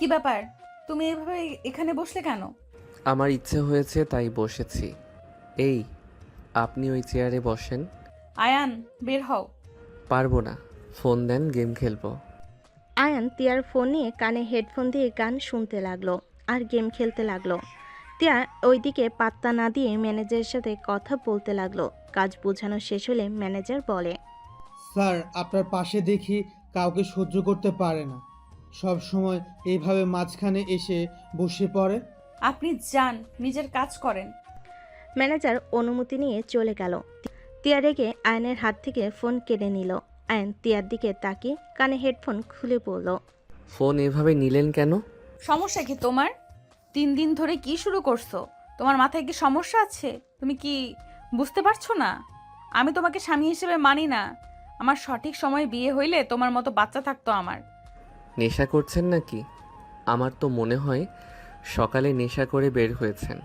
কি ব্যাপার? তুমি এভাবে এখানে বসলে কেন? আমার ইচ্ছে হয়েছে তাই বসেছি। এই, আপনি ওই চেয়ারে বসেন। আয়ান, বের হও। পারবো না। ফোন দেন, গেম খেলবো। আয়ান তিয়ার ফোন নিয়ে কানে হেডফোন দিয়ে গান শুনতে লাগলো আর গেম খেলতে লাগলো। তিয়া ওইদিকে পাত্তা না দিয়ে ম্যানেজারের সাথে কথা বলতে লাগলো। কাজ বোঝানো শেষ হলে ম্যানেজার বলে, স্যার, আপনার পাশে দেখি কাউকে সহ্য করতে পারে না, সব সময় এইভাবে মাঝখানে এসে বসে পড়ে। আপনি যান, নিজের কাজ করেন। ম্যানেজার অনুমতি নিয়ে চলে গেল। তিয়া রেগে আয়নের হাত থেকে ফোন কেড়ে নিল। আয়ন তিয়ার দিকে তাকিয়ে কানে হেডফোন খুলে পড়ল। ফোন এভাবে নিলেন কেন? সমস্যা কি তোমার? 3 দিন ধরে কি শুরু করছো? তোমার মাথায় কি সমস্যা আছে? তুমি কি বুঝতে পারছো না? আমি তোমাকে স্বামী হিসেবে মানি না। আমার সঠিক সময়ে বিয়ে হইলে তোমার মতো বাচ্চা থাকতো আমার। নেশা করছেন নাকি? আমার তো মনে হয় সকালে নেশা করে বের হয়েছেন।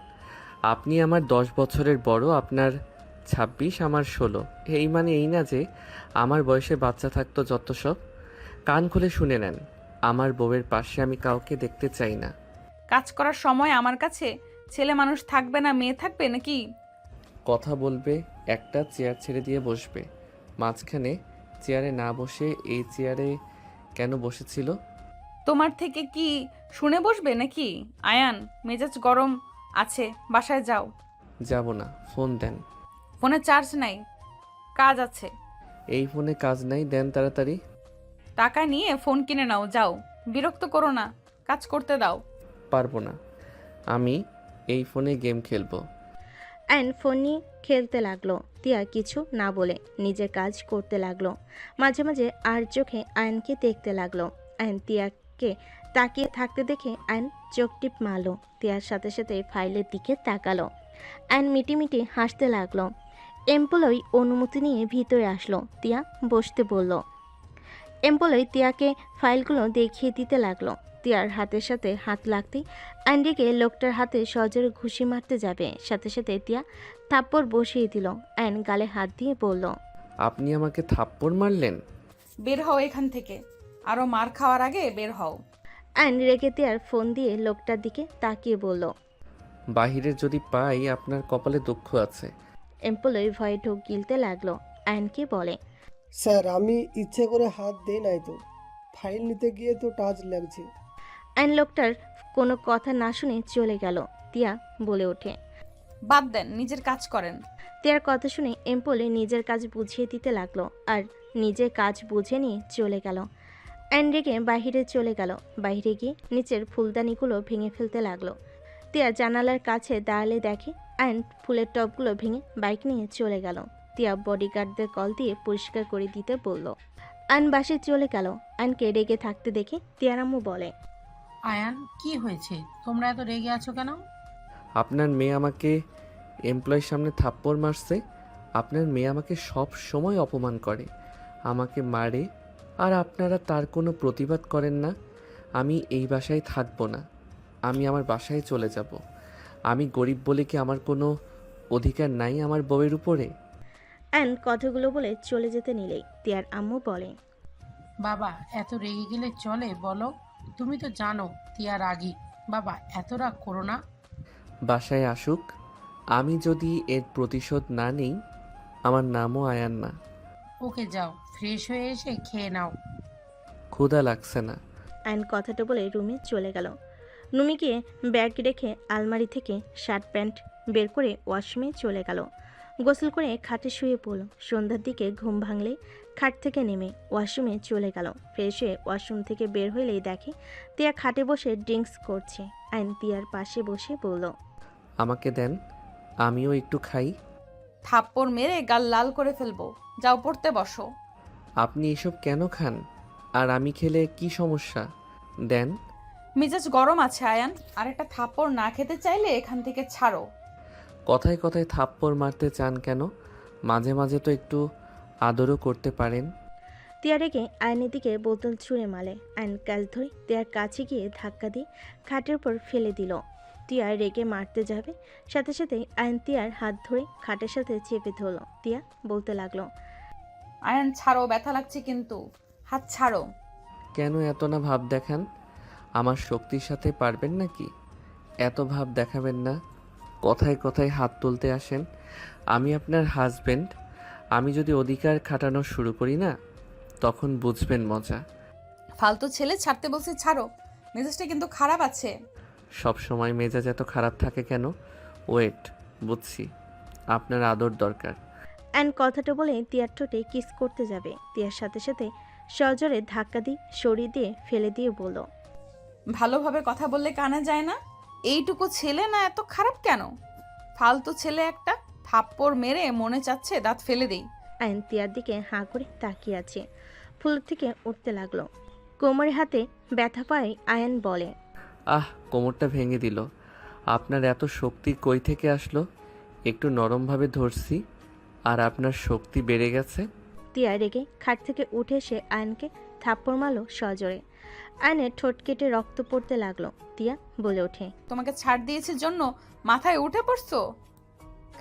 আপনি আমার 10 বছরের বড়, আপনার 26, আমার 16। এই মানে এই না যে আমার বয়সে বাচ্চা থাকতো যত সব। কান খুলে শুনে নেন, আমার বউয়ের পাশে আমি কাউকে দেখতে চাই না। কাজ করার সময় আমার কাছে ছেলে মানুষ থাকবে না, মেয়ে থাকবে নাকি? কথা বলবে, একটা চেয়ার ছেড়ে দিয়ে বসবে। মাঝখানে চেয়ারে না বসে এই চেয়ারে কেন বসেছিল? তোমার থেকে কি শুনে বসবে নাকি? আয়ান, মেজাজ গরম আছে, বাসায় যাও। যাব না, ফোন দেন। ফোনে চার্জ নাই, কাজ আছে। এই ফোনে কাজ নাই, দেন তাড়াতাড়ি। টাকা নিয়ে ফোন কিনে নাও, যাও। বিরক্ত করো না, কাজ করতে দাও। পারবো না, আমি এই ফোনে গেম খেলবো। আয়ন ফোন নিয়ে খেলতে লাগলো। তিয়া কিছু না বলে নিজের কাজ করতে লাগলো। মাঝে মাঝে আর চোখে আয়নকে দেখতে লাগলো। আয়ন তিয়াকে তাকিয়ে থাকতে দেখে আয়ন চোখ টিপ মারলো। তিয়ার সাথে সাথে ফাইলের দিকে তাকালো। আয়ন মিটিমিটি হাসতে লাগলো। এমপ্লয়ি অনুমতি নিয়ে ভিতরে আসলো। তিয়া বসতে বলল। এমপ্লয়ি তিয়াকে ফাইলগুলো দেখিয়ে দিতে লাগলো। তিয়ার হাতের সাথে হাত লাগতেই আইনডিকে লোকটার হাতে সজোরে ঘুষি মারতে যাবে, সাথে সাথে তিয়া থাপ্পড় বসিয়ে দিল। আইন গালে হাত দিয়ে বলল, আপনি আমাকে থাপ্পড় মারলেন? বের হও এখান থেকে। আরো মার খাওয়ার আগে বের হও। আইন রেগে তিয়ার ফোন দিয়ে লোকটার দিকে তাকিয়ে বলল। বাহিরে যদি পাই, আপনার কপালে দুঃখ আছে। এমপ্লয়ি ভয়ে ঢোক গিলতে লাগলো। আইনকে বলে, স্যার, আমি ইচ্ছে করে হাত দেই নাই তো, ফাইল নিতে গিয়ে তো টাচ লাগছে। আইন লোকটার কোনো কথা না শুনে চলে গেল। তিয়া বলে ওঠে, বাদ দেন, নিজের কাজ করেন। তিয়ার কথা শুনে এমপ্লয়ি নিজের কাজ বুঝিয়ে দিতে লাগলো আর নিজের কাজ বুঝে নিয়ে চলে গেল। আইন রেগে বাহিরে চলে গেল। বাইরে গিয়ে নিচের ফুলদানিগুলো ভেঙে ফেলতে লাগলো। তিয়া জানালার কাছে দাঁড়ালে দেখে আইন ফুলের টবগুলো ভেঙে বাইক নিয়ে চলে গেল। তিয়া বডিগার্ডদের কল দিয়ে পরিষ্কার করে দিতে বলল। আইন বাসে চলে গেল। আইনকে রেগে থাকতে দেখে তিয়ার আম্মু বলে, আয়ান, কি হয়েছে? তোমরা এত রেগে আছো কেন? আপনার মেয়ে আমাকে এমপ্লয়ের সামনে থাপ্পড় মারছে। আপনার মেয়ে আমাকে সব সময় অপমান করে, আমাকে মারে, আর আপনারা তার কোনো প্রতিবাদ করেন না। আমি এই বাসায় থাকবো না, আমি আমার বাসায় চলে যাব। আমি গরিব বলে কি আমার কোনো অধিকার নাই আমার বউয়ের উপরে? আইন কথাগুলো বলে চলে যেতে নিলেই তিয়ার আম্মু বলে, বাবা, এত রেগে গেলে চলে বলো? তুমি তো জানো তিয়া রাগী। বাবা, এত রাগ করো না। বাসায় আসুক, আমি যদি এর প্রতিশোধ না নিই, আমার নামও আয়ান না। ওকে, যাও, ফ্রেশ হয়ে এসে খেয়ে নাও। ক্ষুধা লাগছে না। আইন কথাটা বলে রুমে চলে গেল। রুমে গিয়ে ব্যাগ রেখে আলমারি থেকে শার্ট প্যান্ট বের করে ওয়াশরুমে চলে গেল। গোসল করে খাটে শুয়ে পড়ল। সন্ধ্যার দিকে ঘুম ভাঙলে খাট থেকে নেমে ওয়াশরুমে চলে গেল। ফ্রেশ হয়ে ওয়াশরুম থেকে বের হইলেই দেখে তিয়া খাটে বসে ড্রিঙ্কস করছে। আইন তিয়ার পাশে বসে বলল, আমাকে দেন, আমিও একটু খাই। থাপ্পড় মেরে গাল লাল করে ফেলবো। যাও, পড়তে বসো। আপনি এসব কেন খান? আর আমি খেলে কি সমস্যা? দেন। মেজাজ গরম আছে আয়ান, আর একটা থাপ্পড় না খেতে চাইলে এখান থেকে ছাড়ো। কথায় কথায় থাপ্পড় মারতে চান কেন? মাঝে মাঝে তো একটু আদরও করতে পারেন। তিয়া রেগে আয়নের দিকে বোতল ছুঁড়ে মারে। আয়ন কাজ ধরে তিয়ার কাছে গিয়ে ধাক্কা দিয়ে খাটের উপর ফেলে দিল। তিয়া রেগে মারতে যাবে, সাথে সাথে আয়ন তিয়ার হাত ধরে খাটের সাথে চেপে ধরল। তিয়া বলতে লাগলো, আয়ান ছাড়ো, ব্যথা লাগছে কিন্তু। হাত ছাড়ো। কেন এত না ভাব দেখান? আমার শক্তির সাথে পারবেন নাকি? এত ভাব দেখাবেন না। কথায় কথায় হাত তুলতে আসেন। আমি আপনার হাজবেন্ড। আমি যদি অধিকার খাটানো শুরু করি না, তখন বুঝবেন মজা। ফালতু ছেলে, ছাড়তে বলছি ছাড়ো। মেজাজটা কিন্তু খারাপ আছে। সব সময় মেজাজ এত খারাপ থাকে কেন? ওয়েট, বুঝছি। আপনার আদর দরকার। অ্যান কথাটা বলে তিয়ার ঠোঁটে কিস করতে যাবে। তিয়ার সাথে সাথে সজোরে ধাক্কা দিয়ে সরিয়ে দিয়ে ফেলে দিয়ে বলল, ভালোভাবে কথা বললে কানে যায় না? এইটুকু ছেলে না এত খারাপ কেন? ফালতু ছেলে একটা। থাপ্পড় মেরে মনে চাচ্ছে দাঁত ফেলে দেই। আয়ন তিয়ার দিকে হাঁ করে তাকিয়ে আছে। ফুল থেকে উঠতে লাগলো। কোমরে হাতে ব্যথা পায় আয়ন বলে, কোমরটা ভেঙে দিল। আপনার এত শক্তি কই থেকে আসলো? একটু নরমভাবে ধরছি, আর আপনার শক্তি বেড়ে গেছে। তিয়া রেগে খাট থেকে উঠে এসে আয়নকে থাপ্পড় মারল সজোরে। আয়নের ঠোঁট কেটে রক্ত পড়তে লাগলো। তিয়া বলে ওঠে, তোমাকে ছাড় দিয়েছে জন্য মাথায় উঠে পড়ছো?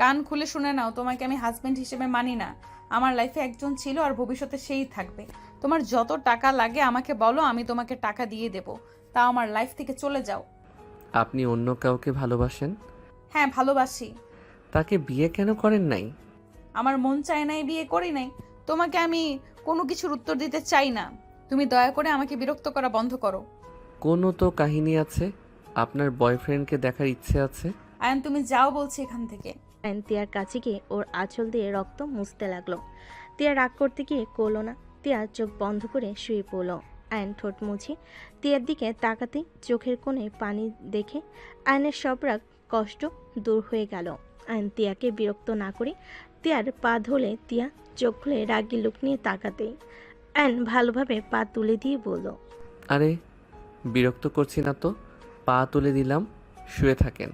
কান খুলে শুনে নাও, তোমাকে আমি হাজবেন্ড হিসেবে মানি না। আমার লাইফে একজন ছিল আর ভবিষ্যতে সেই থাকবে। তোমার যত টাকা লাগে আমাকে বলো, আমি তোমাকে টাকা দিয়ে দেব। তা আমার লাইফ থেকে চলে যাও। আপনি অন্য কাউকে ভালোবাসেন? হ্যাঁ, ভালোবাসি। তাকে বিয়ে কেন করেন নাই? আমার মন চায় নাই, বিয়ে করি নাই। তোমাকে আমি কোনো কিছুর উত্তর দিতে চাই না। তুমি দয়া করে আমাকে বিরক্ত করা বন্ধ করো। কোনো তো কাহিনী আছে। আপনার বয়ফ্রেন্ডকে দেখার ইচ্ছে আছে। আয়ন, তুমি যাও বলছি এখান থেকে। আয়ন তিয়ার কাছে গিয়ে ওর আঁচল দিয়ে রক্ত মুছতে লাগলো। তিয়া রাগ করতে গিয়ে করলো না। তিয়া চোখ বন্ধ করে শুয়ে পড়ল। আয়ন ঠোঁট মুছে তিয়ার দিকে তাকাতে চোখের কোণে পানি দেখে আয়নের সব রাগ কষ্ট দূর হয়ে গেল। আয়ন তিয়াকে বিরক্ত না করে তিয়ার পা ধরে তিয়া চোখ খুলে রাগি লুক নিয়ে তাকাতেই আয়ন ভালোভাবে পা তুলে দিয়ে বলল, আরে, বিরক্ত করছি না তো। পা তুলে দিলাম, শুয়ে থাকেন।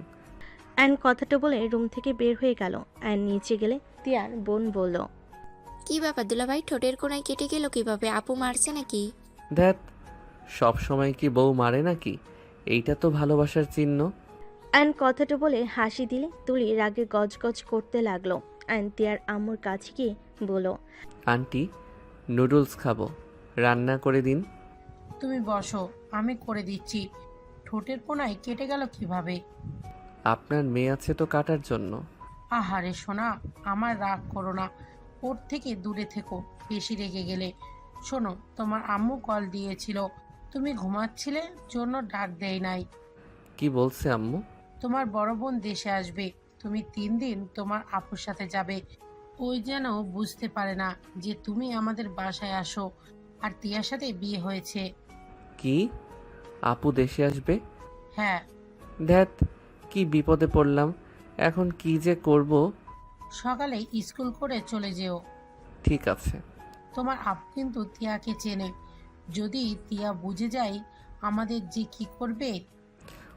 আয়ন কথাটা বলে রুম থেকে বের হয়ে গেল। আয়ন নিচে গেলে তিয়ার বোন বলল, কি ব্যাপার দুলাভাই, ঠোঁটের কোণায় কেটে গেল কিভাবে? আপু মারছে নাকি? দেখ, সব সময় কি বউ মারে নাকি? এইটা তো ভালোবাসার চিহ্ন। আয়ন কথাটা বলে হাসি দিলে তুলি রাগে গজগজ করতে লাগলো। আয়ন তিয়ার আম্মুর কাছে গিয়ে বলল, আন্টি, নুডলস খাবো, রান্না করে দিন। তুমি বসো, আমি করে দিচ্ছি। ঠোঁটের কোণায় কেটে গেল কিভাবে? আপনার মেয়ে আছে তো কাটার জন্য। আহারে সোনা, আমার রাগ করো না। ওর থেকে দূরে থেকো, বেশি রেগে গেলে। শোনো, তোমার আম্মু কল দিয়েছিল, তুমি ঘুমাচ্ছিলে জন্য ডাক দেয় নাই। কি বলছে আম্মু? তোমার বড় বোন দেশে আসবে, তুমি 3 দিন তোমার আপুর সাথে যাবে। ওই যেন বুঝতে পারে না যে তুমি আমাদের বাসায় আসো আর তিয়ার সাথে বিয়ে হয়েছে। কি? আপু দেশে আসবে? হ্যাঁ। ধ্যাত, কি বিপদে পড়লাম। এখন কি যে করব। সকালে স্কুল করে চলে যেও। ঠিক আছে। তোমার আপু কিন্তু তিয়াকে চেনে, যদি তিয়া বুঝে যায় আমাদের যে কি করবে।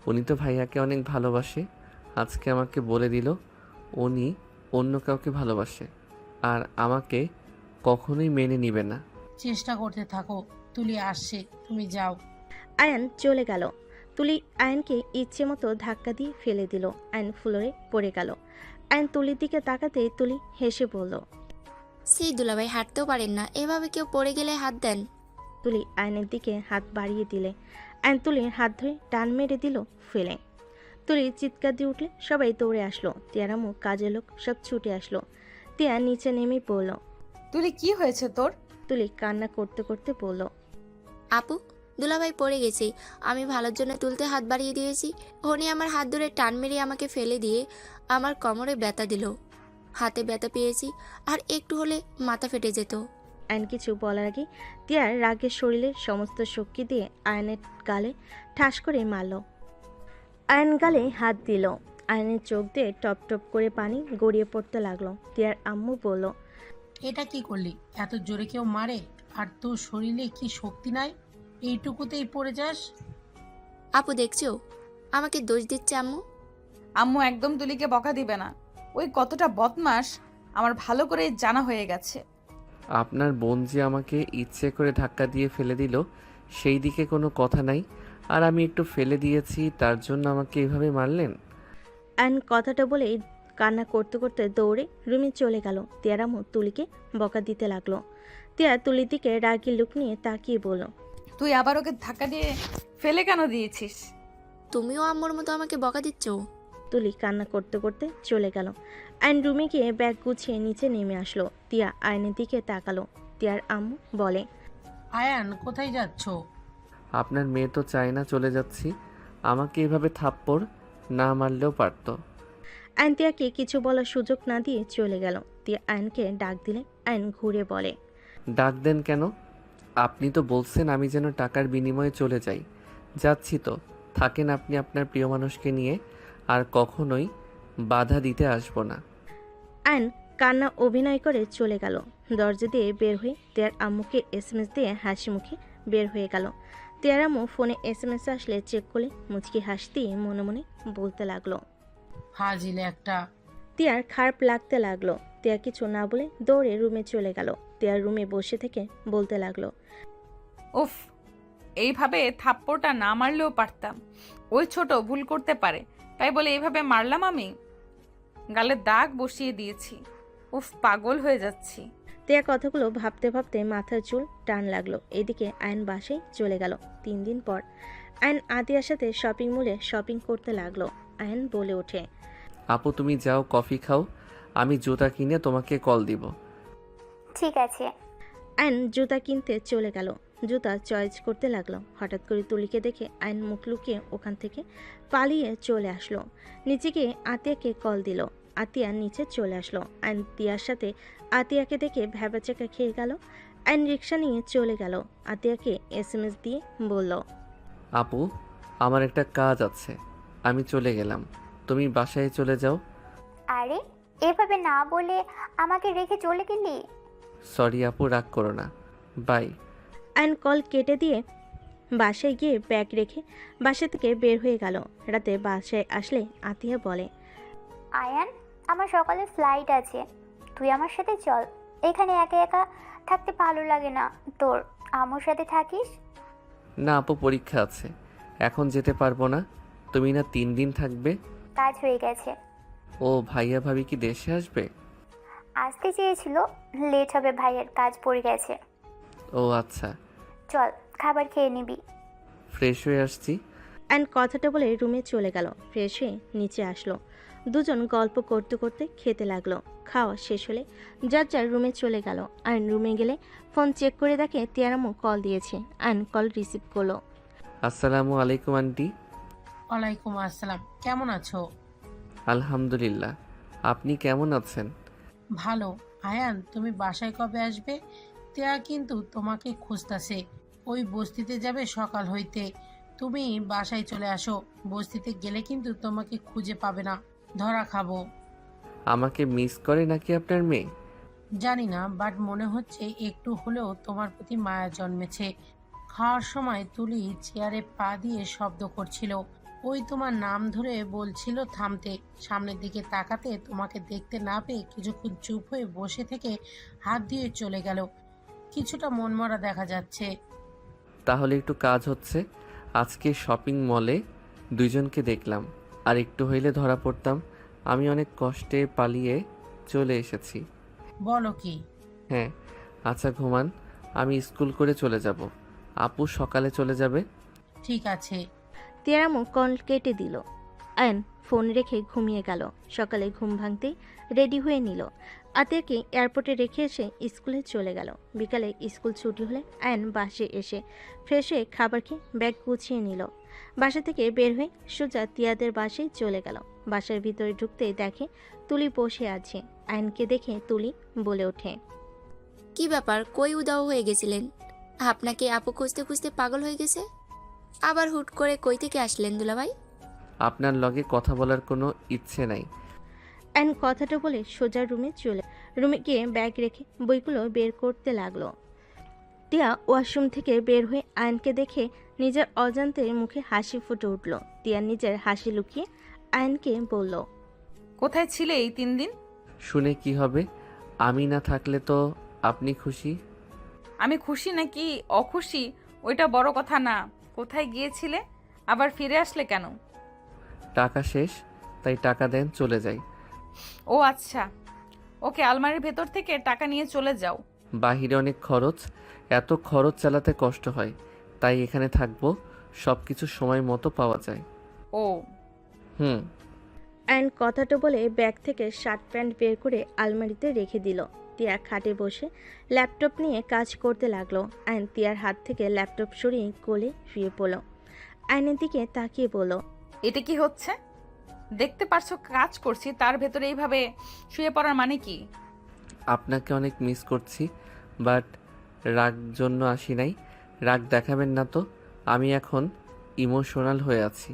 উনি তো ভাইয়াকে অনেক ভালোবাসে। আজকে আমাকে বলে দিল উনি অন্য কাউকে ভালোবাসে, আর আমাকে কখনোই মেনে নিবে না। চেষ্টা করতে থাকো, তুলি আসছে, তুমি যাও। আয়ন চলে গেল। তুলি আয়নকে ইচ্ছে মতো ধাক্কা দিয়ে ফেলে দিল। আয়ন ফ্লোরে পড়ে গেল। আয়ন তুলির দিকে তাকাতে তুলি হেসে বলল, সেই দুলাভাই হাঁটতেও পারেন না, এভাবে কেউ পড়ে গেলে হাত দেন। তুলি আয়নের দিকে হাত বাড়িয়ে দিলে আয়ন তুলির হাত ধরে টান মেরে দিল ফেলে। তুলি চিৎকার দিয়ে উঠলে সবাই দৌড়ে আসলো। তিয়ার আম্মু, কাজের লোক সব ছুটে আসলো। তিয়া নিচে নেমেই পড়ল। তুলি, কি হয়েছে তোর? তুলি কান্না করতে করতে বলল, আপু, দুলাভাই পড়ে গেছে, আমি ভালোর জন্য তুলতে হাত বাড়িয়ে দিয়েছি। উনি আমার হাত ধরে টান মেরে আমাকে ফেলে দিয়ে আমার কোমরে ব্যথা দিল। হাতে ব্যথা পেয়েছি, আর একটু হলে মাথা ফেটে যেত। আয়ন কিছু বলার আগে তিয়ার রাগের শরীরের সমস্ত শক্তি দিয়ে আয়নের গালে ঠাস করে মারল। আয়ন গালে হাত দিল। আয়নের চোখ দিয়ে টপ টপ করে পানি গড়িয়ে পড়তে লাগলো। তিয়ার আম্মু বলল, এটা কি করলি? এত জোরে কেউ মারে? আর তোর শরীরে কি শক্তি নাই? এইটুকুতেই পড়ে যাস? আপু দেখছো, আমাকে দোষ দিচ্ছে আম্মু। আম্মু একদম তুলিকে বকা দিবে না। ওই কতটা বদমাস আমার ভালো করে জানা হয়ে গেছে। আপনার বোন যে আমাকে ইচ্ছে করে ধাক্কা দিয়ে ফেলে দিল, সেই দিকে কোনো কথা নাই। আর আমি একটু ফেলে দিয়েছি, তার জন্য আমাকে এভাবে মারলেন? আয়ন কথাটা বলেই কান্না করতে করতে দৌড়ে রুমে চলে গেল। তিয়ার আম্মু তুলিকে বকা দিতে লাগলো। তিয়া তুলির দিকে রাগি লুক নিয়ে তাকিয়ে বলল, তুই আবার ওকে ধাক্কা দিয়ে ফেলে কেন দিয়েছিস? তুমিও আম্মুর মতো আমাকে বকা দিচ্ছ? তুলি কান্না করতে করতে চলে গেল। আয়ন রুমে গিয়ে ব্যাগ গুছিয়ে নিচে নেমে আসলো। তিয়া আয়নের দিকে তাকালো। তিয়ার আম্মু বলে, আয়ান কোথায় যাচ্ছ? আপনার মেয়ে তো চায় না চলে যাচ্ছি। আমাকে এভাবে থাপ্পড় না মারলেও পারতো। আয়ন তিয়াকে কিছু বলার সুযোগ না দিয়ে চলে গেল। তিয়া আয়নকে ডাক দিলে আয়ন ঘুরে বলে, ডাক দেন কেন? আপনি তো বলছেন আমি যেন টাকার বিনিময়ে চলে যাই। যাচ্ছি তো, থাকেন আপনি আপনার প্রিয় মানুষকে নিয়ে, আর কখনোই বাধা দিতে আসবো না। আয়ন কান্না অভিনয় করে চলে গেল। দরজা দিয়ে বের হয়ে তিয়ার আম্মুকে এসএমএস দিয়ে হাসি মুখে বের হয়ে গেল। তিয়ার আম্মু ফোনে এসএমএস আসলে চেক করলে মুচকি হাসতেই মনে মনে বলতে লাগলো। ফাজিল একটা। তিয়ার খারাপ লাগতে লাগলো। তিয়া কিছু না বলে দৌড়ে রুমে চলে গেল। তিয়ার রুমে বসে থেকে বলতে লাগলো, উফ, এইভাবে থাপ্পড়টা না মারলেও পারতাম। ওই ছোট ভুল করতে পারে, তাই বলে এইভাবে মারলাম আমি? গালে দাগ বসিয়ে দিয়েছি। উফ, পাগল হয়ে যাচ্ছি। তিয়া কথাগুলো ভাবতে ভাবতে মাথার চুল টান লাগলো। এদিকে আয়ন বাসায় চলে গেল। 3 দিন পর আয়ন আতিয়ার সাথে শপিং মলে শপিং করতে লাগলো। আয়ন বলে ওঠে, আপু তুমি যাও, কফি খাও, আমি জুতা কিনে তোমাকে কল দিব। ঠিক আছে। আয়ন জুতা কিনতে চলে গেল। জুতা চয়েস করতে লাগলো। হঠাৎ করে তুলিকে দেখে আয়ন মুখ লুকিয়ে ওখান থেকে পালিয়ে চলে আসলো। নিচে গিয়ে আতিয়াকে কল দিল। আতিয়া নিচে চলে আসলো। আয়ন তিয়ার সাথে আতিয়াকে দেখে ভ্যাবাচাকা খেয়ে গেল। আয়ন রিক্সা নিয়ে চলে গেল। আতিয়াকে এসএমএস দিয়ে বলল, আপু আমার একটা কাজ আছে, আমি চলে গেলাম, তুমি বাসায় চলে যাও। আরে এভাবে না বলে আমাকে রেখে চলে গেলি? সরি আপু, রাগ করো না, বাই। আয়ন কল কেটে দিয়ে বাসায় গিয়ে ব্যাগ রেখে বাসা থেকে বের হয়ে গেল। রাতে বাসায় আসলে আতিয়া বলে, আয়ান, আমার সকালে ফ্লাইট আছে, তুই আমার সাথে চল। এখানে একা একা থাকতে ভালো লাগে না তোর, আমার সাথে থাকিস। না আপু, পরীক্ষা আছে, এখন যেতে পারবো না। তুমি না 3 দিন থাকবে? কাজ হয়ে গেছে। ও ভাইয়া ভাবি কি দেশে আসবে? আসতে চেয়েছিল, লেট হবে, ভাইয়ের কাজ পড়ে গেছে। ও আচ্ছা, চল খাবার খেয়ে নিবি। ফ্রেশ হয়ে আসছি। অ্যান্ড কথাটা বলে রুমে চলে গেল। ফ্রেশ হয়ে নিচে আসলো। দুজন গল্প করতে করতে খেতে লাগলো। খাওয়া শেষ হলে যার যার রুমে চলে গেল। আয়ন রুমে গেলে ফোন চেক করে দেখে তিয়ারামু কল দিয়েছে। আয়ন কল রিসিভ করলো। আসসালামু আলাইকুম আন্টি। ওয়ালাইকুম আসসালাম, কেমন আছো? আলহামদুলিল্লাহ, আপনি কেমন আছেন? ভালো। আয়ান, তুমি বাসায় কবে আসবে? তিয়া কিন্তু তোমাকে খুঁজতাছে। ওই বস্তিতে যাবে সকাল হইতে। তুমি বাসায় চলে আসো, বস্তিতে গেলে কিন্তু তোমাকে খুঁজে পাবে না, ধরা খাবো। আমাকে মিস করে নাকি আপনার মেয়ে? জানি না, বাট মনে হচ্ছে একটু হলেও তোমার প্রতি মায়া জন্মেছে। খাওয়ার সময় তুলি চেয়ারে পা দিয়ে শব্দ করছিল, ওই তোমার নাম ধরে বলছিল থামতে। সামনের দিকে তাকাতে তোমাকে দেখতে না পেয়ে কিছুক্ষণ চুপ হয়ে বসে থেকে হাত দিয়ে চলে গেল। কিছুটা মনমরা দেখা যাচ্ছে। তাহলে একটু কাজ হচ্ছে। আজকে শপিং মলে দুইজনকে দেখলাম, আর একটু হইলে ধরা পড়তাম। আমি অনেক কষ্টে পালিয়ে চলে এসেছি। বলো কি? হ্যাঁ। আচ্ছা ঘুমান, আমি স্কুল করে চলে যাব। আপু সকালে চলে যাবে। ঠিক আছে। তিয়ারামু কল কেটে দিল। আয়ন ফোন রেখে ঘুমিয়ে গেল। সকালে ঘুম ভাঙতেই রেডি হয়ে নিল। আতিয়াকে এয়ারপোর্টে রেখে এসে স্কুলে চলে গেল। বিকালে স্কুল ছুটি হলে আয়ন বাসে এসে ফ্রেশ হয়ে খাবার খেয়ে ব্যাগ গুছিয়ে নিল। বাসা থেকে বের হয়ে সোজা তিয়াদের বাসায় চলে গেল। বাসার ভিতরে ঢুকতেই দেখে তুলি বসে আছে। আয়নকে দেখে তুলি বলে ওঠে, কি ব্যাপার, কই উদাও হয়ে গেছিলেন? আপনাকে আপু খুঁজতে খুঁজতে পাগল হয়ে গেছে। আবার হুট করে কই থেকে আসলেন দুলাভাই? আপনার লগে কথা বলার কোনো ইচ্ছে নাই। অ্যান কথাটা বলে সোজা রুমে গিয়ে ব্যাগ রেখে বইগুলো বের করতে লাগলো। তিয়া ওয়াশরুম থেকে বের হয়ে আয়নকে দেখে নিজের অজান্তে মুখে হাসি ফুটে উঠল। তিয়া নিজের হাসি লুকিয়ে আয়নকে বলল, কোথায় ছিলে এই 3 দিন? শুনে কি হবে? আমি না থাকলে তো আপনি খুশি। আমি খুশি নাকি অখুশি ওইটা বড় কথা না। কোথায় গিয়েছিলে, আবার ফিরে আসলে কেন? টাকা শেষ, তাই টাকা দেন, চলে যাই। ও আচ্ছা, ওকে, আলমারির ভেতর থেকে টাকা নিয়ে চলে যাও। বাহিরে অনেক খরচ, এত খরচ চালাতে কষ্ট হয়, তাই এখানে থাকবো। সব কিছু সময় মতো পাওয়া যায়। ও, হুম। অ্যান্ড কথাটা বলে ব্যাগ থেকে শার্ট প্যান্ট বের করে আলমারিতে রেখে দিল। তিয়া খাটে বসে ল্যাপটপ নিয়ে কাজ করতে লাগলো। অ্যান্ড তিয়ার হাত থেকে ল্যাপটপ সরিয়ে কোলে শুয়ে পড়ল। আয়নের দিকে তাকিয়ে বলল, এটা কি হচ্ছে? দেখতে পারছো কাজ করছি, তার ভেতরে এইভাবে শুয়ে পড়ার মানে কি? আপনাকে অনেক মিস করছি, বাট রাগ জন্য আসি নাই। রাগ দেখাবেন না তো, আমি এখন ইমোশনাল হয়ে আছি।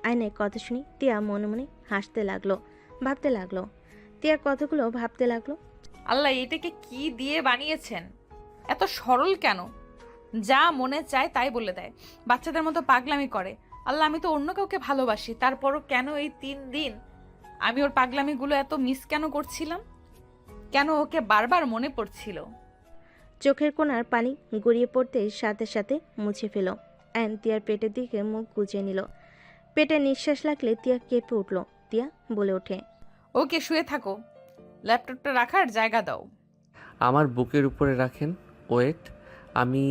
আয়নের কথা শুনে তিয়া মনে মনে হাসতে লাগলো, ভাবতে লাগলো। তিয়ার কথাগুলো ভাবতে লাগলো। আল্লাহ, এটাকে কি দিয়ে বানিয়েছেন? এত সরল কেন? যা মনে চায় তাই বলে দেয়, বাচ্চাদের মতো পাগলামি করে। আল্লাহ, আমি তো অন্য কাউকে ভালোবাসি, তারপরও কেন এই 3 দিন আমি ওর পাগলামিগুলো এত মিস কেন করছিলাম? কেন ওকে বারবার মনে পড়ছিল? চোখের কোণার পানি গড়িয়ে পড়তে সাথে সাথে মুছে ফেল। অ্যান তিয়ার পেটের দিকে মুখ গুজে নিল। পেটে নিঃশ্বাস লাগলে তিয়া কেঁপে উঠল। তিয়া বলে ওঠে, ওকে, শুয়ে থাকো, ল্যাপটপটা রাখার জায়গা দাও। আমার বুকের উপরে রাখেন, ওয়েট। আমি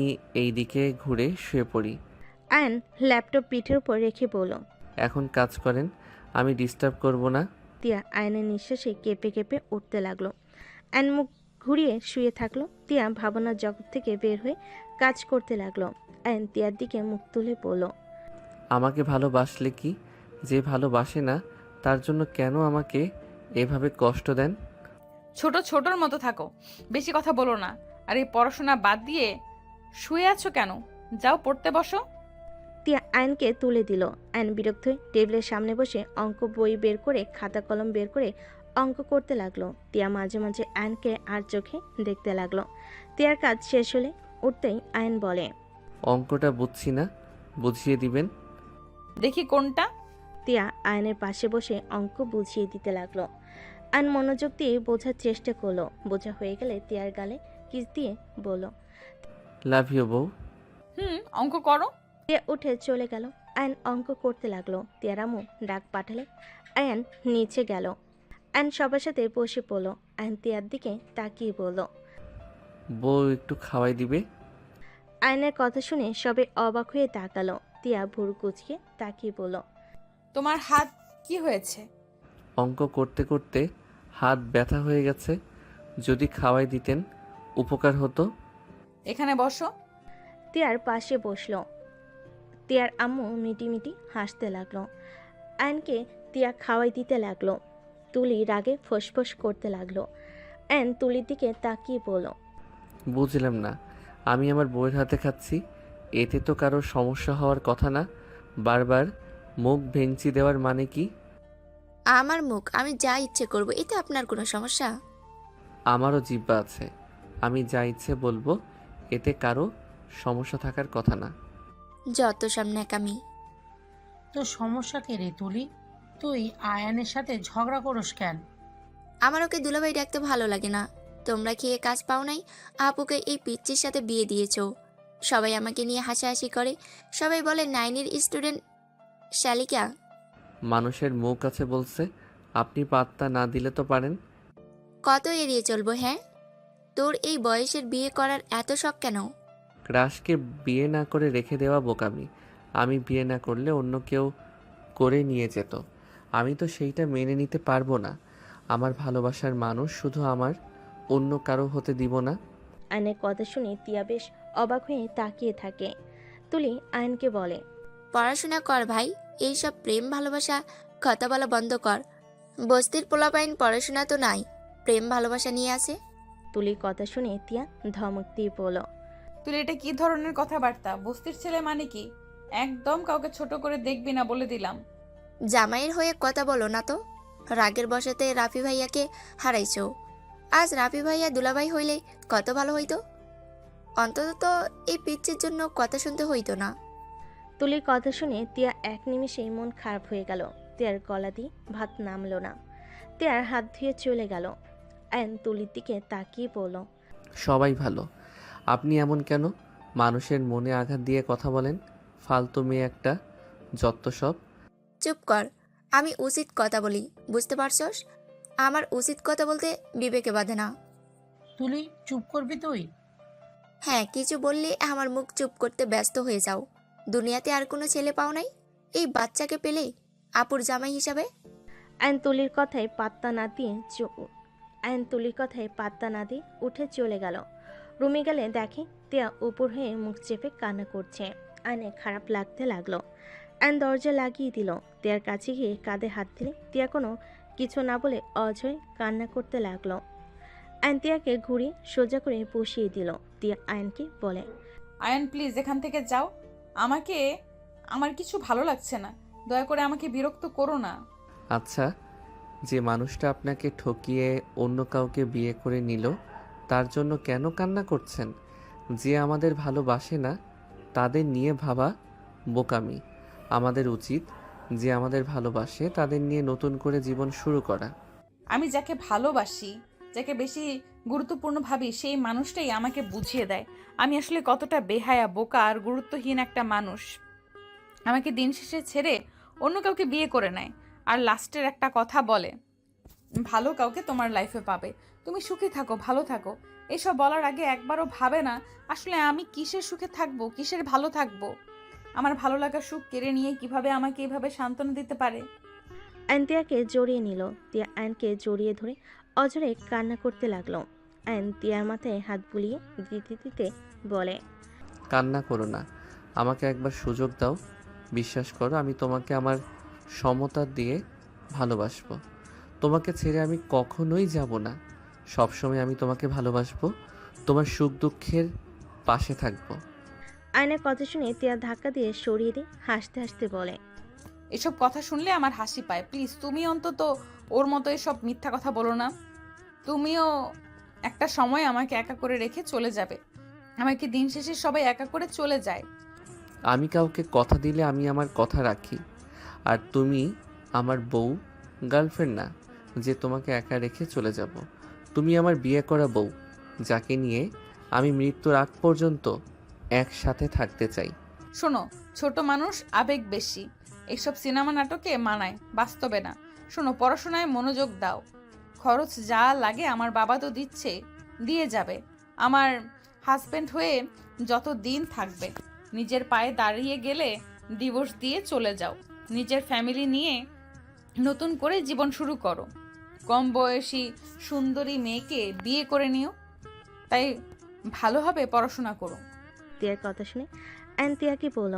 এই দিকে ঘুরে শুয়ে পড়ি। অ্যান ল্যাপটপ পিঠের উপর রেখে বলল। এখন কাজ করেন, আমি ডিস্টার্ব করব না। তিয়া আয়নের নিঃশ্বাসে কেঁপে কেঁপে উঠতে লাগলো। অ্যান মুখ ঘুরিয়ে শুয়ে থাকলো। তিয়া ভাবনার জগৎ থেকে বের হয়ে কাজ করতে লাগলো। অ্যান তিয়ার দিকে মুখ তুলে বলল, আমাকে ভালোবাসলে কি, যে ভালোবাসে না তার জন্য কেন আমাকে এভাবে কষ্ট দেন? ছোট ছোটর মতো থাকো, বেশি কথা বলো না। আর এই পড়াশোনা বাদ দিয়ে শুয়ে আছো কেন? যাও পড়তে বসো। তিয়া আয়নকে তুলে দিল। আয়ন বিরক্ত হয়ে টেবিলের সামনে বসে অঙ্ক বই বের করে খাতা কলম বের করে অঙ্ক করতে লাগলো। তিয়া মাঝে মাঝে আয়নকে আর চোখে দেখতে লাগলো। তিয়ার কাজ শেষ হলে উঠতেই আয়ন বলে, অঙ্কটা বুঝছি না, বুঝিয়ে দিবেন? দেখি কোনটা। তিয়া আয়নের পাশে বসে অঙ্ক বুঝিয়ে দিতে লাগলো। আয়ন মনোযোগ দিয়ে বোঝার চেষ্টা করলো। বোঝা হয়ে গেলে তিয়ার গালে কিস দিয়ে বলল। লাভ ইউ বউ। অঙ্ক করো। তিয়া উঠে চলে গেল। আয়ন অঙ্ক করতে লাগলো। তিয়ার আম্মু ডাক পাঠালে আয়ন নিচে গেল। আয়ন সবার সাথে বসে পড়ল। আয়ন তিয়ার দিকে তাকিয়ে বলল। বউ একটু খাওয়াই দিবে? আয়নের কথা শুনে সবে অবাক হয়ে তাকালো। তিয়া ভুরু কুচকে তাকিয়ে বলল, তোমার হাত কি হয়েছে? অঙ্ক করতে করতে হাত ব্যথা হয়ে গেছে, যদি খাওয়াই দিতেন উপকার হতো। এখানে বসো। তিয়ার পাশে বসলো। তিয়ার আম্মু মিটি মিটি হাসতে লাগলো। আয়নকে তিয়া খাওয়াই দিতে লাগলো। তুলি রাগে ফোঁস করতে লাগলো। আয়ন তুলির দিকে তাকিয়ে বলল, বুঝলাম না, আমি আমার বউয়ের হাতে খাচ্ছি, এতে তো কারো সমস্যা হওয়ার কথা না। বারবার মুখ ভেঙচি দেওয়ার মানে কি? আমার মুখ, আমি যা ইচ্ছে করব, এতে আপনার কোনো সমস্যা? আমারও জিহ্বা আছে, আমি যা ইচ্ছে বলবো, এতে কারো সমস্যা থাকার কথা না। যত সব ন্যাকামি। তো সমস্যা কে রে তুলি? তুই আয়ানের সাথে ঝগড়া করস কেন? আমার ওকে দুলাভাই ডাকতে ভালো লাগে না। তোমরা খেয়ে কাজ পাও নাই, আপুকে এই পিচ্চির সাথে বিয়ে দিয়েছো। সবাই আমাকে নিয়ে হাসাহাসি করে, সবাই বলে নাইনের স্টুডেন্ট শালিকা। মানুষের মুখ আছে বলছে, আপনি পাত্তা না দিলে তো পারেন। কত এড়িয়ে চলবো? হ্যাঁ, তোর এই বয়সের বিয়ে করার এত শখ কেন? ক্রাশকে বিয়ে না করে রেখে দেওয়া বোকামি। আমি বিয়ে না করলে অন্য কেউ করে নিয়ে যেত, আমি তো সেইটা মেনে নিতে পারবো না। আমার ভালোবাসার মানুষ শুধু আমার, অন্য কারো হতে দিব না। আয়নের কথা শুনে তিয়া বেশ অবাক হয়ে তাকিয়ে থাকে। তুলি আয়নকে বলে, পড়াশোনা কর ভাই, এইসব প্রেম ভালোবাসা কথা বলা বন্ধ কর। বস্তির পোলাপাইন পড়াশোনা তো নাই, প্রেম ভালোবাসা নিয়ে আসে। তুলির কথা শুনে তিয়া ধমক দিয়ে বলল, তুই এটা কি ধরনের কথাবার্তা? বস্তির ছেলে মানে কি? একদম কাউকে ছোট করে দেখবি না, বলে দিলাম। জামাইয়ের হয়ে কথা বলো না তো। রাগের বশতে রাফি ভাইয়াকে হারাইছো। আজ রাফি ভাইয়া দুলাভাই হইলে কত ভালো হইতো। অন্তত তো এই পিচ্চির জন্য কথা শুনতে হইতো না। তুলির কথা শুনে তিয়া এক নিমিষেই মন খারাপ হয়ে গেল। তিয়ার গলা দিয়ে ভাত নামলো না। তিয়ার হাত ধুয়ে চলে গেল। আয়ন তুলির দিকে তাকিয়ে বলল, সবাই ভালো, আপনি এমন কেন? মানুষের মনে আঘাত দিয়ে কথা বলেন, ফালতু মেয়ে একটা, যত সব। চুপ কর, আমি উচিত কথা বলি, বুঝতে পারছস? আমার উচিত কথা বলতে বিবেকে বাঁধে না। তুলি চুপ করবি তুই? হ্যাঁ, কিছু বললে আমার মুখ চুপ করতে ব্যস্ত হয়ে যাও। দুনিয়াতে আর কোনো ছেলে পাও নাই এই বাচ্চাকে পেলে আপুর জামাই হিসাবে? আয়ন তুলির কথায় পাত্তা না দিয়ে উঠে চলে গেল। রুমে গেলে দেখে তিয়া উপর হয়ে মুখ চেপে কান্না করছে। আয়নে খারাপ লাগতে লাগলো। আয়ন দরজা লাগিয়ে দিল। তিয়ার কাছে গিয়ে কাঁধে হাত দিলে তিয়া কোনো কিছু না বলে অঝরে কান্না করতে লাগলো। আয়ন তিয়াকে ঘুরিয়ে সোজা করে বসিয়ে দিল। তিয়া আয়নকে বলে, আয়ান প্লিজ এখান থেকে যাও। আমার কিছু ভালো লাগছে না, দয়া করে আমাকে বিরক্ত করো না। আচ্ছা, যে মানুষটা আপনাকে ঠকিয়ে অন্য কাউকে বিয়ে করে নিল তার জন্য কেন কান্না করছেন? যে আমাদের ভালোবাসে না তাদের নিয়ে ভাবা বোকামি। আমাদের উচিত যে আমাদের ভালোবাসে তাদের নিয়ে নতুন করে জীবন শুরু করা। আমি যাকে ভালোবাসি, যাকে বেশি গুরুত্বপূর্ণ ভাবি, সেই মানুষটাই আমাকে বুঝিয়ে দেয় আমি আসলে কতটা বেহায়া, বোকা আর গুরুত্বহীন একটা মানুষ। আমাকে দিন শেষে ছেড়ে অন্য কাউকে বিয়ে করে নেয় আর লাস্টের একটা কথা বলে, ভালো কাউকে তোমার লাইফে পাবে, তুমি সুখে থাকো, ভালো থাকো। এসব বলার আগে একবারও ভাবে না আসলে আমি কিসের সুখে থাকবো, কিসের ভালো থাকবো। আমার ভালো লাগা সুখ কেড়ে নিয়ে কিভাবে আমাকে এইভাবে সান্ত্বনা দিতে পারে। আয়ন তিয়াকে জড়িয়ে নিল। তিয়া আয়নকে জড়িয়ে ধরে অঝরে কান্না করতে লাগলো। আয়ন তিয়ার মাথায় হাত বুলিয়ে দিতে দিতে বলে, কান্না করো না, আমাকে একবার সুযোগ দাও। বিশ্বাস করো, আমি তোমাকে আমার সমতা দিয়ে ভালোবাসবো। তোমাকে ছেড়ে আমি কখনোই যাব না। সবসময় আমি তোমাকে ভালোবাসবো, তোমার সুখ দুঃখের পাশে থাকবো। আয়নের কথা শুনে তিয়া ধাক্কা দিয়ে সরিয়ে দিয়ে হাসতে হাসতে বলে, এসব কথা শুনলে আমার হাসি পায়। প্লিজ তুমি অন্তত ওর মতো এসব মিথ্যা কথা বলো না। তুমিও একটা সময় আমাকে একা করে রেখে চলে যাবে। আমাকে দিন শেষে সবাই একা করে চলে যায়। আমি কাউকে কথা দিলে আমি আমার কথা রাখি। আর তুমি আমার বউ, গার্লফ্রেন্ড না যে তোমাকে একা রেখে চলে যাব। তুমি আমার বিয়ে করা বউ, যাকে নিয়ে আমি মৃত্যুর আগ পর্যন্ত একসাথে থাকতে চাই। শোনো, ছোট মানুষ, আবেগ বেশি, এইসব সিনেমা নাটকে মানায়, বাস্তবে না। শোনো, পড়াশোনায় মনোযোগ দাও। খরচ যা লাগে আমার বাবা তো দিচ্ছে, দিয়ে যাবে। আমার হাজবেন্ড হয়ে যত দিন থাকবে। নিজের পায়ে দাঁড়িয়ে গেলে ডিভোর্স দিয়ে চলে যাও। নিজের ফ্যামিলি নিয়ে নতুন করে জীবন শুরু করো। কম বয়সী সুন্দরী মেয়েকে বিয়ে করে নিও। তাই ভালোভাবে পড়াশোনা করো। তিয়ার কথা শুনে আয়ন তিয়াকে বলল,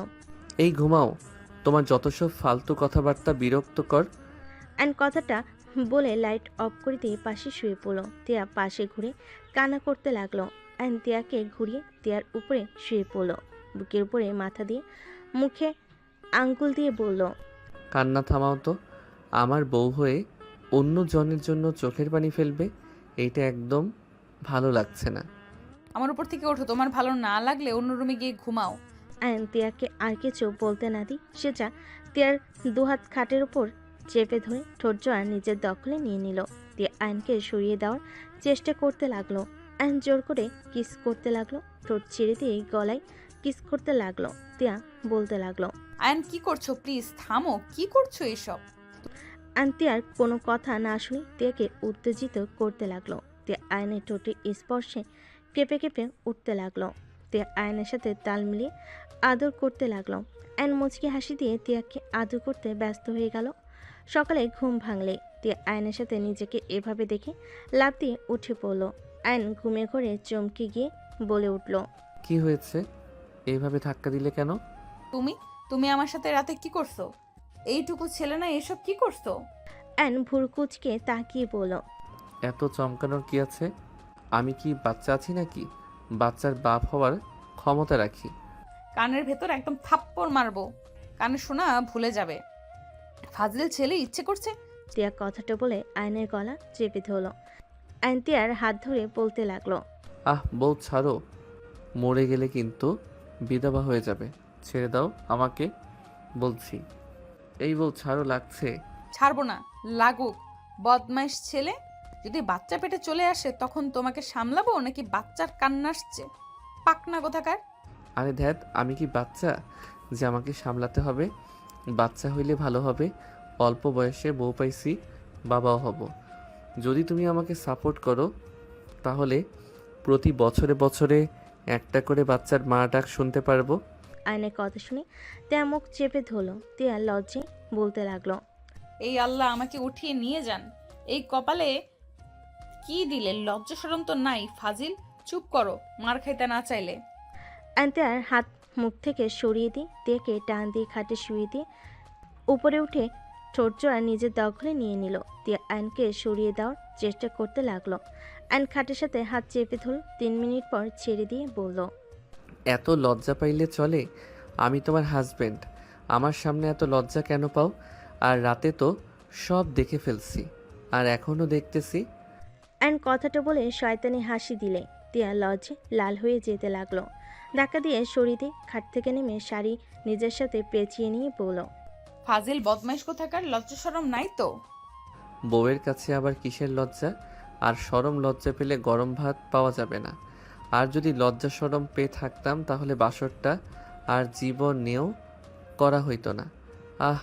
এই ঘুমাও, তোমার যত সব ফালতু কথাবার্তা বিরক্তকর। আয়ন কথাটা বলে লাইট অফ করে দিয়ে পাশে শুয়ে পড়ল। তিয়া পাশে ঘুরে কান্না করতে লাগলো। আয়ন তিয়াকে ঘুরিয়ে তিয়ার উপরে শুয়ে পড়ল। বুকের উপরে মাথা দিয়ে মুখে আঙ্গুল দিয়ে বলল, কান্না থামাও তো। আমার বউ হয়ে অন্য জনের জন্য চোখের পানি ফেলবে, এইটা একদম ভালো লাগছে না। আমার উপর থেকে ওঠো, তোমার ভালো না লাগলে অন্য রুমে গিয়ে ঘুমাও। আয়ন তিয়াকে আর কিছু বলতে না দি সে যা তিয়ার দুহাত খাটের উপর চেপে ধরে ঠোঁট জোড়া নিজের দখলে নিয়ে নিল। তিয়া আয়নকে সরিয়ে দেওয়ার চেষ্টা করতে লাগলো। আয়ন জোর করে কিস করতে লাগলো। ঠোঁট ছেড়ে দিয়ে গলায় কিস করতে লাগলো। তিয়া বলতে লাগলো, আয়ন কি করছো? প্লিজ থামো, কি করছো এসব? আয়ন তিয়ার কোনো কথা না শুনে তিয়াকে উত্তেজিত করতে লাগলো। তিয়া আয়নের ঠোঁটের স্পর্শে কেঁপে কেঁপে উঠতে লাগলো। তিয়া আয়নের সাথে তাল মিলিয়ে আদর করতে লাগলো। আয়ন মুচকি হাসি দিয়ে তিয়াকে আদর করতে ব্যস্ত হয়ে গেল। সকালে ঘুম ভাঙলে তিয়া আয়নের সাথে নিজেকে এভাবে দেখে লাফ দিয়ে উঠে পড়ল। আয়ন ঘুমে ঘরে চমকে গিয়ে বলে উঠল, কি হয়েছে? এইভাবে ধাক্কা দিলে কেন? তুমি তুমি আমার সাথে রাতে কি করছো? এইটুকু ছেলে না, এসব কি করছো? আয়ন ভুরকুচকে তাকিয়ে বলল, এত চমকানোর কি আছে? আমি কি বাচ্চা আছি নাকি? বাচ্চার বাপ হওয়ার ক্ষমতা রাখি। কানের ভেতর একদম থাপ্পড় মারবো, কানে শোনা ভুলে যাবে। ফাজিল ছেলে, ইচ্ছে করছে। তিয়া কথাটা বলে আয়নের গলা চেপে ধরল। আয়ন তিয়ার হাত ধরে বলতে লাগলো, বউ ছাড়ো, মরে গেলে কিন্তু বিধবা হয়ে যাবে। ছেড়ে দাও আমাকে বলছি। এই বউ ছাড়ো, লাগছে। ছাড়বো না, লাগুক। বদমাইশ ছেলে, যদি বাচ্চা পেটে চলে আসে তখন তোমাকে সামলাবো নাকি বাচ্চার কান্না আসছে? পাকনা কোথাকার। আরে ধ্যাত, আমি কি বাচ্চা যে আমাকে সামলাতে হবে? বাচ্চা হইলে ভালো হবে, অল্প বয়সে বউ পাইছি, বাবাও হব। যদি তুমি আমাকে সাপোর্ট করো তাহলে প্রতি বছরে বছরে একটা করে বাচ্চার মা ডাক শুনতে পারবো। আয়নের কথা শুনে তিয়া মুখ চেপে ধরলো। তিয়া লজ্জায় বলতে লাগলো, এই আল্লাহ আমাকে উঠিয়ে নিয়ে যান। এই কপালে কি দিলে? লজ্জা শরম তো নাই। ফাজিল, চুপ করো, মার খাইতে না চাইলে। আয়ন তিয়ার হাত মুখ থেকে সরিয়ে দিয়ে তিয়াকে টান দিয়ে খাটে শুয়ে দিয়ে উপরে উঠে ঠোঁট জোড়া নিজের দখলে নিয়ে নিল। তিয়া আয়নকে সরিয়ে দেওয়ার চেষ্টা করতে লাগলো। আয়ন খাটের সাথে হাত চেপে ধরল। 3 মিনিট পর ছেড়ে দিয়ে বলল, এত লজ্জা পাইলে চলে? আমি তোমার হাজবেন্ড, আমার সামনে এত লজ্জা কেন পাও? আর রাতে তো সব দেখে ফেলছি, আর এখনও দেখতেছি। আয়ন কথাটা বলে শয়তানি হাসি দিলে তিয়া লজ্জে লাল হয়ে যেতে লাগলো। ধাক্কা দিয়ে সরিয়ে দিয়ে খাট থেকে নেমে শাড়ি নিজের সাথে পেঁচিয়ে নিয়ে বলল, ফাজিল বদমাইশ কোথাকার, লজ্জা শরম নাই তো? বউয়ের কাছে আবার কিসের লজ্জা? আর শরম লজ্জা পেলে গরম ভাত পাওয়া যাবে না। আর যদি লজ্জা শরম পেয়ে থাকতাম তাহলে বাসরটা আর জীবনেও করা হইতো না। আহ,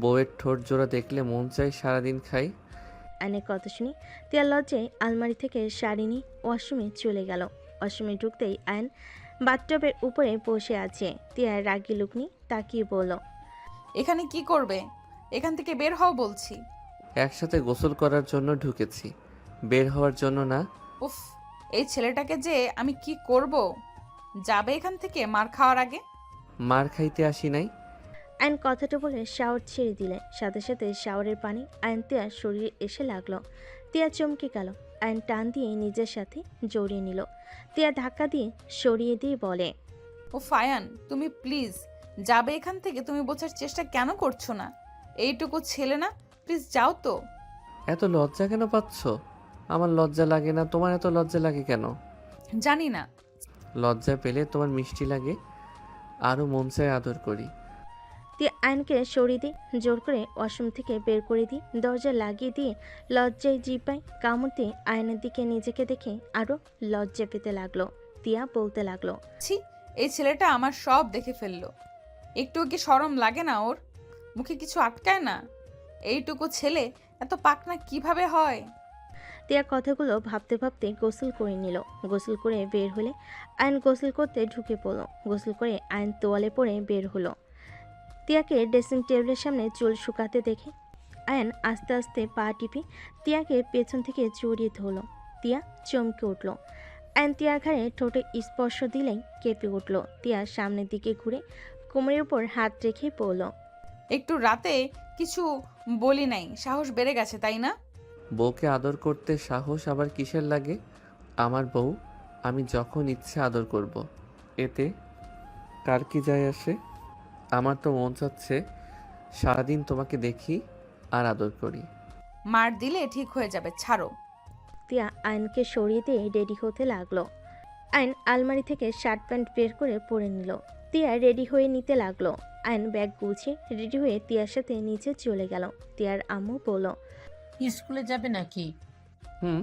বউয়ের ঠোঁট জোড়া দেখলে মন চাই সারাদিন খাই। আয়নের কথা শুনে তিয়া লজ্জায় আলমারি থেকে শাড়ি নিয়ে ওয়াশরুমে চলে গেল। ওয়াশরুমে ঢুকতেই আয়ন বাথটবের উপরে বসে আছে। তিয়া রাগি লুক নিয়ে তাকিয়ে বলল, এখানে কি করবে? এখান থেকে বের হও বলছি। একসাথে গোসল করার জন্য ঢুকেছি, বের হওয়ার জন্য না। উফ, এই ছেলেটাকে যে আমি কি করব। যাবে এখান থেকে মার খাওয়ার আগে। মার খাইতে আসি নাই। আয়ন কথাটা বলে শাওয়ার ছেড়ে দিলে। সাথে সাথে শাওয়ারের পানি আয়ন তিয়ার শরীরে এসে লাগলো। তিয়া চমকে গেল। আয়ন টান দিয়ে নিজের সাথে জড়িয়ে নিল। তিয়া ধাক্কা দিয়ে সরিয়ে দিয়ে বলে, ও ফায়ান, তুমি প্লিজ যাবে এখান থেকে। তুমি বোঝার চেষ্টা কেন করছো না? এইটুকু ছেলে না, প্লিজ যাও তো। এত লজ্জা কেন পাচ্ছ? আমার লজ্জা লাগে না, তোমার এত লজ্জা লাগে কেন? জানি না। লজ্জা পেলে তোমার মিষ্টি লাগে, আরও মন চায় আদর করি। তিয়া আয়নকে সরিয়ে দিয়ে জোর করে ওয়াশরুম থেকে বের করে দিয়ে দরজা লাগিয়ে দিয়ে লজ্জায় জিপায় কামড় দিয়ে আয়নের দিকে নিজেকে দেখে আরও লজ্জা পেতে লাগলো। তিয়া বলতে লাগলো, ছি, এই ছেলেটা আমার সব দেখে ফেললো। একটু কি শরম লাগে না ওর? মুখে কিছু আটকায় না? এইটুকু ছেলে এত পাকনা কিভাবে হয়? তিয়া কথাগুলো ভাবতে ভাবতে গোসল করে নিল। গোসল করে বের হলে আয়ন গোসল করতে ঢুকে পড়ল। গোসল করে আয়ন তোয়ালে পরে বের হলো। তিয়াকে ড্রেসিং টেবিলের সামনে চুল শুকাতে দেখে আয়ন আস্তে আস্তে পা টিপে তিয়াকে পেছন থেকে জড়িয়ে ধরল। তিয়া চমকে উঠল। আয়ন তিয়ার ঘাড়ে ঠোঁটে স্পর্শ দিলেই কেঁপে উঠল। তিয়া সামনের দিকে ঘুরে কোমরের উপর হাত রেখে পড়ল। একটু রাতে কিছু বলি নাই, সাহস বেড়ে গেছে তাই না? বউকে আদর করতে সাহস আবার কিসের লাগে? আমার বউ, আমি যখন ইচ্ছে আদর করব। এতে কার কি যায় আসে? আমার তো মন চাচ্ছে সারাদিন তোমাকে দেখি আর আদর করি। মার দিলে ঠিক হয়ে যাবে, ছাড়ো। তিয়া আয়নকে সরিয়ে দিয়ে রেডি হতে লাগলো। আয়ন আলমারি থেকে শার্ট প্যান্ট বের করে পরে নিল। তিয়া রেডি হয়ে নিতে লাগলো। আয়ন ব্যাগ গুছিয়ে রেডি হয়ে তিয়ার সাথে নিচে চলে গেল। তিয়ার আম্মু বলল, স্কুলে যাবে নাকি? হুম।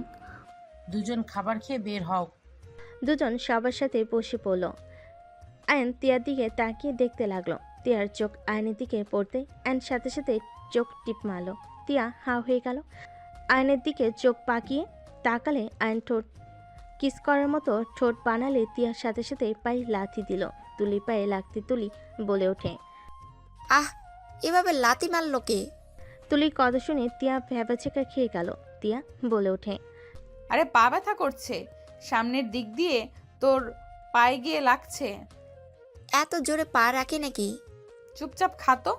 দুজন খাবার খেয়ে বের হও। দুজন সবার সাথে বসে পড়ল। আয়ন তিয়ার দিকে তাকিয়ে দেখতে লাগলো। তিয়ার চোখ আয়নের দিকে পড়তে আয়ন সাথে সাথে চোখ টিপ মারল। তিয়া হাঁ হয়ে গেল। আয়নের দিকে চোখ পাকিয়ে তাকালে আয়ন ঠোঁট কিস করার মতো ঠোঁট বানালে তিয়ার সাথে সাথে পায়ে লাথি দিল। তুলি পায়ে লাগতে তুলি বলে ওঠে, আহ, এভাবে লাথি মারলো কে? তুলির কথা শুনে তিয়া ভ্যাবাচেকা খেয়ে গেল। তিয়া বলে ওঠে, আরে পা ব্যথা করছে, সামনের দিক দিয়ে তোর পায়ে গিয়ে লাগছে। এত জোরে পা রাখে নাকি? চুপচাপ খাতো।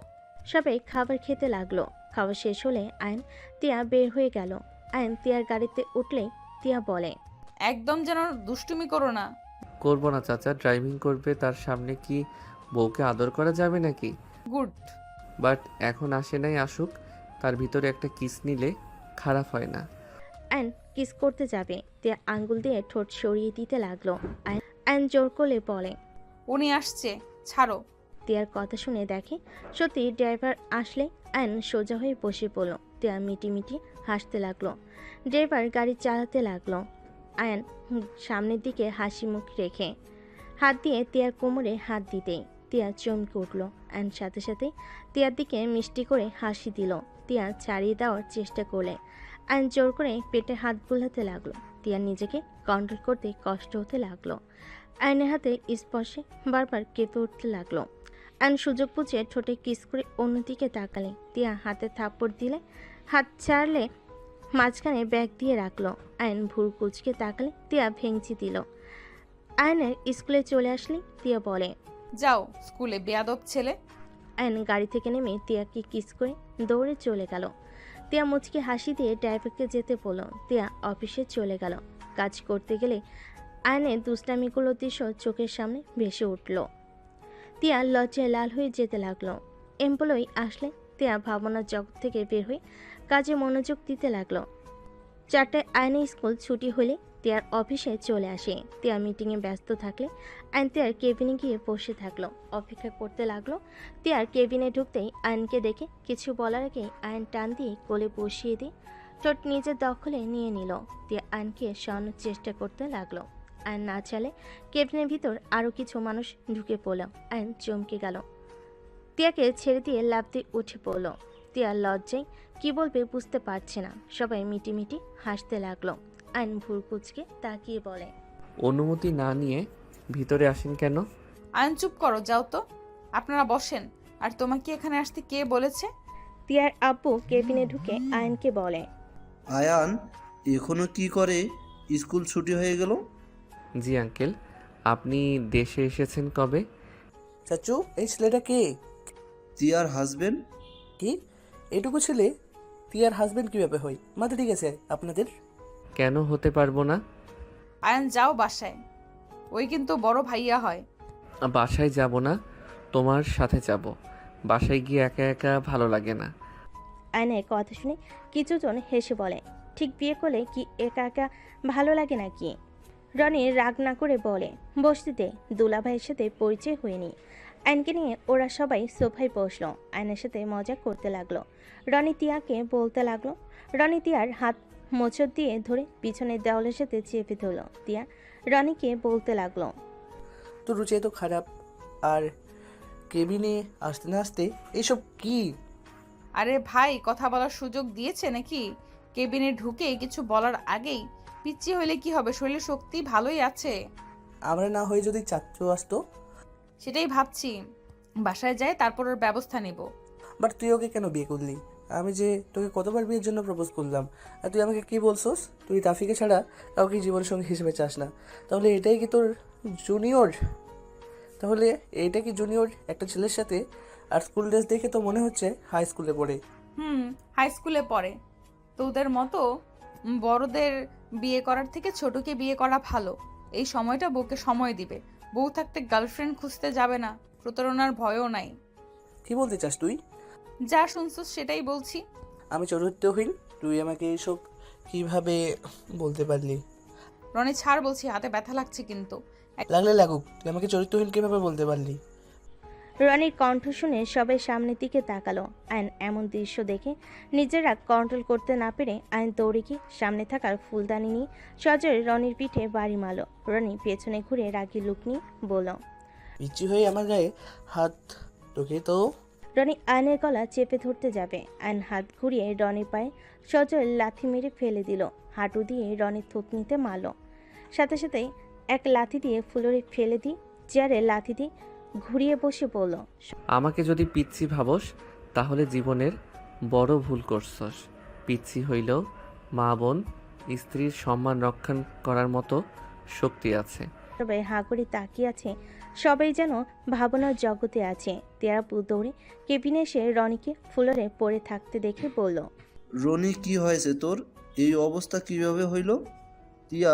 সবাই খাবার খেতে লাগলো। খাবার শেষ হলে আয়ন তিয়া বের হয়ে গেল। আয়ন তিয়ার গাড়িতে উঠলে তিয়া বলে, একদম যেন দুষ্টুমি করো না। করবো না চাচা, ড্রাইভিং করবে তার সামনে কি বউকে আদর করা যাবে নাকি? গুড। বাট এখন আসে নাই, আসুক, তার ভিতরে একটা কিস নিলে খারাপ হয় না। আয়ন কিস করতে যাবে। তিয়া আঙ্গুল দিয়ে ঠোঁট সরিয়ে দিতে লাগলো। আয়ন জোর করলে বলে, উনি আসছে, ছাড়ো। তিয়ার কথা শুনে দেখে সত্যি ড্রাইভার আসলে আয়ন সোজা হয়ে বসে পড়ল। তিয়া মিটি মিটি হাসতে লাগলো। ড্রাইভার গাড়ি চালাতে লাগলো। আয়ন সামনের দিকে হাসি মুখ রেখে হাত দিয়ে তিয়ার কোমরে হাত দিতেই তিয়া চমকে উঠল। আয়ন সাথে সাথে তিয়ার দিকে মিষ্টি করে হাসি দিল। তিয়া ছাড়িয়ে দেওয়ার চেষ্টা করলে আয়ন জোর করে পেটে হাত বুলাতে লাগলো। তিয়ার নিজেকে কন্ট্রোল করতে কষ্ট হতে লাগলো। আয়নের হাতে স্পর্শে বারবার কেঁপে উঠতে লাগলো। আয়ন সুযোগ বুঝে ঠোঁটে কিস করে অন্যদিকে তাকালে তিয়া হাতে থাপ্পড় দিলে, হাত ছাড়লে মাঝখানে ব্যাগ দিয়ে রাখলো। আয়ন ভুর কুচকে তাকালে তিয়া ভেঙচি দিল। আয়নের স্কুলে চলে আসলে তিয়া বলে, যাও স্কুলে, বেয়াদব ছেলে। আয়ন গাড়ি থেকে নেমে তিয়াকে কিস করে দৌড়ে চলে গেল। তিয়া মুচকি হাসি দিয়ে ড্রাইভারকে যেতে বলল। তিয়া অফিসে চলে গেল। কাজ করতে গেলে আয়নের দুষ্টামিগুলো দৃশ্য চোখের সামনে ভেসে উঠল। তিয়া লজ্জায় লাল হয়ে যেতে লাগলো। এমপ্লয়ি আসলে তিয়া ভাবনার জগৎ থেকে বের হয়ে কাজে মনোযোগ দিতে লাগলো। 4টায় আয়নের স্কুল ছুটি হলে তিয়ার অফিসে চলে আসে। তিয়া মিটিংয়ে ব্যস্ত থাকলে আয়ন তিয়ার কেবিনে গিয়ে বসে থাকলো, অপেক্ষা করতে লাগলো। তিয়ার কেবিনে ঢুকতেই আয়নকে দেখে কিছু বলার আগে আয়ন টান দিয়ে কোলে বসিয়ে দিয়ে ঠোঁট নিজের দখলে নিয়ে নিল। তিয়া আয়নকে সরানোর চেষ্টা করতে লাগলো। আয়ন না চালে কেবিনের ভিতর আরও কিছু মানুষ ঢুকে পড়ল। আয়ন চমকে গেল। তিয়াকে ছেড়ে দিয়ে লাফ দিয়ে উঠে পড়ল। তিয়ার লজ্জায় কি বলবে বুঝতে পারছে না। সবাই মিটিমিটি হাসতে লাগলো। আইন ভুর কুচকে তাকিয়ে বলে, অনুমতি না নিয়ে ভিতরে আসেন কেন? আয়ন চুপ করো, যাও তো। আপনারা বসেন। আর তোমাকে এখানে আসতে কে বলেছে? তিয়ার আব্বু কেবিনে ঢুকে আয়নকে বলে, আয়ান এখনো কি করে? স্কুল ছুটি হয়ে গেল? জি আঙ্কেল, আপনি দেশে এসেছেন কবে? চাচু, এই ছেলেটা কে? তিয়ার হাজবেন্ড। কি এটুকু ছেলে তিয়ার হাজবেন্ড কিভাবে হয়? মাথা ঠিক আছে আপনাদের? কেন হতে পারবো না? আয়ন যাও বাসায়, ওই কিন্তু বড় ভাইয়া হয়। বাসায় যাব না, তোমার সাথে যাব। বাসায় গিয়ে একা একা ভালো লাগে না। আয়নের কথা শুনে কিছুজন হেসে বলে, ঠিক বিয়ে করলে কি একা একা ভালো লাগে নাকি? রনি রাগ না করে বলে, বসতিতে দুলাভাইয়ের সাথে পরিচয় হয়নি। আয়নকে নিয়ে ওরা সবাই সোফায় বসলো। আয়নের সাথে মজা করতে লাগলো। রনি তিয়াকে বলতে লাগলো। রনি তিয়ার হাত মোচড় দিয়ে ধরে পিছনের দেওয়ালের সাথে চেপে ধরল। তিয়া রনিকে বলতে লাগলো, তো রুচি এত খারাপ, আর কেবিনে আসতে না আসতে এইসব কি? আরে ভাই, কথা বলার সুযোগ দিয়েছে নাকি? কেবিনে ঢুকে কিছু বলার আগেই পিচ্ছি হইলে কি হবে? শরীরে শক্তি ভালোই আছে। আমরা না হয়ে যদি চাচু আসতো? সেটাই ভাবছি, বাসায় যাই তারপর ওর ব্যবস্থা নিব। বাট তুই ওকে কেন বিয়ে করলি? আমি যে তোকে কতবার বিয়ের জন্য প্রপোজ করলাম, আর তুই আমাকে কি বলছস? তুই তাফিকে ছাড়া কাউকে জীবনের সঙ্গী হিসেবে চাস না। তাহলে এটাই কি তোর জুনিয়র? তাহলে এইটা কি জুনিয়র একটা ছেলের সাথে? আর স্কুল ড্রেস দেখে তো মনে হচ্ছে হাই স্কুলে পড়ে। হাই স্কুলে পড়ে। তোদের মতো বড়দের বিয়ে করার থেকে ছোটকে বিয়ে করা ভালো। এই সময়টা বউকে সময় দিবে। বউ থাকতে গার্লফ্রেন্ড খুঁজতে যাবে না, প্রতারণার ভয়ও নাই। কি বলতে চাস তুই? যা শুনছস সেটাই বলছি। আমি চরিত্রহীন? তুই আমাকে এইসব কিভাবে বলতে পারলি? রনি ছাড় বলছি, হাতে ব্যথা লাগছে কিন্তু। লাগলে লাগুক, তুই আমাকে চরিত্রহীন কিভাবে বলতে পারলি? রনির কণ্ঠ শুনে সবাই সামনের দিকে তাকালো। আয়ন এমন দৃশ্য দেখে নিজেরা কন্ট্রোল করতে না পেরে আয়ন দৌড়ে গিয়ে সামনে থাকার ফুলদানি নিয়ে সজোরে রনির পিঠে বাড়ি মারল। রনি পেছনে ঘুরে রাগি লুক নিয়ে বলল, পিচ্ছি হয়ে আমার গায়ে হাত, তোকে তো। রনি আয়নের গলা চেপে ধরতে যাবে। আয়ন হাত ঘুরিয়ে রনির পায়ে সজোরে লাথি মেরে ফেলে দিল। হাঁটু দিয়ে রনির থুতনিতে মারল। সাথে সাথে এক লাথি দিয়ে ফ্লোরে ফেলে দিয়ে চেয়ারে লাথি দিয়ে ঘুরিয়ে বসে বলল, আমাকে যদি পিচ্ছি ভাবস তাহলে জীবনের বড় ভুল করছস। পিচ্ছি হইলেও মা বোন স্ত্রীর সম্মান রক্ষা করার মতো শক্তি আছে। সবাই হাঁ করে তাকিয়ে আছে। সবাই যেন ভাবনার জগতে আছে। তিয়াপু দৌড়ে কেবিনে এসে রনিকে ফ্লোরে পড়ে থাকতে দেখে বলল, রনি কি হয়েছে তোর? এই অবস্থা কিভাবে হইল? তিয়া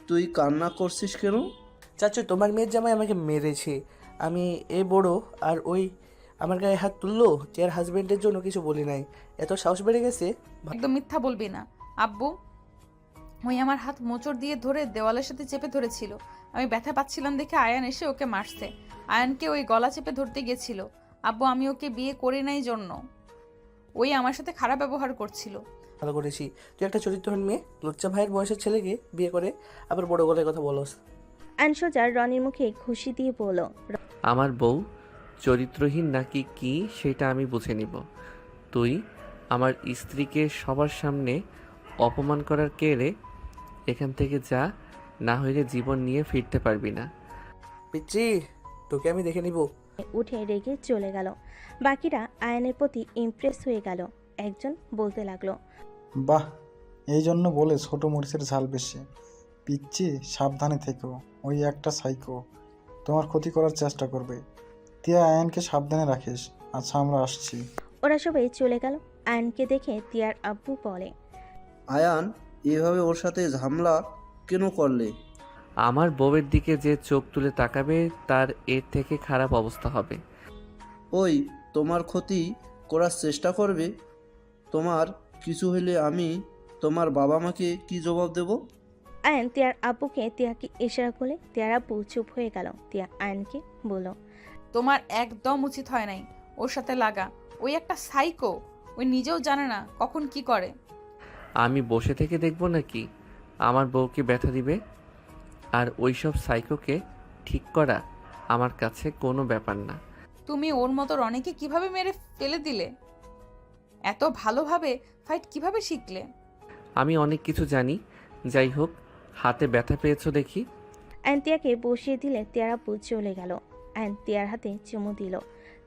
তুই কান্না করছিস কেন? চাচু, তোমার মেয়ের জামাই আমাকে মেরেছে। আমি বড়, আর ওই আমার গায়ে হাত তুললো। চেয়ার হাজবেন্ডের জন্য কিছু বলি নাই, এত সাহস বেড়ে গেছে। একদম মিথ্যা বলবি না আব্বু। ওই আমার হাত মোচড় দিয়ে ধরে দেওয়ালের সাথে চেপে ধরেছিল। আমি ব্যথা পাচ্ছিলাম দেখে আয়ান এসে ওকে মারছে। আয়ানকে ওই গলা চেপে ধরতে গেছিল। আব্বু, আমি ওকে বিয়ে করি নাই জন্য ওই আমার সাথে খারাপ ব্যবহার করছিল। ভালো করেছি। তুই একটা চরিত্রহীন মেয়ে লুচ্চা ভাইয়ের বয়সের ছেলেকে বিয়ে করে আবার বড় গলায় কথা বলস। আয়ন সোজা রনির মুখে খুশি দিয়ে বলল, আমার বউ চরিত্রহীন নাকি কি সেটা আমি বুঝে নিব। তুই আমার স্ত্রীকে সবার সামনে অপমান করার কে রে? এখান থেকে যা, না হইলে জীবন নিয়ে ফিরতে পারবি না। পিচ্ছি, তোকে আমি দেখে নিব। উঠে রেগে চলে গেল। বাকিরা আয়নের প্রতি ইমপ্রেস হয়ে গেল। একজন বলতে লাগলো, বাহ, এই জন্য বলে ছোট মরিচের ঝাল বেশি। পিচ্ছি, সাবধানে থেকো, ওই একটা সাইকো তোমার ক্ষতি করার চেষ্টা করবে। তিয়া, আয়নকে সাবধানে রাখিস। আচ্ছা, আমরা আসছি। ওরা সবাই চলে গেল। আয়নকে দেখে তিয়ার আব্বু বলে, আয়ান, এভাবে ওর সাথে ঝামেলা কেন করলে? আমার বউয়ের দিকে যে চোখ তুলে তাকাবে তার এর থেকে খারাপ অবস্থা হবে। ওই তোমার ক্ষতি করার চেষ্টা করবে? তোমার কিছু হলে আমি তোমার বাবা মাকে কি জবাব দেব? আয়ন তিয়ার আব্বুকে তিয়াকে ইশারা করলে তিয়ার আব্বু চুপ হয়ে গেল। তিয়া আয়নকে বলল, তোমার একদম উচিত হয় নাই ওর সাথে লাগা। ওই একটা সাইকো, ওই নিজেও জানে না কখন কি করে। আমি বসে থেকে দেখব নাকি আমার বউকে ব্যথা দিবে? আর ওইসব সাইকোকে ঠিক করা আমার কাছে কোনো ব্যাপার না। তুমি ওর মতো রনিকে কিভাবে মেরে ফেলে দিলে? এত ভালোভাবে ফাইট কিভাবে শিখলে? আমি অনেক কিছু জানি। যাই হোক, হাতে ব্যথা পেয়েছো দেখি। আয়ন তিয়াকে বসিয়ে দিলে তিয়ার আব্বু চলে গেল। আয়ন তিয়ার হাতে চুমু দিল।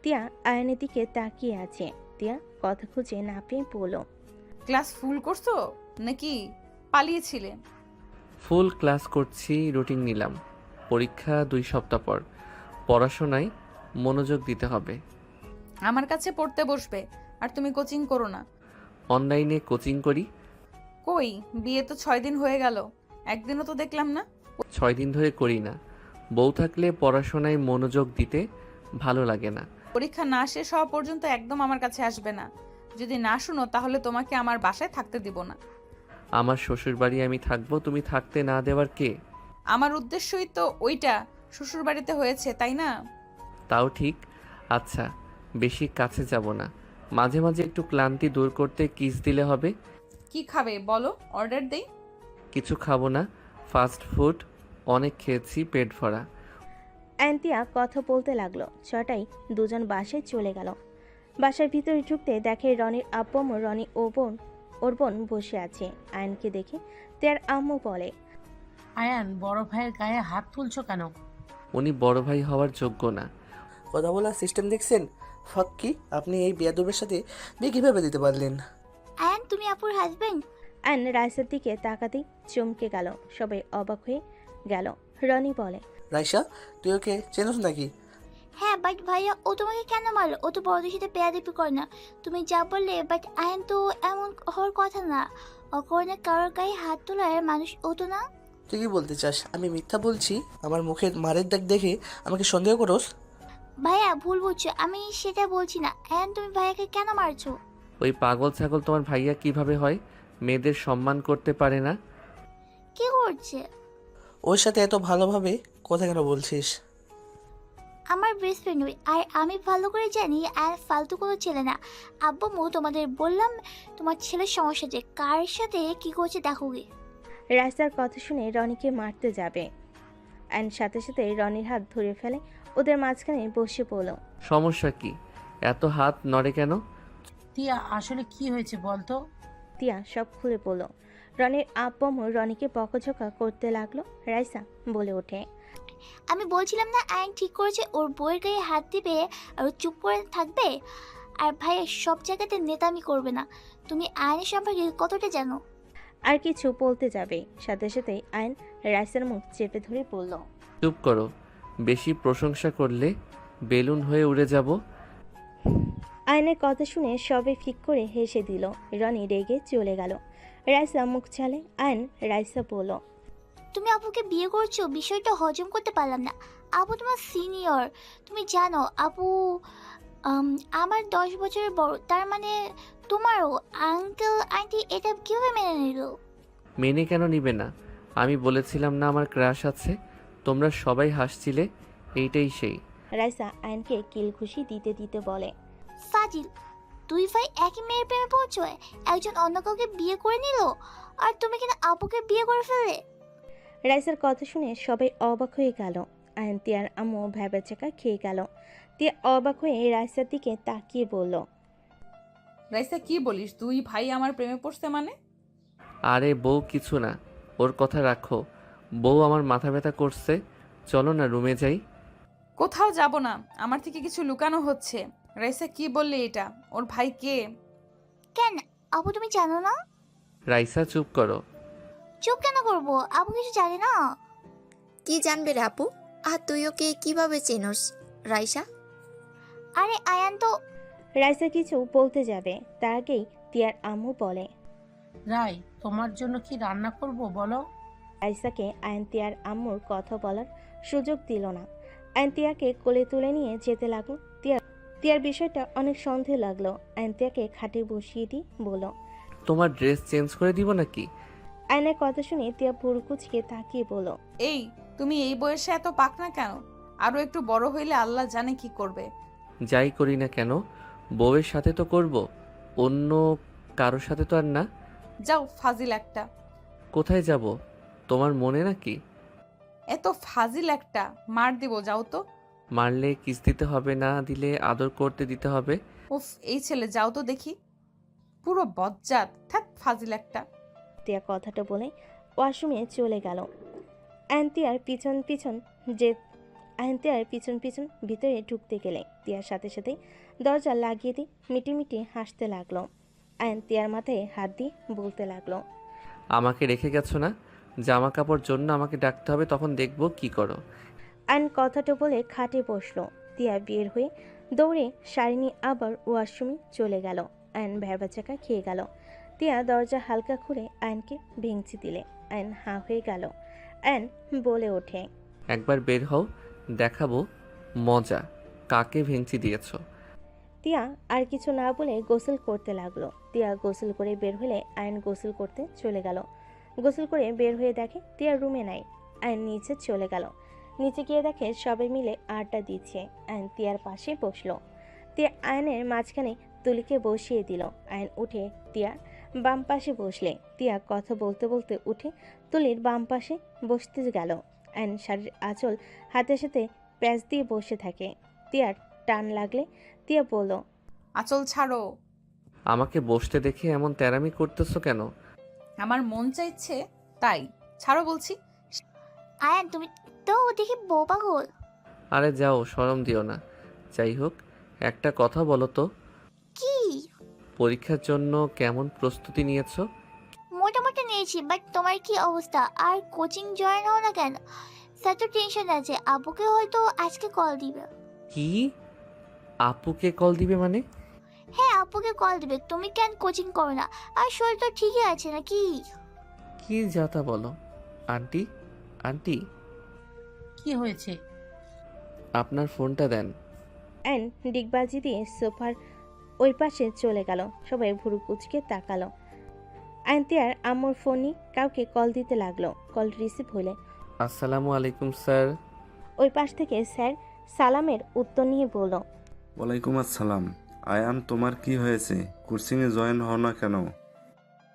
তিয়া আয়নের দিকে তাকিয়ে আছে। তিয়া কথা খুঁজে না পেয়ে বলল, ক্লাস ফুল করছো নাকি পালিয়েছিলে? ফুল ক্লাস করছি, রুটিন নিলাম। পরীক্ষা 2 সপ্তাহ পর। পড়াশোনায় মনোযোগ দিতে হবে। আমার কাছে পড়তে বসবে, আর তুমি কোচিং করো না। অনলাইনে কোচিং করি। কই, বিয়ে তো 6 দিন হয়ে গেল, একদিনও তো দেখলাম না। 6 দিন ধরে করি না। বউ থাকলে পড়াশোনায় মনোযোগ দিতে ভালো লাগে না। পরীক্ষা না শেষ হওয়া পর্যন্ত একদম আমার কাছে আসবে না। যদি না শুনো তাহলে তোমাকে আমার বাসায় থাকতে দিব না। আমার শ্বশুর বাড়ি আমি থাকবো, তুমি থাকতে না দেওয়ার কে? আমার উদ্দেশ্যই তো ওইটা, শ্বশুর বাড়িতে হয়েছে তাই না? তাও ঠিক। আচ্ছা, বেশি কাছে যাব না। মাঝে মাঝে একটু ক্লান্তি দূর করতে কিস দিলে হবে। কি খাবে বলো, অর্ডার দেই? কিছু খাবো না, ফাস্ট ফুড অনেক খেয়েছি, পেট ভরা। আয়ন তিয়া কথা বলতে লাগলো। ছটায় দুজন বাসায় চলে গেল। বাসার ভিতরে ঢুকতে দেখে রনির আব্বু ও রনি ওর বোন বসে আছে। আয়নকে দেখে তিয়ার আম্মু বলে, আয়ান, বড় ভাইয়ের গায়ে হাত তুলছো কেন? উনি বড় ভাই হওয়ার যোগ্য না। কথা বলার সিস্টেম দেখছেন? ফাক্কি, আপনি এই বেয়াদবের সাথে বিয়ে কীভাবে দিতে পারলেন? আয়ান, তুমি আপুর হাজবেন্ড? আয়ন রাইসার দিকে তাকাতেই চমকে গেল। সবাই অবাক হয়ে গেল। রনি বলে, রাইসা, তুই ওকে চেনস নাকি? হ্যাঁ, বাট ভাইয়া ও তোমাকে কেন মারলো? ও তো বড়দের সাথে বেয়াদবি করে না। তুমি যা বললে, বাট আয়ান তো এমন হওয়ার কথা না। অকারণে কারোর গায়ে হাত তোলার মানুষ ও তো না। তুই কি বলতে চাস আমি মিথ্যা বলছি? আমার মুখের মারের দাগ দেখে আমাকে সন্দেহ করোস? ভাইয়া ভুল বুঝছো, আমি সেটা বলছি না। আয়ান, তুমি ভাইয়াকে কেন মারছো? ওই পাগল ছাগল তোমার ভাইয়া কিভাবে হয়? মেয়েদের সম্মান করতে পারে না। কি করছে? ওর সাথে এত ভালোভাবে কথা কেন বলছিস? আমার বেস্ট ফ্রেন্ড ওই, আর আমি ভালো করে জানি আয়ান ফালতু কোনো ছেলে না। আব্বু মু তোমাদের বললাম তোমার ছেলের সমস্যা, যে কার সাথে কি করছে দেখো গে। রাইসার কথা শুনে রনিকে মারতে যাবে। আয়ন সাথে সাথে রনির হাত ধরে ফেলে। ওদের মাঝখানে বসে পড়ল। সমস্যা কি? এত হাত নড়ে কেন? তিয়া, আসলে কি হয়েছে বলতো? তিয়া সব খুলে পড়ল। রনির আব্বু রনিকে বকাঝকা করতে লাগলো। রাইসা বলে ওঠে, আমি বলছিলাম না আয়ান ঠিক করেছে ওর বইয়ের গায়ে হাত দিবে আর ও চুপ করে থাকবে? আর ভাইয়া সব জায়গাতে নেতামি করবে না। তুমি আয়নের সম্পর্কে কতটা জানো? আর কিছু বলতে যাবে, সাথে সাথে আয়ন রাইসার মুখ চেপে ধরে বলল, চুপ করো। বেশি প্রশংসা করলে বেলুন হয়ে উড়ে যাব। আয়নের কথা শুনে সবে ফিক করে হেসে দিল। রনি রেগে চলে গেল। রাইসা মুখ ছালে। আয়ন রাইসা বলল, তুমি আপুকে বিয়ে করছো, বিষয়টা হজম করতে পারলাম না। আপু তোমার সিনিয়র, তুমি জানো আপু আমার 10 বছরের বড়। তার মানে তোমারও আঙ্কেল আন্টি এটা কিভাবে মেনে নিল? মেনে কেন নিবে না? আমি বলেছিলাম না আমার ক্রাশ আছে? তোমরা সবাই হাসছিলে, এইটাই সেই। রাইসা আয়নকে কিল ঘুষি দিতে দিতে বলে, ফাজিল, দুই ভাই একই মেয়ের প্রেমে পড়ছো, একজন অন্য কাউকে বিয়ে করে নিল, আর তুমি কিনা আপুকে বিয়ে করে ফেললে। রাইসার কথা শুনে সবাই অবাক হয়ে গেল। আয়ন তিয়ার আম্মু ভ্যাবাচাকা খেয়ে গেল। তিয়া অবাক হয়ে রাইসার দিকে তাকিয়ে বলল, রাইসা, কি বলিস? দুই ভাই আমার প্রেমে পড়ছে মানে? আরে বউ কিছু না, ওর কথা রাখো। বউ আমার মাথা ব্যথা করছে, চলো না রুমে যাই। কোথাও যাব না, আমার থেকে কিছু লুকানো হচ্ছে। রাইসা কি বললে এটা? ওর ভাই কে? কেন আপু তুমি জানো না? রাইসা চুপ করো। চুপ কেন করবো? আপু কিছু জানে না? কি জানবে রে আপু? আর তুই ওকে কিভাবে চেনস রাইসা? আরে আয়ান তো রাইসা কিছু বলতে যাবে তার আগেই তিয়ার আম্মু বলে। রাই, তোমার জন্য কি রান্না করব বলো? রাইসাকে আয়ন তিয়ার আম্মুর কথা বলার সুযোগ দিল না। আয়ন তিয়াকে কোলে তুলে নিয়ে যেতে লাগলো। তিয়ার বিষয়টা অনেক সন্দেহ লাগলো। আয়ন তিয়াকে খাটে বসিয়ে দিয়ে বলল। তোমার ড্রেস চেঞ্জ করে দিব নাকি? আয়নের কথা শুনে তিয়া পুরকুচকে তাকিয়ে বলল। এই, তুমি এই বয়সে এত পাকনা কেন? আরো একটু বড় হইলে আল্লাহ জানে কি করবে। যাই করি না কেন, বউয়ের সাথে তো করব, অন্য কারোর সাথে তো আর না। যাও ফাজিল একটা। কোথায় যাব তোমার মনে নাকি? এত ফাজিল একটা, মার দিব, যাও তো। মারলে কিস দিতে হবে, না দিলে আদর করতে দিতে হবে। উফ, এই ছেলে, যাও তো দেখি। পুরো বজ্জাত, থাক ফাজিল একটা। তিয়া কথাটা বলে ওয়াশরুমে চলে গেল। আয়ন্তিয়ার পিছন পিছন ভিতরে ঢুকতে গেলে তিয়ার সাথে সাথে দরজা লাগিয়ে দিয়ে মিটিমিটি হাসতে লাগলো। আয়ন্তিয়ার মাথায় হাত দিয়ে বলতে লাগলো। আমাকে রেখে গেছো না? জামা কাপড় জন্য আমাকে ডাকতে হবে, তখন দেখবো কি করো। আয়ন কথাটা বলে খাটে বসলো। তিয়া বের হয়ে দৌড়ে শাড়ি নিয়ে আবার ওয়াশরুমে চলে গেল। আয়ন ভ্যাবাচাকা খেয়ে গেল। তিয়া দরজা হালকা খুলে আয়নকে ভেঙচি দিলে আয়ন হাঁ হয়ে গেল। আয়ন বলে ওঠে। একবার বের হও, দেখাবো মজা, কাকে ভেঙচি দিয়েছো। তিয়া আর কিছু না বলে গোসল করতে লাগলো। তিয়া গোসল করে বের হলে আয়ন গোসল করতে চলে গেল। গোসল করে বের হয়ে দেখে তিয়া রুমে নাই। আয়ন নিচে চলে গেল। নিচে গিয়ে দেখে সবাই মিলে আড্ডা দিচ্ছে। আয়ন তিয়ার পাশে বসলো। তিয়া আয়নের মাঝখানে তুলিকে বসিয়ে দিল। আয়ন উঠে তিয়ার বাম পাশে বসলে তিয়া কথা বলতে বলতে উঠে তুলির বাম পাশে বসতে গেল। আয়ন শাড়ির আঁচল হাতের সাথে প্যাঁচ দিয়ে বসে থাকে। তিয়ার টান লাগলে তিয়া বলল। আঁচল ছাড়ো। আমাকে বসতে দেখে এমন তেরামি করতেছো কেন? আমার মন চাইছে তাই, ছাড়ো বলছি। আয়ান তুমি তো দেখি বউ পাগল। আরে যাও, শরম দিও না। যাই হোক, একটা কথা বলো তো, কি? পরীক্ষার জন্য কেমন প্রস্তুতি নিয়েছো? মোটামুটি নিয়েছি, বাট তোমার কি অবস্থা? আর কোচিং জয়েন হও না কেন? স্যার তো টেনশন আছে, আপুকে হয়তো আজকে কল দিবে। কি? আপুকে কল দিবে মানে? হ্যাঁ আপুকে কল দিবে। তুমি কেন কোচিং করো না? আর শরীর তো ঠিকই আছে নাকি? কি যাতা বলো। আন্টি, আন্টি, কি হয়েছে? আপনার ফোনটা দেন। অ্যান ডিগবাজি দিয়ে সোফার ওই পাশে চলে গেল। সবাই ভুরু কুচকে তাকালো। আয়ন্তিয়ার আম্মুর ফোনই কাউকে কল দিতে লাগলো। কল রিসিভ হলে আসসালামু আলাইকুম স্যার। ওই পাশ থেকে স্যার সালামের উত্তর নিয়ে বলল। ওয়ালাইকুম আসসালাম। আয়ান, তোমার কি হয়েছে? কোচিংয়ে জয়েন হও না কেন?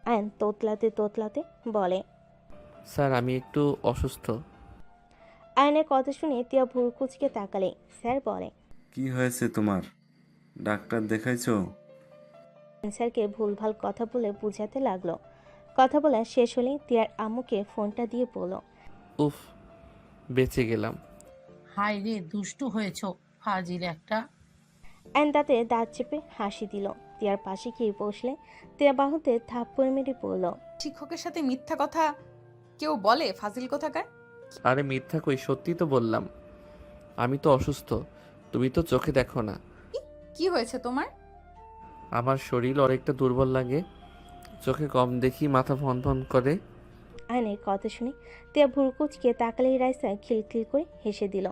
আয়ন তোতলাতে বলে। স্যার আমি একটু অসুস্থ। আয়নের কথা শুনে তিয়া ভুরু কুচকে তাকালে স্যার বলে। কি হয়েছে তোমার? ডাক্তার দেখাইছো? স্যারকে ভুলভাল কথা বলে বুঝাতে লাগলো। কথা বলা শেষ হলে তিয়ার আম্মুকে ফোনটা দিয়ে বলল। উফ, বেঁচে গেলাম। হাই রে, দুষ্টু হয়েছ ফাজিল একটা। অ্যান তাতে দাঁত চেপে হাসি দিল। তিয়ার পাশে গিয়ে বসলে তিয়া বাহুতে থাপ্পড় মেরে পড়ল। শিক্ষকের সাথে মিথ্যা কথা কেউ বলে? ফাজিল কোথাকার। আরে মিথ্যা কই, সত্যি তো বললাম। আমি তো অসুস্থ, তুমি তো চোখে দেখো না। কি হয়েছে তোমার? আমার শরীর অনেকটা দুর্বল লাগে, চোখে কম দেখি, মাথা ফন ফন করে। আয়নের কথা শুনে তিয়া ভুরু কুচকে তাকালেই রাইসা খিলখিল করে হেসে দিল।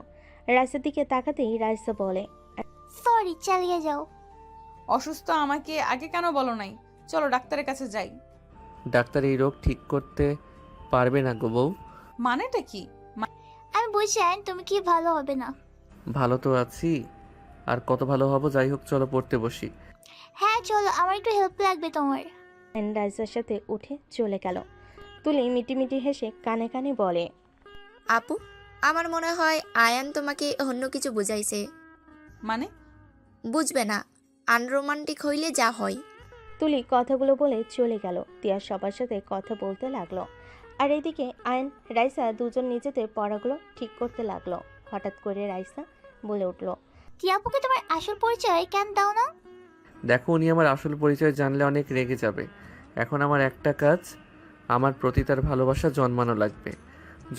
রাইসার দিকে তাকাতেই রাইসা বলে। সরি, চালিয়ে যাও। অসুস্থ আমাকে আগে কেন বলো নাই? চলো ডাক্তারের কাছে যাই। ডাক্তার এই রোগ ঠিক করতে পারবে না গো বউ। মানেটা কি? আমি বুঝছি আয়ান, তুমি কি ভালো হবে না। ভালো তো আছি, আর কত ভালো হব। যাই হোক, চলো পড়তে বসি। হ্যাঁ চলো, আমার একটু হেল্প লাগবে তোমার। আয়ন রাইসার সাথে উঠে চলে গেল। তুলি মিটিমিটি হেসে কানে কানে বলে। আপু, আমার মনে হয় আয়ান তোমাকে অন্য কিছু বুঝাইছে। মানে? বুঝবে না, আনরোমান্টিক হইলে যা হয়। তুলি কথাগুলো বলে চলে গেল। তিয়া সবার সাথে কথা বলতে লাগলো। আর এদিকে আয়ন রাইসা দুজন নিজেদের পড়াগুলো ঠিক করতে লাগলো। হঠাৎ করে রাইসা বলে উঠল, টিয়াপুকে তোমার আসল পরিচয় কেন দাও না? দেখো, উনি আমার আসল পরিচয় জানলে অনেক রেগে যাবে। এখন আমার একটা কাজ, আমার প্রতি তার ভালোবাসা জন্মানো লাগবে।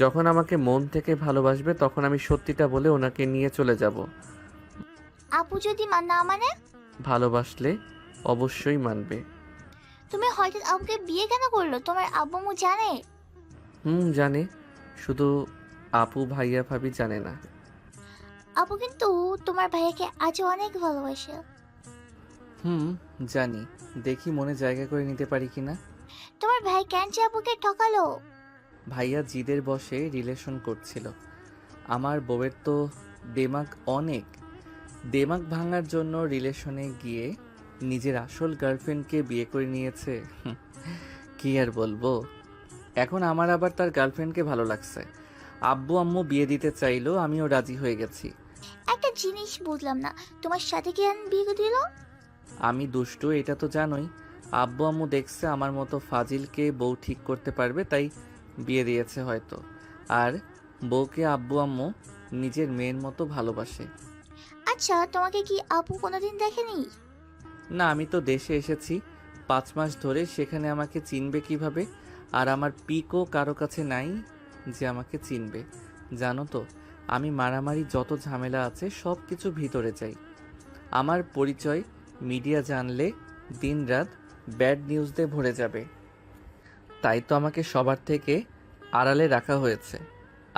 যখন আমাকে মন থেকে ভালোবাসবে তখন আমি সত্যিটা বলে ওনাকে নিয়ে চলে যাব। আপু যদি না মানে? ভালোবাসলে অবশ্যই মানবে। তুমি হঠাৎ আপুকে বিয়ে কেন করলো? তোমার আব্বু জানে? জানে, শুধু আপু ভাইয়া ভাবি জানে না। আপু কিন্তু তোমার ভাইয়াকে আজও অনেক ভালোবাসে। জানি, দেখি মনে জায়গা করে নিতে পারি কিনা। তোমার ভাই কেন যে আপুকে ঠকালো? ভাইয়া জিদের বসে রিলেশন করছিল। আমার বউয়ের তো দেমাগ অনেক। দেমাগ ভাঙার জন্য রিলেশনে গিয়ে নিজের আসল গার্লফ্রেন্ডকে বিয়ে করে নিয়েছে। কি আর বলবো। এখন আমার আবার তার গার্লফ্রেন্ডকে ভালো লাগছে। আব্বু আম্মু বিয়ে দিতে চাইলো, আমিও রাজি হয়ে গেছি। একটা জিনিস বুঝলাম না, তোমার সাথে কেন বিয়ে দিল? আমি দুষ্টু, এটা তো জানোই। আব্বু আম্মু দেখছে আমার মতো ফাজিলকে বউ ঠিক করতে পারবে, তাই বিয়ে দিয়েছে হয়তো। আর বউকে আব্বু আম্মু নিজের মেয়ের মতো ভালোবাসে। আচ্ছা, তোমাকে কি আপু কোনোদিন দেখেনি? না, আমি তো দেশে এসেছি 5 মাস ধরে, সেখানে আমাকে চিনবে কিভাবে? আর আমার পিকও কারো কাছে নাই যে আমাকে চিনবে। জানো তো, আমি মারামারি যত ঝামেলা আছে সব কিছু ভিতরে চাই। আমার পরিচয় মিডিয়া জানলে দিনরাত ব্যাড নিউজ দিয়ে ভরে যাবে। তাই তো আমাকে সবার থেকে আড়ালে রাখা হয়েছে।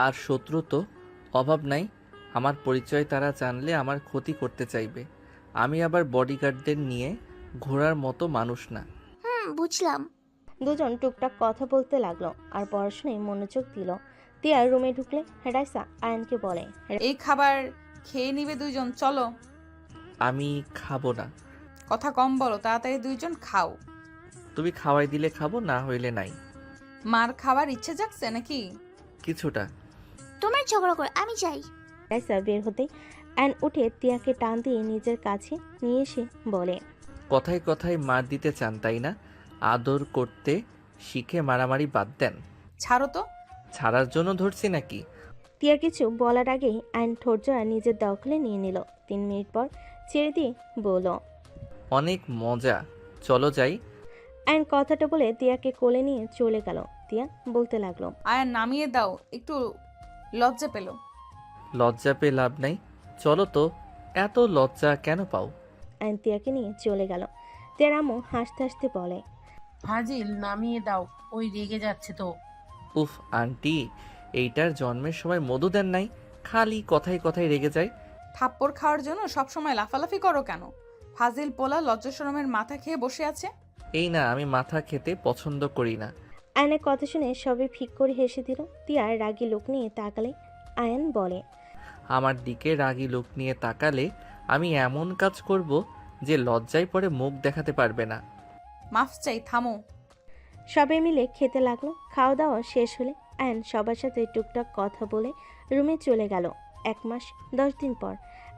আর শত্রু তো অভাব নাই। আমার পরিচয় তারা জানলে আমার ক্ষতি করতে চাইবে। আমি আবার বডিগার্ডদের নিয়ে ঘোরার মতো মানুষ না। বুঝলাম। দুজন টুকটাক কথা বলতে লাগলো আর পড়াশোনায় মনোযোগ দিল। তিয়া রুমে ঢুকলে রাইসা আয়নকে বলে, এই খাবার খেয়ে নিবে দুইজন, চলো। আমি খাবো না। কথা কম বলো, তাড়াতাড়ি দুইজন খাও। তুমি খাওয়াই দিলে খাবো, না হইলে নাই। মার খাবার ইচ্ছে জাগছে নাকি? কিছুটা। তোমার ঝগড়া করে আমি যাই। রাইসা বের হতে আয়ন উঠে তিয়াকে টান দিয়ে নিজের কাছে নিয়ে এসে বলে, কথায় কথায় মার দিতে চান তাই না? আদর করতে শিখে মারামারি বাদ দেন। ছাড়ো তো। ছাড়ার জন্য ধরছি নাকি? তিয়া কিছু বলার আগেই আয়ন ঠোঁটজোড়া নিজের দখলে নিয়ে নিল। 3 মিনিট পর ছেড়ে দিয়ে বলল, অনেক মজা, চলো যাই। আয়ন কথাটা বলে তিয়াকে কোলে নিয়ে চলে গেল। তিয়া বলতে লাগলো, আয়ার নামিয়ে দাও, একটু লজ্জা পেল। লজ্জা পেয়ে লাভ নাই, চলো তো। এত লজ্জা কেন পাও? আয়ন তিয়াকে নিয়ে চলে গেল। তিয়ার আম্মু হাসতে হাসতে বলে, ফাজিল, নামিয়ে দাও, ওই রেগে যাচ্ছে তো। উফ আন্টি, এইটার জন্মের সময় মধু দেন নাই, খালি কথায় কথায় রেগে যায়। থাপ্পড় খাওয়ার জন্য সবসময় লাফালাফি করো কেন? ফাজিল পোলা লজ্জা শরমের মাথা খেয়ে বসে আছে। এই না, আমি মাথা খেতে পছন্দ করি না। আয়নের কথা শুনে সবাই ফিক করে হেসে দিল। তিয়ার রাগী লোক নিয়ে তাকালে আয়ন বলে, আমার দিকে রাগী লোক নিয়ে তাকালে আমি এমন কাজ করব যে লজ্জায় পড়ে মুখ দেখাতে পারবে না। মাফ চাই, থামো। সবাই মিলে খেতে লাগলো। খাওয়া দাওয়া শেষ হলে আয়ন সবার সাথে টুকটাক কথা বলে রুমে চলে গেল। 1 মাস 10 দিন পর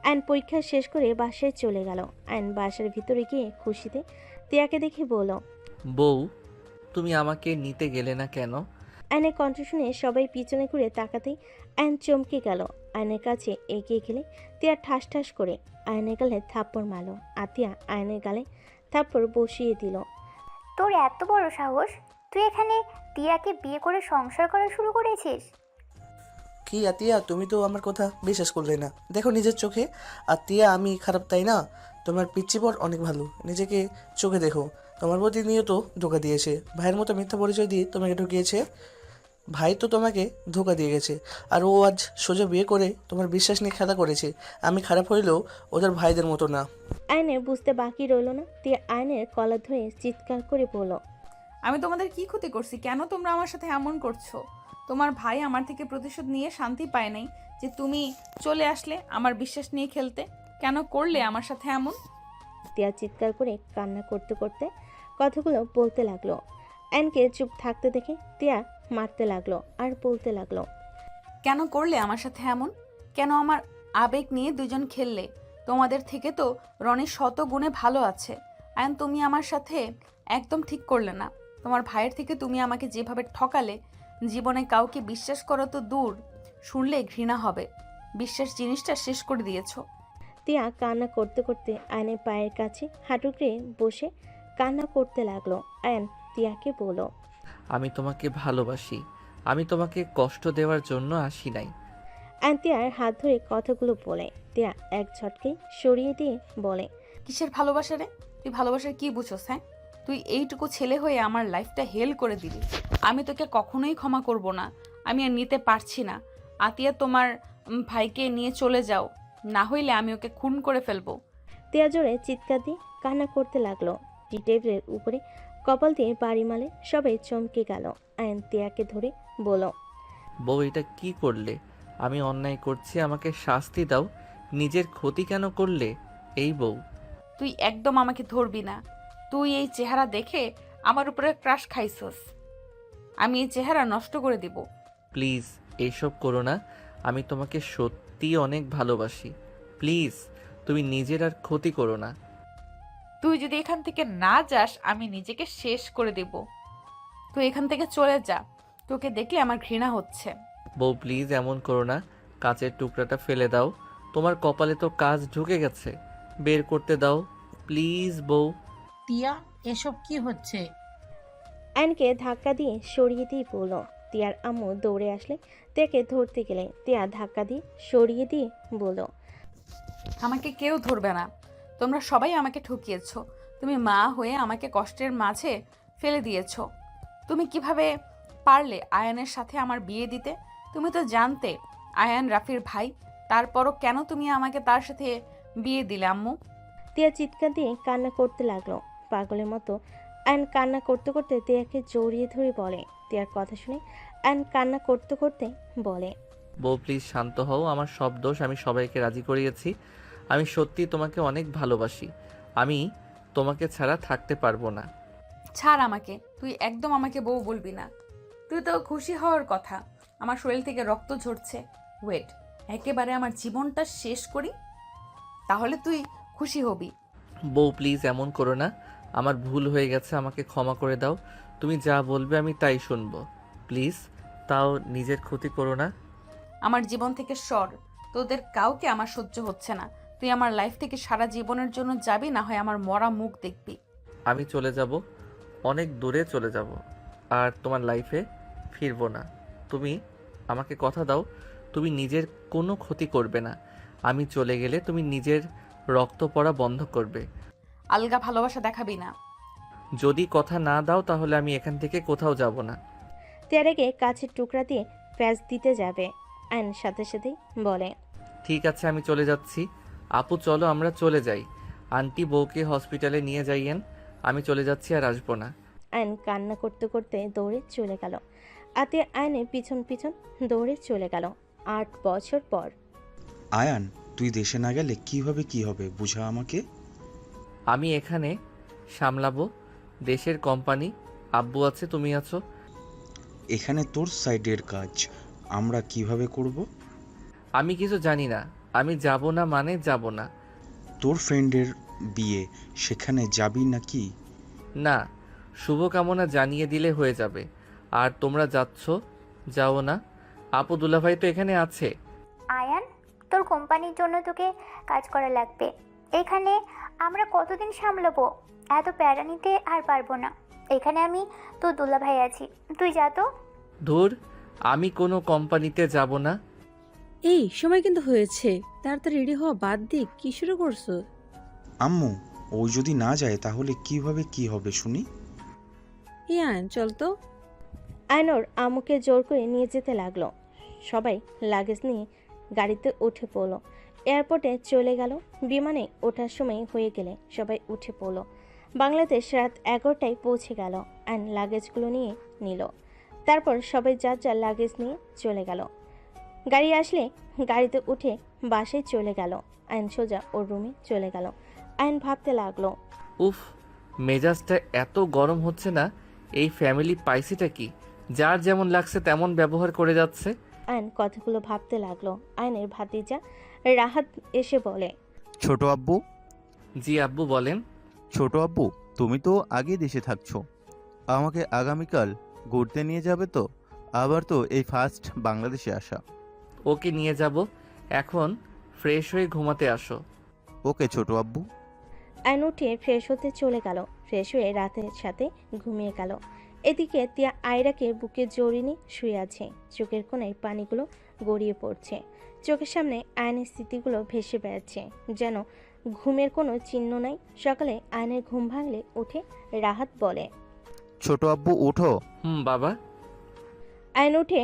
আয়ন পরীক্ষা শেষ করে বাসায় চলে গেল। আয়ন বাসার ভিতরে গিয়ে খুশিতে তিয়াকে দেখে বলল, বউ, তুমি আমাকে নিতে গেলে না কেন? আয়নের কণ্ঠ শুনে সবাই পিছনে ঘুরে তাকাতেই আয়ন চমকে গেল। আয়নের কাছে এগিয়ে গেলে তিয়া ঠাস ঠাস করে আয়নের গালে থাপ্পড় মারল। আতিয়া আয়নের গালে থাপ্পড় বসিয়ে দিল। তোর এত বড় সাহস, তুই এখানে টিয়াকে বিয়ে করে সংসার করা শুরু করেছিস? কি আতিয়া, তুমি তো আমার কথা বিশ্বাস করলে না। দেখো নিজের চোখে। আতিয়া আমি খারাপ তাই না? তোমার পিচ্চি পর অনেক ভালো, নিজেকে চোখে দেখো। তোমার প্রতি নিয়ে তো ধোকা দিয়েছে, ভাইয়ের মতো মিথ্যা পরিচয় দিয়ে তোমাকে ঢুকিয়েছে। ভাই তো তোমাকে ধোকা দিয়ে গেছে, আর ও আজ সোজা বিয়ে করে তোমার বিশ্বাস নিয়ে খেলা করেছে। আমি খারাপ হইলেও ওদের ভাইদের মতো না। আয়নের বুঝতে বাকি রইল না। তিয়া আয়নের কলার ধরে চিৎকার করে বলল, আমি তোমাদের কি ক্ষতি করছি? কেন তোমরা আমার সাথে এমন করছো? তোমার ভাই আমার থেকে প্রতিশোধ নিয়ে শান্তি পায় নাই যে তুমি চলে আসলে আমার বিশ্বাস নিয়ে খেলতে। কেন করলে আমার সাথে এমন? তিয়া চিৎকার করে কান্না করতে করতে কথাগুলো বলতে লাগলো। আয়নকে চুপ থাকতে দেখে তিয়া মারতে লাগলো আর বলতে লাগলো, কেন করলে আমার সাথে এমন? কেন আমার আবেগ নিয়ে দুজন খেললে? তোমাদের থেকে তো রনি শত গুণে ভালো আছে। আয়ন, তুমি আমার সাথে একদম ঠিক করলে না। তোমার ভাইয়ের থেকে তুমি আমাকে যেভাবে ঠকালে, জীবনে কাউকে বিশ্বাস করা তো দূর, শুনলে ঘৃণা হবে। বিশ্বাস জিনিসটা শেষ করে দিয়েছো। তিয়া কান্না করতে করতে আয়নের পায়ের কাছে হাঁটুকে বসে কান্না করতে লাগলো। আয়ন তিয়াকে বলল, আমি তোমাকে ভালোবাসি। আমি তোমাকে কষ্ট দেওয়ার জন্য আসি নাই। আয়ন তিয়ার হাত ধরে কথাগুলো বলে। তিয়া এক ঝটকে সরিয়ে দিয়ে বলে, কিসের ভালোবাসা রে? তুই ভালোবাসার কি বুঝোস? হ্যাঁ, তুই এইটুকু ছেলে হয়ে আমার লাইফটা হেল করে দিলি। আমি তোকে কখনোই ক্ষমা করব না। আমি আর নিতে পারছি না। আতিয়া, তোমার ভাইকে নিয়ে চলে যাও, না হইলে আমি ওকে খুন করে ফেলবো। তিয়া জোরে চিৎকার দিয়ে কান্না করতে লাগলো। টি টেবিলের উপরে কপাল দিয়ে বাড়ি মালে সবাই চমকে গেল। আয়ন তিয়াকে ধরে বলল, বউ, এটা কি করলে? আমি অন্যায় করছি, আমাকে শাস্তি দাও। নিজের ক্ষতি কেন করলে? এই বউ। তুই একদম আমাকে ধরবি না। তুই এই চেহারা দেখে আমার উপরে ক্রাশ খাইছস। আমি এই চেহারা নষ্ট করে দিব। প্লিজ এইসব করো না। আমি তোমাকে সত্যি অনেক ভালোবাসি। প্লিজ তুমি নিজের আর ক্ষতি করো না। তুই যদি এখান থেকে না যাস, আমি নিজেকে শেষ করে দেব। তুই এখান থেকে চলে যা। তোকে দেখলে আমার ঘৃণা হচ্ছে। বউ প্লিজ এমন করো না। কাচের টুকরাটা ফেলে দাও। তোমার কপালে তো কাজ ঢুকে গেছে, বের করতে দাও প্লিজ বউ। তিয়া, এসব কি হচ্ছে? আয়নকে ধাক্কা দিয়ে সরিয়ে দিয়ে বলল। তিয়ার আম্মু দৌড়ে আসলে তিয়াকে ধরতে গেলে তিয়া ধাক্কা দিয়ে সরিয়ে দিয়ে বলল, আমাকে কেউ ধরবে না। তোমরা সবাই আমাকে ঠকিয়েছো। তুমি মা হয়ে আমাকে কষ্টের মাঝে ফেলে দিয়েছো। তুমি কিভাবে পারলে আয়ানের সাথে আমার বিয়ে দিতে? তুমি তো জানতে আয়ান রাফির ভাই, তারপরও কেন তুমি আমাকে তার সাথে বিয়ে দিলে আম্মু? তিয়া চিৎকার দিয়ে কান্না করতে লাগলো পাগলের মতো। আয়ন কান্না করতে করতে তিয়াকে জড়িয়ে ধরে বলে। তিয়ার কথা শুনে আয়ন কান্না করতে করতে বলে, বউ প্লিজ শান্ত হও। আমার সব দোষ, আমি সবাইকে রাজি করিয়েছি। আমি সত্যি তোমাকে অনেক ভালোবাসি। আমি তোমাকে ছাড়া থাকতে পারবো না। ছাড় আমাকে। তুই একদম আমাকে বউ বলবি না। তুই তো খুশি হওয়ার কথা। আমার শরীর থেকে রক্ত ঝরছে। ওয়েট, একেবারে আমার জীবনটা শেষ করি, তাহলে তুই খুশি হবি। বউ প্লিজ এমন করো না। আমার ভুল হয়ে গেছে, আমাকে ক্ষমা করে দাও। তুমি যা বলবে আমি তাই শুনবো। প্লিজ, তাও নিজের ক্ষতি করো না। আমার জীবন থেকে সর। তোদের কাউকে আমার সহ্য হচ্ছে না। তুই আমার লাইফ থেকে সারা জীবনের জন্য যাবি, না হয় আমার মরা মুখ দেখবি। আমি চলে যাব, অনেক দূরে চলে যাব, আর তোমার লাইফে ফিরবো না। তুমি আমাকে কথা দাও, তুমি নিজের কোনো ক্ষতি করবে না। আমি চলে গেলে তুমি নিজের রক্ত পড়া বন্ধ করবে। আলগা ভালোবাসা দেখাবি না। যদি কথা না দাও তাহলে আমি এখান থেকে কোথাও যাব না। তিয়ারেকে কাছের টুকরা দিয়ে প্যাঁচ দিতে যাবে। আয়ন সাথে সাথেই বলে, ঠিক আছে, আমি চলে যাচ্ছি। আপু চলো আমরা চলে যাই। আন্টি বউকে হসপিটালে নিয়ে যাইয়েন। আমি চলে যাচ্ছি, আর আসবো না। আয়ন কান্না করতে করতে দৌড়ে চলে গেল। আতিয়া আয়নের পিছন পিছন দৌড়ে চলে গেল। 8 বছর পর। আয়ান, তুই দেশে না গেলে কিভাবে কি হবে বুঝা আমাকে। আমি এখানে সামলাবো, দেশের কোম্পানি। আব্বু আছে, তুমি আছো। এখানে তোর সাইডের কাজ আমরা কিভাবে করব? আমি কিছু জানি না। আমি যাব না মানে যাব না। তোর ফ্রেন্ডের বিয়ে, সেখানে যাবি নাকি? না, শুভকামনা জানিয়ে দিলে হয়ে যাবে। আর তোমরা যাচ্ছ, যাও না। আপু দুলাভাই তো এখানে আছে। আয়ান, তোর কোম্পানির জন্য তোকে কাজ করা লাগবে। এখানে আমরা কতদিন সামলাবো? এত প্যারা নিতে আর পারবো না। এখানে আমি তোর দুলাভাই আছি, তুই যা তো। ধুর, আমি কোনো কোম্পানিতে যাব না। এই সময় কিন্তু হয়েছে, তাড়াতাড়ি রেডি হওয়া বাদ দিয়ে কি শুরু করছো? আম্মু, ও যদি না যায় তাহলে কিভাবে কি হবে শুনি। এই আয়ন চল তো। আয়নর আম্মুকে জোর করে নিয়ে যেতে লাগলো। সবাই লাগেজ নিয়ে গাড়িতে উঠে পড়লো। এয়ারপোর্টে চলে গেল। বিমানে ওঠার সময় হয়ে গেলে সবাই উঠে পড়লো। বাংলাদেশ রাত 11টায় পৌঁছে গেল। আয়ন লাগেজগুলো নিয়ে নিল। তারপর সবাই যার যার লাগেজ নিয়ে চলে গেল। গাড়ি আসলে গাড়িতে উঠে বাসায় চলে গেল। আয়ন সোজা ওর রুমে চলে গেল। আয়ন ভাবতে লাগলো, উফ, মেজাজটা এত গরম হচ্ছে না। এই ফ্যামিলি পাইসিটা কি? যার যেমন লাগছে তেমন ব্যবহার করে যাচ্ছে। আয়ন কথাগুলো ভাবতে লাগলো। আয়নের ভাতিজা রাহাত এসে বলে, ছোট আব্বু। জি আব্বু বলেন। ছোট আব্বু, তুমি তো আগে দেশে থাকছো, আমাকে আগামীকাল ঘুরতে নিয়ে যাবে তো? আবার তো এই ফার্স্ট বাংলাদেশে আসা। ওকে নিয়ে যাব, এখন ফ্রেশ হয়ে ঘুমাতে আসো। ওকে ছোট আব্বু। আয়ন উঠে ফ্রেশ হতে চলে গেল। ফ্রেশ হয়ে রাতের সাথে ঘুমিয়ে গেল। এদিকে তিয়া আয়রাকে বুকে জড়িয়ে নিয়ে শুয়ে আছে। চোখের কোণায় পানিগুলো গড়িয়ে পড়ছে। চোখের সামনে আয়নের স্মৃতিগুলো ভেসে বেড়াচ্ছে, যেন ঘুমের কোনো চিহ্ন নাই। সকালে আয়নের ঘুম ভাঙলে উঠে রাহাত বলে, ছোট আব্বু ওঠো। বাবা। আয়ন উঠে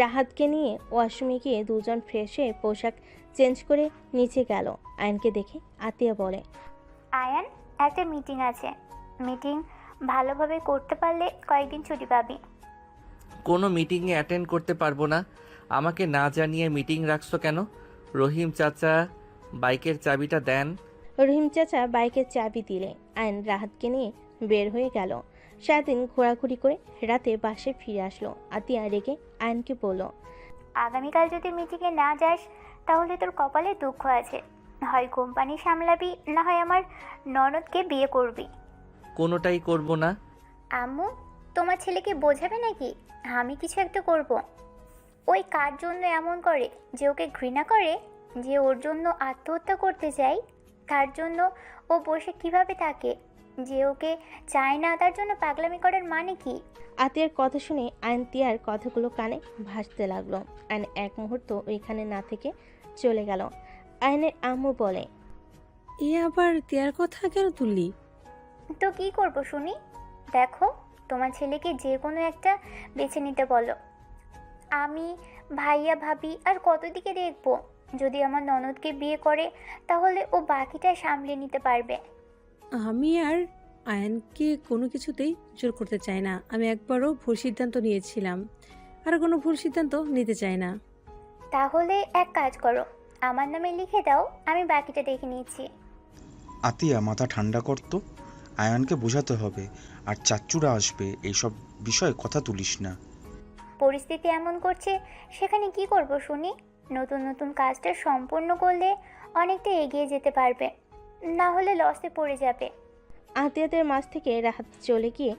রাহাতকে নিয়ে ওয়াশরুমে গিয়ে দুজন ফ্রেশ হয়ে পোশাক চেঞ্জ করে নিচে গেল। আয়নকে দেখে আতিয়া বলে, আয়ান, একটা মিটিং আছে। মিটিং ভালোভাবে করতে পারলে কয়েকদিন ছুটি পাবি। কোনো মিটিংয়ে অ্যাটেন্ড করতে পারবো না। আমাকে না জানিয়ে মিটিং রাখছো কেন? রহিম চাচা বাইকের চাবিটা দেন। রহিম চাচা বাইকের চাবি দিলে আয়ন রাহাতকে নিয়ে বের হয়ে গেল। সারাদিন ঘোরাঘুরি করে রাতে বাসে ফিরে আসলো। আতিয়া রেগে আয়নকে বলল, আগামীকাল যদি মিটিংয়ে না যাস তাহলে তোর কপালে দুঃখ আছে। হয় কোম্পানি সামলাবি, না হয় আমার ননদকে বিয়ে করবি। কোনোটাই করব না। আম্মু, তোমার ছেলেকে বোঝাবে নাকি আমি কিছু একটা করব? ওই কার জন্য এমন করে যে ওকে ঘৃণা করে, যে ওর জন্য আত্মহত্যা করতে চায়, তার জন্য ও বসে কিভাবে থাকে, যে ওকে চায় না তার জন্য পাগলামি করার মানে কি? আতিয়ার কথা শুনে আয়ন তিয়ার কথাগুলো কানে ভাসতে লাগলো। আয়ন এক মুহূর্ত ওইখানে না থেকে চলে গেল। আয়নের আম্মু বলে, এ আবার তিয়ার কথা কেন তুললি? তো কি করব শুনি? দেখো, তোমার ছেলেকে যে কোনো একটা বেছে নিতে বলো। আমি, ভাইয়া, ভাবি আর কত দিকে দেখবো? যদি আমার ননদকে বিয়ে করে তাহলে ও বাকিটা সামলে নিতে পারবে। আমি আর আয়নকে কোনো কিছুতেই জোর করতে চাই না। আমি একবারও ভুল সিদ্ধান্ত নিয়েছিলাম, আর কোনো ভুল সিদ্ধান্ত নিতে চাই না। তাহলে এক কাজ করো, আমার নামে লিখে দাও, আমি বাকিটা দেখে নিচ্ছি। আতিয়া, মাথা ঠান্ডা করতো। আয়ানকে বোঝাতে হবে, আর চাচ্চুরা আসবে, এইসব বিষয়ে কথা তুলিস না। পরিস্থিতি এমন করছে, সেখানে কি করব শুনি? নতুন নতুন কাজটা সম্পূর্ণ করলে অনেকটা এগিয়ে যেতে পারবে, না হলে লসে পড়ে যাবে। আতিয়াদের মাঝ থেকে রাহাত চলে গিয়ে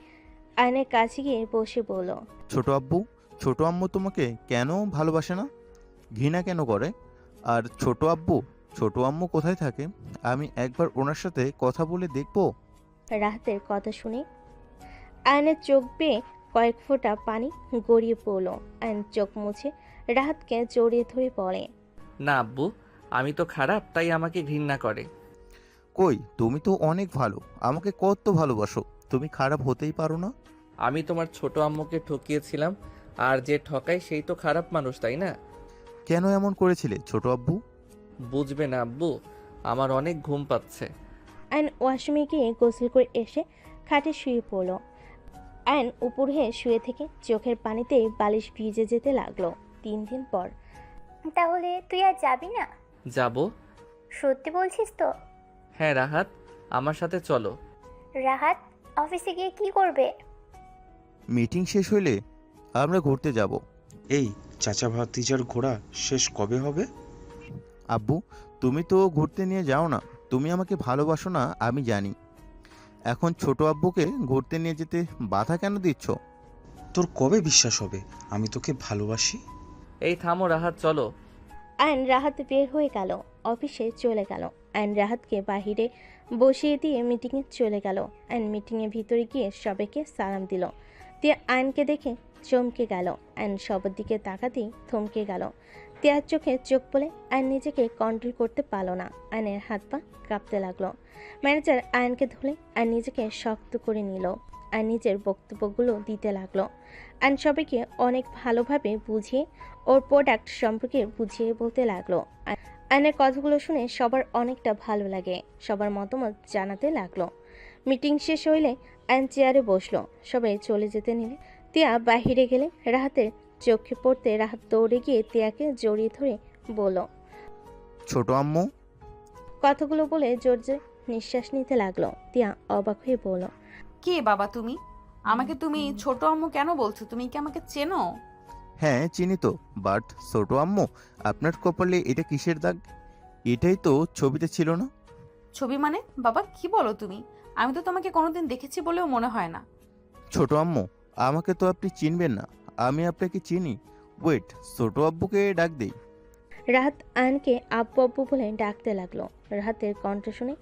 আয়নের কাছে গিয়ে বসে বলল, ছোট আব্বু, ছোট আম্মু তোমাকে কেন ভালোবাসে না, ঘৃণা কেন করে? আর ছোট আব্বু, ছোট আম্মু কোথায় থাকে? আমি একবার ওনার সাথে কথা বলে দেখবো। রাহাতের কথা শুনে আয়নের চোখ বেয়ে কয়েক ফোঁটা পানি গড়িয়ে পড়ল। আয়ন চোখ মুছে রাহাতকে জড়িয়ে ধরে বলে, না আব্বু, আমি তো খারাপ, তাই আমাকে ঘৃণা করে। কই, তুমি তো অনেক ভালো, আমাকে কত ভালোবাসো, তুমি খারাপ হতেই পারো না। আমি তোমার ছোট আম্মুকে ঠকিয়েছিলাম, আর যে ঠকায় সেই তো খারাপ মানুষ, তাই না? কেন এমন করেছিলে ছোট আব্বু? বুঝবে না আব্বু, আমার অনেক ঘুম পাচ্ছে। আয়ন ওয়াশরুমে গিয়ে গোসল করে এসে খাটে শুয়ে পড়ল। আয়ন উপর হয়ে শুয়ে থেকে চোখের পানিতেই বালিশ ভিজে যেতে লাগলো। 3 দিন পর। তাহলে তুই আর যাবি না? যাব। সত্যি বলছিস তো? হ্যাঁ রাহাত, আমার সাথে চলো। রাহাত, অফিসে গিয়ে কি করবে? মিটিং শেষ হইলে আমরা ঘুরতে যাব। এই চাচা ভাতিজার ঘোরা শেষ কবে হবে? আব্বু, তুমি তো ঘুরতে নিয়ে যাও না, তুমি আমাকে ভালোবাসো না আমি জানি, এখন ছোট আব্বুকে ঘুরতে নিয়ে যেতে বাধা কেন দিচ্ছ? তোর কবে বিশ্বাস হবে আমি তোকে ভালোবাসি? এই থামো রাহাত, চলো। আয়ন রাহাত বের হয়ে গেল, অফিসে চলে গেল। আয়ন রাহাতকে বাহিরে বসিয়ে দিয়ে মিটিংয়ে চলে গেল। আয়ন মিটিংয়ের ভিতরে গিয়ে সবাইকে সালাম দিল। তিয়া আয়নকে দেখে চমকে গেল। আয়ন সবার দিকে তাকাতেই থমকে গেল। তিয়ার চোখে চোখ পড়ে আয়ন নিজেকে কন্ট্রোল করতে পারল না। আয়নের হাত পা কাঁপতে লাগলো। ম্যানেজার আয়নকে ধরে আয়ন নিজেকে শক্ত করে নিল। আয়ন নিজের বক্তব্যগুলো দিতে লাগলো। আয়ন সবাইকে অনেক ভালোভাবে বুঝিয়ে ওর প্রোডাক্ট সম্পর্কে বুঝিয়ে বলতে লাগলো। আয়নের কথাগুলো শুনে সবার অনেকটা ভালো লাগে। সবার মতামত জানাতে লাগলো। মিটিং শেষ হইলে আয়ন চেয়ারে বসলো। সবাই চলে যেতে নিলে তিয়া বাহিরে গেলে রাহাতের চোখে পড়তে রাহাত দৌড়ে গিয়ে তিয়াকে জড়িয়ে ধরে বলল, ছোট আম্মু। কথাগুলো বলে জোর জোর নিঃশ্বাস নিতে লাগলো। তিয়া অবাক হয়ে বলল, কে বাবা তুমি? আমাকে তুমি ছোট আম্মু কেন বলছো? তুমি কি আমাকে চেনো? হ্যাঁ চিনি তো, বাট ছোট আম্মু, আপনার কপালে এটা কিসের দাগ? এটাই তো ছবিতে ছিল না? ছবি মানে? বাবা কি বলো তুমি? আমি তো তোমাকে কোনোদিন দেখেছি বলেও মনে হয় না। ছোট আম্মু, আমাকে তো আপনি চিনবেন না, আমি আপনাকে চিনি। ওয়েট, ছোট আব্বুকে ডাক দেই। রাহাত আয়নকে আব্বু আব্বু বলে ডাকতে লাগলো। রাহাতের কণ্ঠ শুনে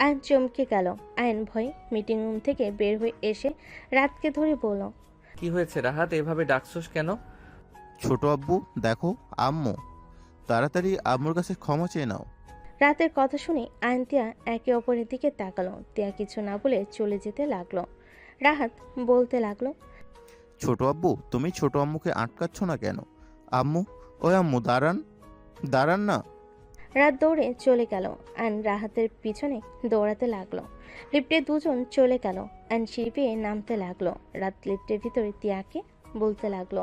আয়ন চমকে গেল। আয়ন ভয়ে মিটিং রুম থেকে বের হয়ে এসে রাতকে ধরে বলল, কি হয়েছে রাহাত, এভাবে ডাকছস কেন? ছোট আব্বু দেখো, আম্মু, তাড়াতাড়ি আম্মুর কাছে ক্ষমা চেয়ে নাও। রাতের কথা শুনে আয়ন তিয়া একে অপরের দিকে তাকালো। তিয়া কিছু না বলে চলে যেতে লাগলো। রাহাত বলতে লাগলো, ছোট আব্বু, তুমি ছোট আম্মুকে আটকাচ্ছ না কেন? আম্মু, ওই আম্মু, দাঁড়ান, দাঁড়ান না। রাত দৌড়ে চলে গেল। আয়ন রাহাতের পিছনে দৌড়াতে লাগলো। লিফটে দুজন চলে গেল। আয়ন সিঁড়ি পেয়ে নামতে লাগলো। রাত লিফটের ভিতরে তিয়াকে বলতে লাগলো,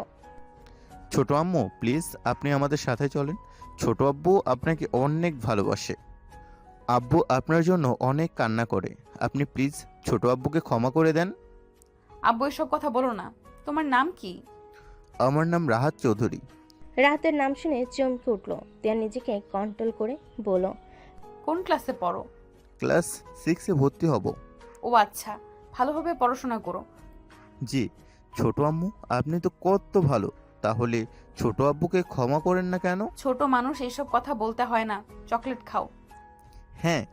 ছোট আম্মু প্লিজ, আপনি আমাদের সাথে চলেন। ছোট আব্বু আপনাকে অনেক ভালোবাসে। আব্বু আপনার জন্য অনেক কান্না করে। আপনি প্লিজ ছোট আব্বুকে ক্ষমা করে দেন। আব্বু এসব কথা বলো না। তোমার নাম কি? আমার নাম রাহাত চৌধুরী। রাহাতের নাম শুনে চমকে উঠলো। তিয়া নিজেকে কন্ট্রোল করে বলল, কোন ক্লাসে পড়ো? ক্লাস 6-এ ভর্তি হব। ও আচ্ছা, ভালোভাবে পড়াশোনা করো। জি। ছোট আম্মু আপনি তো কত ভালো, তাহলে ছোট আব্বুকে ক্ষমা করেন না কেন? ছোট মানুষ এইসব কথা বলতে হয় না। চকলেট খাও। হ্যাঁ।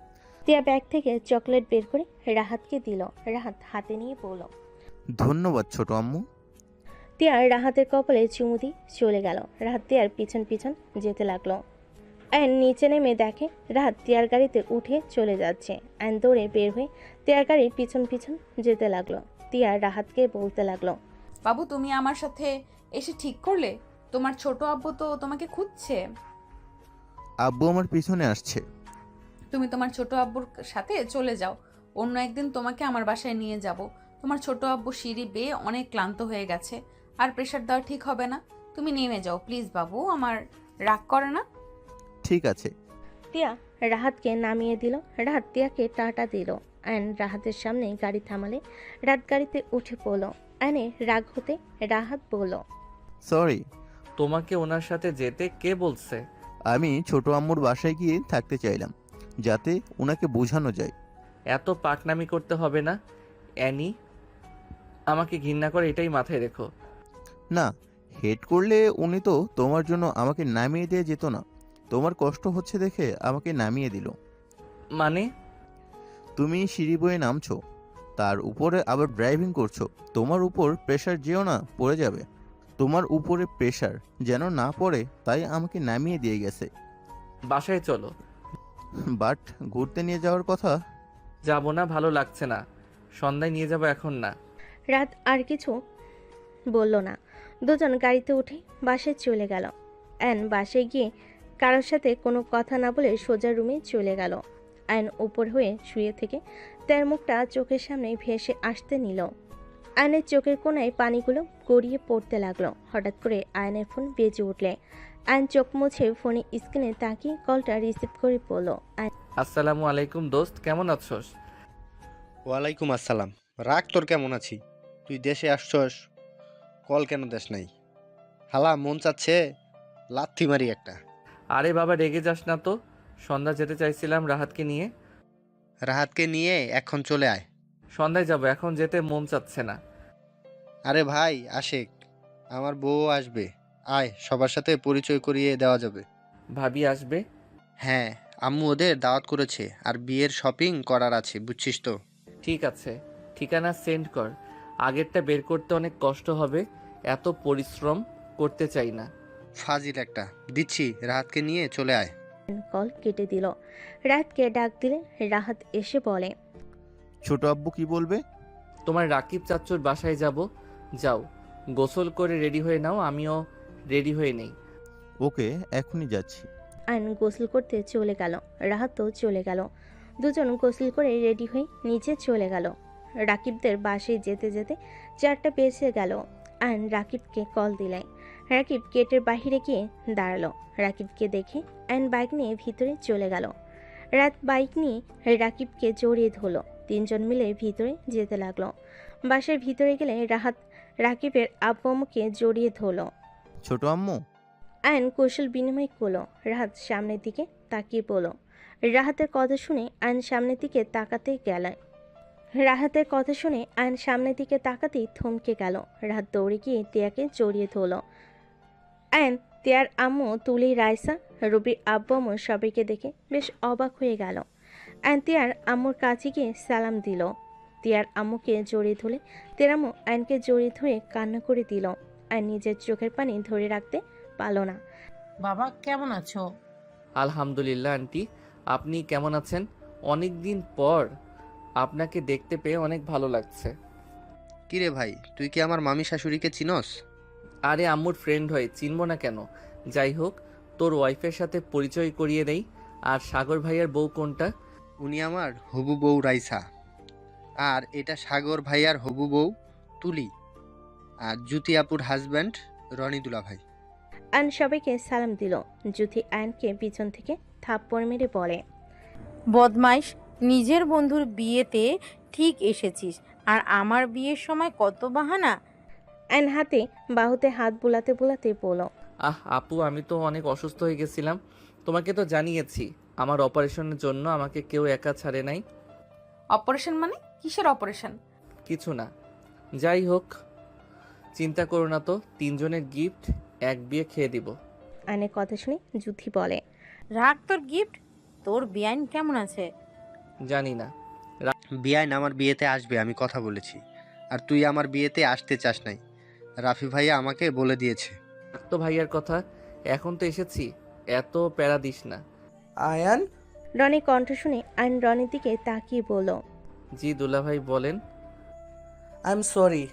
তিয়া ব্যাগ থেকে চকলেট বের করে রাহাতকে দিল। রাহাত হাতে নিয়ে বলল, ধন্যবাদ ছোট আম্মু। তিয়া রাহাতের কপালে চুমু দিয়ে চলে গেল। রাহাত তিয়ার পিছন পিছন যেতে লাগলো। আয়ন নিচে নেমে দেখে রাহাত তিয়ার গাড়িতে উঠে চলে যাচ্ছে। আয়ন দৌড়ে বের হয়ে তিয়ার গাড়ির পিছন পিছন যেতে লাগলো। তিয়া রাহাতকে বলতে লাগলো, বাবু, তুমি আমার সাথে এসে ঠিক করলে? তোমার ছোট আব্বু তো তোমাকে খুঁজছে। আব্বু আমার পিছনে আসছে। তুমি তোমার ছোট আব্বুর সাথে চলে যাও। অন্য একদিন তোমাকে আমার বাসায় নিয়ে যাব। তোমার ছোট আব্বু সিঁড়ি বেয়ে অনেক ক্লান্ত হয়ে গেছে, আর প্রেশার দেওয়া ঠিক হবে না। তুমি নেমে যাও প্লিজ বাবু, আমার রাগ করে না। ঠিক আছে। তিয়া রাহাতকে নামিয়ে দিল। রাহাত তিয়াকে টাটা দিল। আয়ন রাহাতের সামনে গাড়ি থামালে রাত গাড়িতে উঠে পড়ল। আয়নের রাগ হতে রাহাত বলল, সরি। তোমাকে ওনার সাথে যেতে কে বলছে? আমি ছোট আম্মুর বাসায় গিয়ে থাকতে চাইলাম, যাতে ওনাকে বোঝানো যায়। এত পাকনামি করতে হবে না। অ্যানি আমাকে ঘৃণা করে, এটাই মাথায় রেখো। না, হেড করলে উনি তো তোমার জন্য আমাকে নামিয়ে দিয়ে যেত না। তোমার কষ্ট হচ্ছে দেখে আমাকে নামিয়ে দিল। মানে? তুমি সিঁড়ি বয়ে নামছো, তার উপরে আবার ড্রাইভিং করছো। তোমার উপর প্রেশার যেও না পড়ে যাবে। তোমার উপরে প্রেশার যেন না পড়ে, তাই আমাকে নামিয়ে দিয়ে গেছে। বাসায় চলো। বাট ঘুরতে নিয়ে যাওয়ার কথা। যাবো না, ভালো লাগছে না। সন্ধ্যায় নিয়ে যাবো, এখন না। রাত আর কিছু বলল না। দুজন গাড়িতে উঠে বাসায় চলে গেল। অ্যান বাসায় গিয়ে কারোর সাথে কোনো কথা না বলে সোজা রুমে চলে গেল। আয়ন উপর হয়ে শুয়ে থেকে তার মুখটা চোখের সামনে ভেসে আসতে নিল। আয়নের চোখের কোণায় পানিগুলো গড়িয়ে পড়তে লাগলো। হঠাৎ করে আয়নের ফোন বেজে উঠলে আয়ন চোখ মুছে ফোনে স্ক্রিনে তাকিয়ে কলটা রিসিভ করে পড়ল। আসসালামু আলাইকুম দোস্ত, কেমন আছোস? ওয়ালাইকুম আসসালাম। রাগ তোর, কেমন আছি? তুই দেশে আসছস, কল কেন দেশ নাই? হালা মন চাচ্ছে লাথি মারি একটা। আরে বাবা, রেগে যাস না তো। সন্ধ্যা যেতে চাইছিলাম রাহাতকে নিয়ে। রাহাতকে নিয়ে এখন চলে আয়। সন্ধ্যায় যাব, এখন যেতে মন চাচ্ছে না। আরে ভাই আশেক, আমার বউ আসবে, আয়, সবার সাথে পরিচয় করিয়ে দেওয়া যাবে। ভাবি আসবে? হ্যাঁ, আম্মু ওদের দাওয়াত করেছে, আর বিয়ের শপিং করার আছে, বুঝছিস তো। ঠিক আছে, ঠিকানা সেন্ড কর। আগেরটা বের করতে অনেক কষ্ট হবে, এত পরিশ্রম করতে চাই না। ফাজিল একটা। দিচ্ছি, রাহাতকে নিয়ে চলে আয়। কল কেটে দিল। রাতকে ডাক দিলে রাহাত এসে বলে, ছোট আব্বু কি বলবে? তোমার রাকিব চাচ্চুর বাসায় যাব, যাও গোসল করে রেডি হয়ে নাও, আমিও রেডি হয়ে নেই। ওকে, এখনই যাচ্ছি। আয়ন গোসল করতে চলে গেল। রাহাতও চলে গেল। দুজন গোসল করে রেডি হয়ে নিচে চলে গেল। রাকিবদের বাসায় যেতে যেতে 4টা বেজে গেল। আয়ন রাকিবকে কল দিলে। রাকিব গেটের বাহিরে গিয়ে দাঁড়ালো। রাকিবকে দেখে আয়ন বাইক নিয়ে ভিতরে চলে গেল। রাত বাইক নিয়ে রাকিবকে জড়িয়ে ধরলো। 3জন মিলে ভিতরে যেতে লাগলো। বাসার ভিতরে গেলে রাহাত রাকিবের আব্বু আম্মুকে জড়িয়ে ধরলো। ছোট আম্মু। আয়ন কৌশল বিনিময় করলো। রাহাত সামনের দিকে তাকিয়ে পড়ল। রাহাতের কথা শুনে আয়ন সামনের দিকে তাকাতে গেল। রাহাতের কথা শুনে আয়ন সামনের দিকে তাকাতেই থমকে গেল। রাহাত দৌড়ে গিয়ে তিয়াকে জড়িয়ে ধরল। আয়ন, তিয়ার আম্মু, তুলি, রাইসা, রুবির আব্বু আম্মু সবাইকে দেখে বেশ অবাক হয়ে গেল। আয়ন তিয়ার আম্মুর কাছে গিয়ে সালাম দিল। তিয়ার আম্মুকে জড়িয়ে ধরে তিয়ার আম্মু আয়নকে জড়িয়ে ধরে কান্না করে দিল। আয়ন নিজের চোখের পানি ধরে রাখতে পারল না। বাবা কেমন আছো? আলহামদুলিল্লাহ আন্টি, আপনি কেমন আছেন? অনেক দিন পর আপনাকে দেখতে পেয়ে অনেক ভালো লাগছে। কিরে ভাই, তুই কি আমার মামি শাশুড়িকে চিনস? আরে আম্মুর ফ্রেন্ড হয়, চিনব না কেন? যাই হোক, তোর ওয়াইফের সাথে পরিচয় করিয়ে দেই। আর সাগর ভাইয়ের বউ কোনটা? উনি আমার হবু বউ রাইসা, আর এটা সাগর ভাইয়ার হবু বউ তুলি, আর জ্যোতি আপুর হাজব্যান্ড রনি দুলা ভাই। আয়ন সবাইকে সালাম দিল। জ্যোতি আয়নকে পিছন থেকে থাপ্পড় মেরে বলে, বদমাইশ, নিজের বন্ধুর বিয়েতে ঠিক এসেছিস, আর আমার বিয়ের সময় কত বাহানা। আয়ন হাতে বাহুতে হাত বুলাতে বুলাতে বলল, আপু, আমি তো অনেক অসুস্থ হয়ে গেছিলাম। তোমাকে তো জানিয়েছি আমার অপারেশনের জন্য আমাকে কেউ একা ছাড়ে নাই। অপারেশন মানে? কিসের অপারেশন? কিছু না, যাই হোক, চিন্তা করো না তো, 3 জনের গিফট, এক বিয়ে খেয়ে দিব। আয়নের কথা শুনে জ্যোতি বলে, রাখ তোর গিফট। তোর বিয়াইন কেমন আছে? জানি না। বিয়াইন আমার বিয়েতে আসবে, আমি কথা বলেছি, আর তুই আমার বিয়েতে আসতে চাস নাই, রাফি ভাইয়া আমাকে বলে দিয়েছে। তো ভাইয়ার কথা, এখন তো এসেছি, এত প্যারা দিস না। আয়ান, রনির কণ্ঠ শুনে আয়ন রনির দিকে তাকিয়ে বলল, জি দুলাভাই বলেন। I am sorry.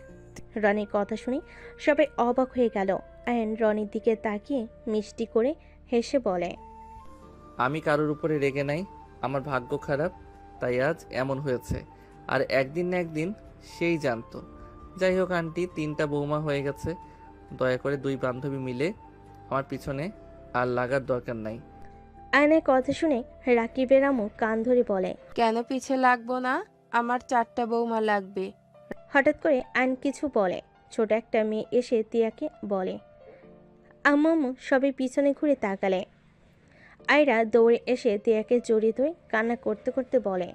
রনির কথা শুনে সবাই অবাক হয়ে গেল। আয়ন রনির দিকে তাকিয়ে মিষ্টি করে হেসে বলে, আমি কারোর উপরে রেগে নাই, আমার ভাগ্য খারাপ, তাই আজ এমন হয়েছে। আর একদিন না একদিন সেই জানতো। যাই হোক আন্টি, 3টা বৌমা হয়ে গেছে, দয়া করে 2 বান্ধবী মিলে আমার পিছনে আর লাগার দরকার নাই। আয়নের কথা শুনে রাকিবের আম্মু কান ধরে বলে, কেন পিছে লাগবো না? আমার 4টা বৌমা লাগবে। হঠাৎ করে আয়ন কিছু বলে। ছোট একটা মেয়ে এসে তিয়াকে বলে, আম্মু আম্মু সবাই পিছনে ঘুরে তাকালে। আয়রা দৌড়ে এসে তিয়াকে জড়িয়ে ধরে কান্না করতে করতে বলে,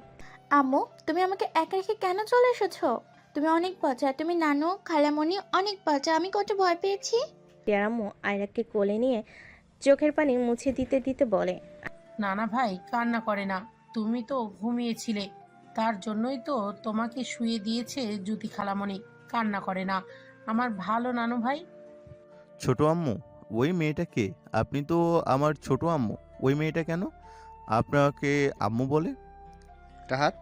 আম্মু, তুমি আমাকে একা রেখে কেন চলে এসেছো? তুমি অনেক বাচ্চা, তুমি নানু খালামণি অনেক বাচ্চা, আমি কত ভয় পেয়েছি। তিয়ার আম্মু আয়রাকে কোলে নিয়ে চোখের পানি মুছে দিতে দিতে বলে, নানা ভাই কান্না করে না, তুমি তো ঘুমিয়েছিলে, তার জন্যই তো তোমাকে শুয়ে দিয়েছে জ্যোতি খালামণি। কান্না করে না আমার ভালো নানু ভাই। ছোট আম্মু, ওই মেয়েটা কে? আপনি তো আমার ছোট আম্মু, ওই মেয়েটা কেন আপনাকে আম্মু বলে? রাহাত,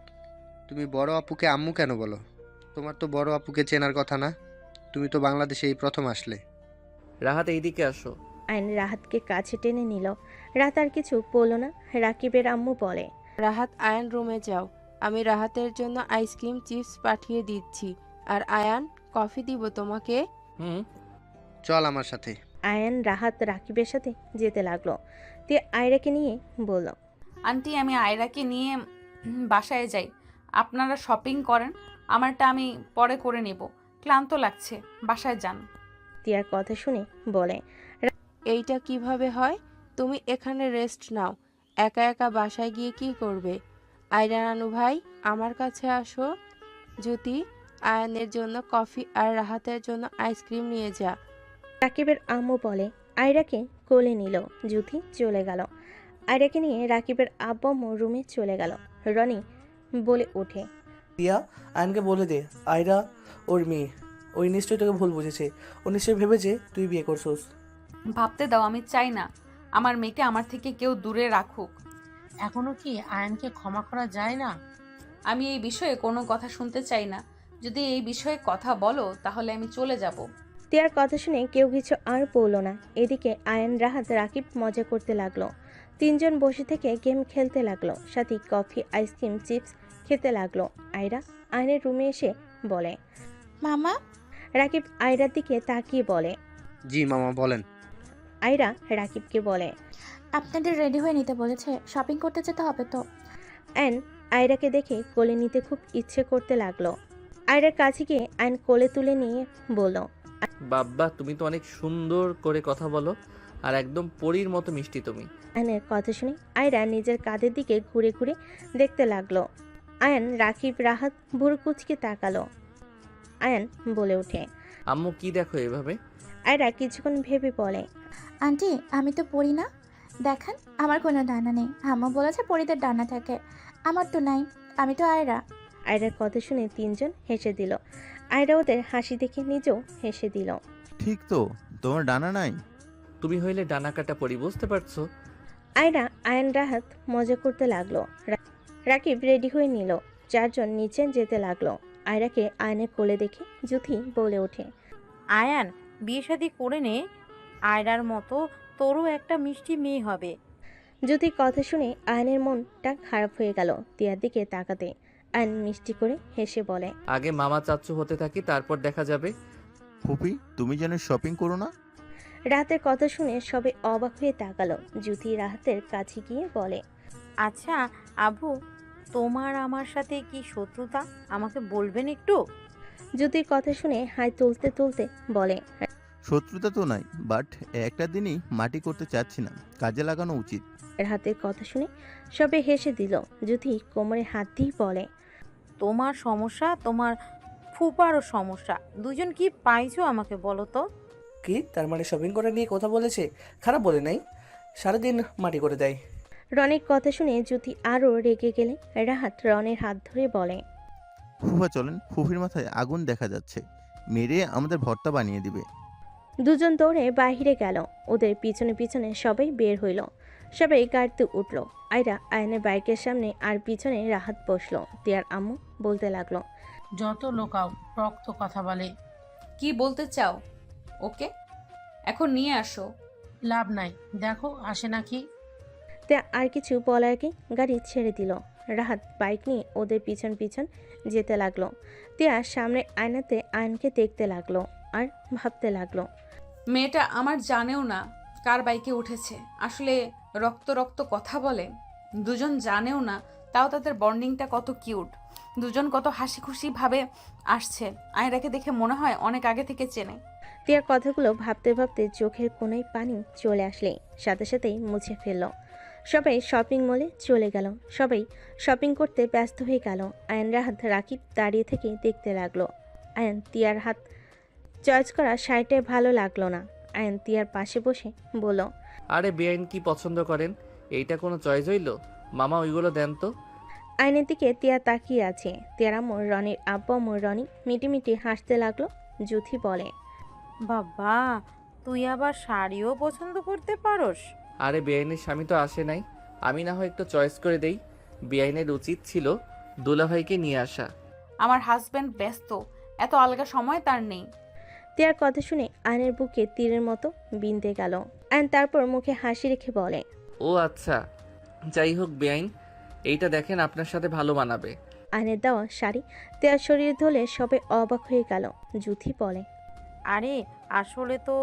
তুমি বড় আপুকে আম্মু কেন বলো? তোমার তো বড় আপুকে চেনার কথা না? তুমি তো বাংলাদেশে এই প্রথম আসলে। রাহাত, এইদিকে আসো। আয়ন রাহাতকে কাছে টেনে নিল। রাত আর কিছু বলল না। রাকিবের আম্মু বলে, রাহাত, আয়ান রুমে যাও, আমি রাহাতের জন্য আইসক্রিম চিপস পাঠিয়ে দিচ্ছি। আর আয়ান, কফি দিব তোমাকে? চল আমার সাথে। আয়ন রাহাত রাকিবের সাথে যেতে লাগলো। তে আয়রাকে নিয়ে বলল, আন্টি, আমি আয়রাকে নিয়ে বাসায় যাই, আপনারা শপিং করেন, আমারটা আমি পরে করে নেব, ক্লান্ত লাগছে, বাসায় যান। তিয়ার কথা শুনে বলে, এইটা কিভাবে হয়? তুমি এখানে রেস্ট নাও, একা একা বাসায় গিয়ে কি করবে? আয়রা নানু ভাই, আমার কাছে আসো। জ্যোতি, আয়ানের জন্য কফি আর রাহাতের জন্য আইসক্রিম নিয়ে যা। রাকিবের আম্মু বলে। আয়রাকে কোলে নিল। জ্যোতি চলে গেল। আয়রাকে নিয়ে রাকিবের আব্বু আম্মু রুমে চলে গেল। রনি বলে ওঠে, টিয়া, আয়নকে বলে দে আয়রা ওর মেয়ে। ওই নিশ্চয়ই তোকে ভুল বুঝেছে, ও নিশ্চয়ই ভেবেছে তুই বিয়ে করছোস। ভাবতে দাও, আমি চাই না আমার মেয়েকে আমার থেকে কেউ দূরে রাখুক। এখনো কি আয়নকে ক্ষমা করা যায় না? আমি এই বিষয়ে কোনো কথা শুনতে চাই না। যদি এই বিষয়ে কথা বলো তাহলে আমি চলে যাব। তিয়ার কথা শুনে কেউ কিছু আর বলল না। এদিকে আয়ন রাহাত রাকিব মজা করতে লাগলো। 3 জন বসে থেকে গেম খেলতে লাগলো, সাথে কফি আইসক্রিম চিপস খেতে লাগলো। আয়রা আয়নের রুমে এসে বলে, মামা। রাকিব আয়রার দিকে তাকিয়ে বলে, জি মামা বলেন। আয়রা রাকিবকে বলে, আপনাদের রেডি হয়ে নিতে বলেছে, শপিং করতে যেতে হবে তো। আয়ন আয়রাকে দেখে কোলে নিতে খুব ইচ্ছে করতে লাগলো। আয়রার কাছে গিয়ে আয়ন কোলে তুলে নিয়ে বলল, বাব্বা, তুমি তো অনেক সুন্দর করে কথা বলো, আর একদম পরীর মতো মিষ্টি তুমি। আয়নের কথা শুনে আয়রা নিজের কাঁধের দিকে ঘুরে ঘুরে দেখতে লাগলো। আয়ান, রাকিব, রাহাত ভুরু কুচকে তাকালো। আয়ান বলে ওঠে। আম্মু কি দেখো এভাবে? আয়রা কিছুক্ষণ ভেবে বলে, আন্টি আমি তো পড়ি না, দেখেন আমার কোনো ডানা নেই। আম্মা বলেছে পরিদের ডানা থাকে, আমার তো নাই, আমি তো আয়রা। আয়রার কথা শুনে তিনজন হেসে দিল। আয়রা ওদের হাসি দেখে নিজেও হেসে দিল। ঠিক তো, তোমার ডানা নাই? তুমি হইলে ডানা কাটা পরি, বুঝতে পারছো? আয়রা, আয়ান, রাহাত মজা করতে লাগলো। রাকিব রেডি হয়ে নিল। চারজন নিচে যেতে লাগলো। আয়রাকে আয়নের কোলে দেখে জুথি বলে ওঠে, আয়ান বিয়ে শাদী করে নে, আয়রার মতো তোরও একটা মিষ্টি মেয়ে হবে। জুথির কথা শুনে আয়নের মনটা খারাপ হয়ে গেল। তিয়ার দিকে তাকাতে আয়ন মিষ্টি করে হেসে বলে, আগে মামা চাচ্চু হতে থাকি, তারপর দেখা যাবে। ফুপি, তুমি যেন শপিং করো না? রাহাতের কথা শুনে সবে অবাক হয়ে তাকালো। জুথি রাহাতের কাছে গিয়ে বলে, আচ্ছা আবু, তোমার আমার সাথে কি শত্রুতা, আমাকে বলবেন একটু? জুথির কথা শুনে হাই তুলতে তুলতে বলে, শত্রুতা তো নাই, বাট একটা দিনই মাটি করতে চাচ্ছি না, কাজে লাগানো উচিত। রাহাতের কথা শুনে সবে হেসে দিল। জুথি কোমরে হাত দিয়ে বলে, তোমার সমস্যা, তোমার ফুপারও সমস্যা, দুজন কি পাইছো আমাকে বলো তো? কি তার মানে শপিং করে নিয়ে কথা বলেছে? খারাপ বলে নাই, সারাদিন মাটি করে দেয়। রনির কথা শুনে জুথি আরও রেগে গেলে রাহাত রনের হাত ধরে বলে, ফুফা চলেন, ফুফির মাথায় আগুন দেখা যাচ্ছে, মেরে আমাদের ভর্তা বানিয়ে দিবে। দুজন দৌড়ে বাহিরে গেল। ওদের পিছনে পিছনে সবাই বের হইল। সবাই গাড়িতে উঠল। আয়রা আয়নের বাইকের সামনে আর পিছনে রাহাত বসলো। তিয়ার আম্মু বলতে লাগলো, যত লোকাও রক্ত কথা বলে। কি বলতে চাও ওকে? এখন নিয়ে আসো। লাভ নাই, দেখো আসে নাকি। তিয়া আর কিছু বলার আগে গাড়ি ছেড়ে দিল। রাহাত বাইক নিয়ে ওদের পিছন পিছন যেতে লাগলো। তিয়া সামনে আয়নাতে আয়নকে দেখতে লাগলো আর ভাবতে লাগলো, মেয়েটা আমার জানেও না কার বাইকে উঠেছে। আসলে রক্ত রক্ত কথা বলে, দুজন জানেও না, তাও তাদের বন্ডিংটা কত কিউট। দুজন কত হাসি খুশি ভাবে আসছে। আয়রাকে দেখে মনে হয় অনেক আগে থেকে চেনে। তিয়ার কথাগুলো ভাবতে ভাবতে চোখের কোনায় পানি চলে আসলে সাথে সাথেই মুছে ফেলল। সবাই শপিং মলে চলে গেল। সবাই শপিং করতে ব্যস্ত হয়ে গেল। আয়ন রাহাত রাকিব দাঁড়িয়ে থেকে দেখতে লাগলো। আয়ন তিয়ার হাত চয়েস করা শাড়িটাই ভালো লাগলো না। আয়ন তিয়ার পাশে বসে বলল, আরে বেআইন কি পছন্দ করেন? এইটা কোনো চয়েস হইল? মামা ওইগুলো দেন তো। আয়নের দিকে তিয়া তাকিয়ে আছে। তিয়ার আম্মু রনির আব্বু আম্মু রনি মিটিমিটি হাসতে লাগলো। জুথি বলে, বাবা, তুই আবার শাড়িও পছন্দ করতে পারোস? আরে বেআইনের স্বামী তো আসে নাই, আমি না হয় একটু চয়েস করে দেই। বেআইনের উচিত ছিল দুলাভাইকে নিয়ে আসা। আমার হাজব্যান্ড ব্যস্ত, এত আলগা সময় তার নেই। তিয়ার কথা শুনে আয়নের বুকে তীরের মতো বিঁধে গেল। আয়ন তারপর মুখে হাসি রেখে বলে, ও আচ্ছা, যাই হোক বেআইন, এইটা দেখেন আপনার সাথে ভালো মানাবে। আয়নের দেওয়া শাড়ি তিয়ার শরীর ধরলে সবে অবাক হয়ে গেল। জুথি বলে, আরে আসলে তো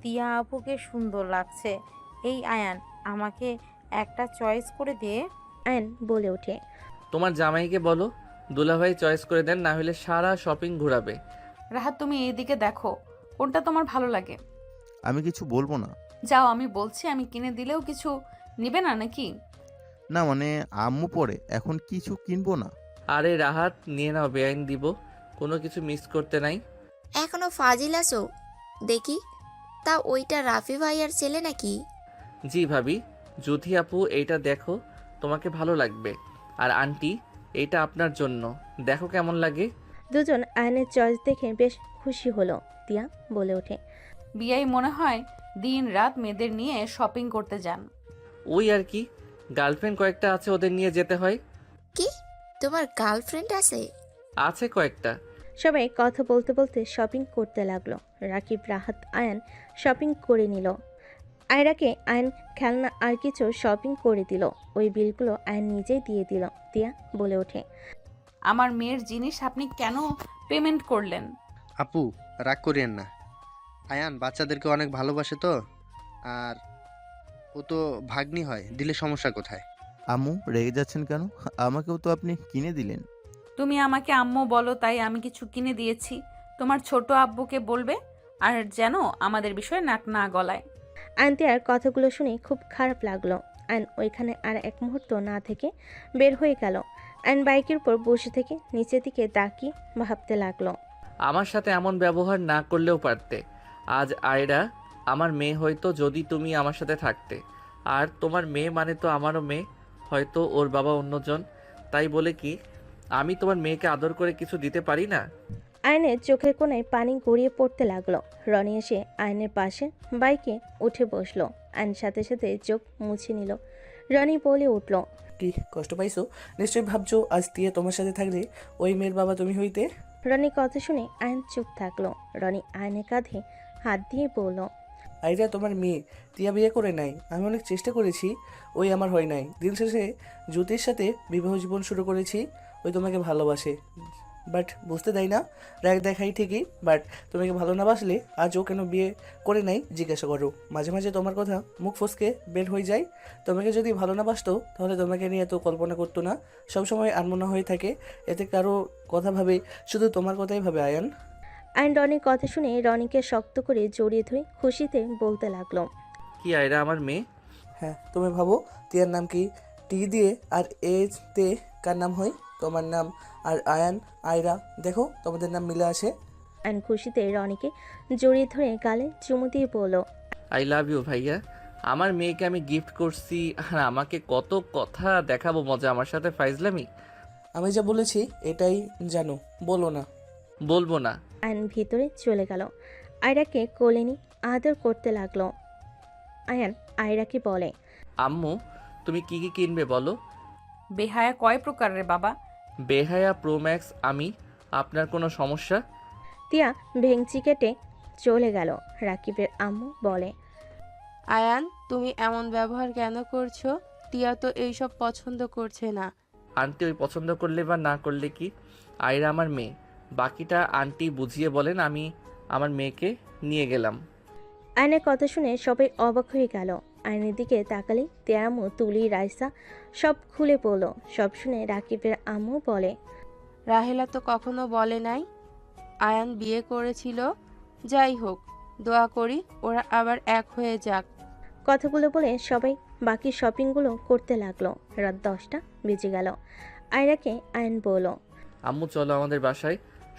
তিয়া আপুকে সুন্দর লাগছে। এই আয়ান, আমাকে একটা চয়েস করে দে। আয়ন বলে ওঠে, তোমার জামাইকে বলো দুলাভাই চয়েস করে দেন, না হলে সারা শপিং ঘোরাবে। রাহাত তুমি এইদিকে দেখো, কোনটা তোমার ভালো লাগে? আমি কিছু বলবো না। যাও, আমি বলছি, আমি কিনে দিলেও কিছু নিবে না নাকি? না মানে আম্মু পরে, এখন কিছু কিনবো না। আরে রাহাত নিয়ে নাও, বেআইন দিব, কোনো কিছু মিস করতে নাই। এখনো ফাজিল আছো দেখি। তা ওইটা রাফি ভাইয়ার ছেলে নাকি? জি ভাবি। জুথি আপু এইটা দেখো, তোমাকে ভালো লাগবে। আর আন্টি, এইটা আপনার জন্য, দেখো কেমন লাগে। দুজন আয়নের চয়েস দেখে বেশ খুশি হলো। তিয়া বলে ওঠে, বিয়াই মনে হয় দিন রাত মেয়েদের নিয়ে শপিং করতে যান। ওই আর কি, গার্লফ্রেন্ড কয়েকটা আছে, ওদের নিয়ে যেতে হয়। কি, তোমার গার্লফ্রেন্ড আছে? আছে কয়েকটা। সবাই কথা বলতে বলতে শপিং করতে লাগলো। রাকিব, রাহাত, আয়ান শপিং করে নিল। আয়রাকে আয়ন খেলনা আর কিছু শপিং করে দিল। ওই বিলগুলো আয়ন নিজেই দিয়ে দিল। তিয়া বলে ওঠে, আমার মেয়ের জিনিস আপনি কেন পেমেন্ট করলেন? আপু রাগ করিয়েন না, আয়ান বাচ্চাদেরকে অনেক ভালোবাসে তো, আর ও তো ভাগ্নি হয়, দিলে সমস্যা কোথায়? আম্মু রেগে যাচ্ছেন কেন? আমাকেও তো আপনি কিনে দিলেন। তুমি আমাকে আম্মু বলো তাই আমি কিছু কিনে দিয়েছি। তোমার ছোট আব্বুকে বলবে, আর যেন আমাদের বিষয়ে নাক না গলায়। আয়ন তিয়ার কথাগুলো শুনে খুব খারাপ লাগলো। আয়ন ওইখানে আর এক মুহূর্ত না থেকে বের হয়ে গেল। আয়ন বাইকের উপর বসে থেকে নিচের দিকে তাকিয়ে ভাবতে লাগলো। আমার সাথে এমন ব্যবহার না করলেও পারতে। আজ আয়রা আমার মেয়ে হয়তো যদি তুমি আমার সাথে থাকতে। আর তোমার মেয়ে মানে তো আমারও মেয়ে, হয়তো ওর বাবা অন্যজন। তাই বলে কি আমি তোমার মেয়েকে আদর করে কিছু দিতে পারি না? আয়নের চোখের কোণায় পানি গড়িয়ে পড়তে লাগলো। রনি এসে আয়নের পাশে বাইকে উঠে বসলো। আয়ন সাথে সাথে চোখ মুছে নিল। রনি বলে উঠল, কি কষ্ট পাইছো? নিশ্চয়ই ভাবছো আজ তিয়া তোমার সাথে থাকলে ওই মেয়ের বাবা তুমি হইতে। রনির কথা শুনে আয়ন চুপ থাকলো। রনি আয়নের কাঁধে হাত দিয়ে বলল, আইরা তোমার মেয়ে, তিয়া বিয়ে করে নাই। আমি অনেক চেষ্টা করেছি, ওই আমার হয় নাই। দিন শেষে জ্যোতির সাথে বিবাহ জীবন শুরু করেছি। ওই তোমাকে ভালোবাসে, বাট বুঝতে দেয় না। রাগ দেখাই ঠিকই, বাট তোমাকে ভালো না বাসলে আজ ও কেন বিয়ে করে নাই জিজ্ঞাসা করো। মাঝে মাঝে তোমার কথা মুখ ফসকে বের হয়ে যায়। তোমাকে যদি ভালো না বাসতো তাহলে তোমাকে নিয়ে এত কল্পনা করতো না। সবসময় আনমনা হয়ে থাকে, এতে কারো কথা ভাবে, শুধু তোমার কথাই ভাবে আয়ান। আয়ন রনির কথা শুনে রনিকে শক্ত করে জড়িয়ে ধরে খুশিতে বলতে লাগলো, কি আয়রা আমার মেয়ে? হ্যাঁ, তুমি ভাবো তিয়ার নাম কি টি দিয়ে আর এ তে কার নাম হয়? তোমার নাম। আর আয়ান, আয়রা, দেখো তোমাদের নাম মিলে আছে। আয়ন খুশিতে রনিকে জড়িয়ে ধরে গালে চুমু দিয়ে বলল, আই লাভ ইউ ভাইয়া। আমার মেয়েকে আমি গিফট করছি আর আমাকে কত কথা দেখাবো মজা আমার সাথে ফাইজলামি। আমি যা বলেছি এটাই জানো, বলো না। বলবো না। আয়ন ভিতরে চলে গেল। আয়রাকে কোলে নিয়ে আদর করতে লাগলো। আয়ান আয়রাকে বলে, আম্মু তুমি কি কি কিনবে বলো? বেহায়া কয় প্রকারের বাবা? বেহায়া প্রোম্যাক্স আমি। আপনার কোনো সমস্যা? তিয়া ভেংচি কেটে চলে গেল। রাকিবের আম্মু বলে, আয়ান, তুমি এমন ব্যবহার কেন করছো? টিয়া তো এইসব পছন্দ করছে না। আন্টি ওই পছন্দ করলে বা না করলে কি, আয়রা আমার মেয়ে। বাকিটা আন্টি বুঝিয়ে বলেন। আমি আমার মেয়েকে নিয়ে গেলাম। আয়নের কথা শুনে সবাই অবাক হয়ে গেল। আয়নের দিকে তাকালে তিয়ার আম্মু, তুলি, রাইসা সব খুলে পড়ল। সব শুনে রাকিবের আম্মু বলে, রাহেলা তো কখনো বলে নাই আয়ান বিয়ে করেছিল। যাই হোক, দোয়া করি ওরা আবার এক হয়ে যাক। কথাগুলো বলে সবাই বাকি শপিংগুলো করতে লাগলো। রাত 10টা বেজে গেল। আয়রাকে আয়ন বলল, আম্মু চলো আমাদের বাসায়,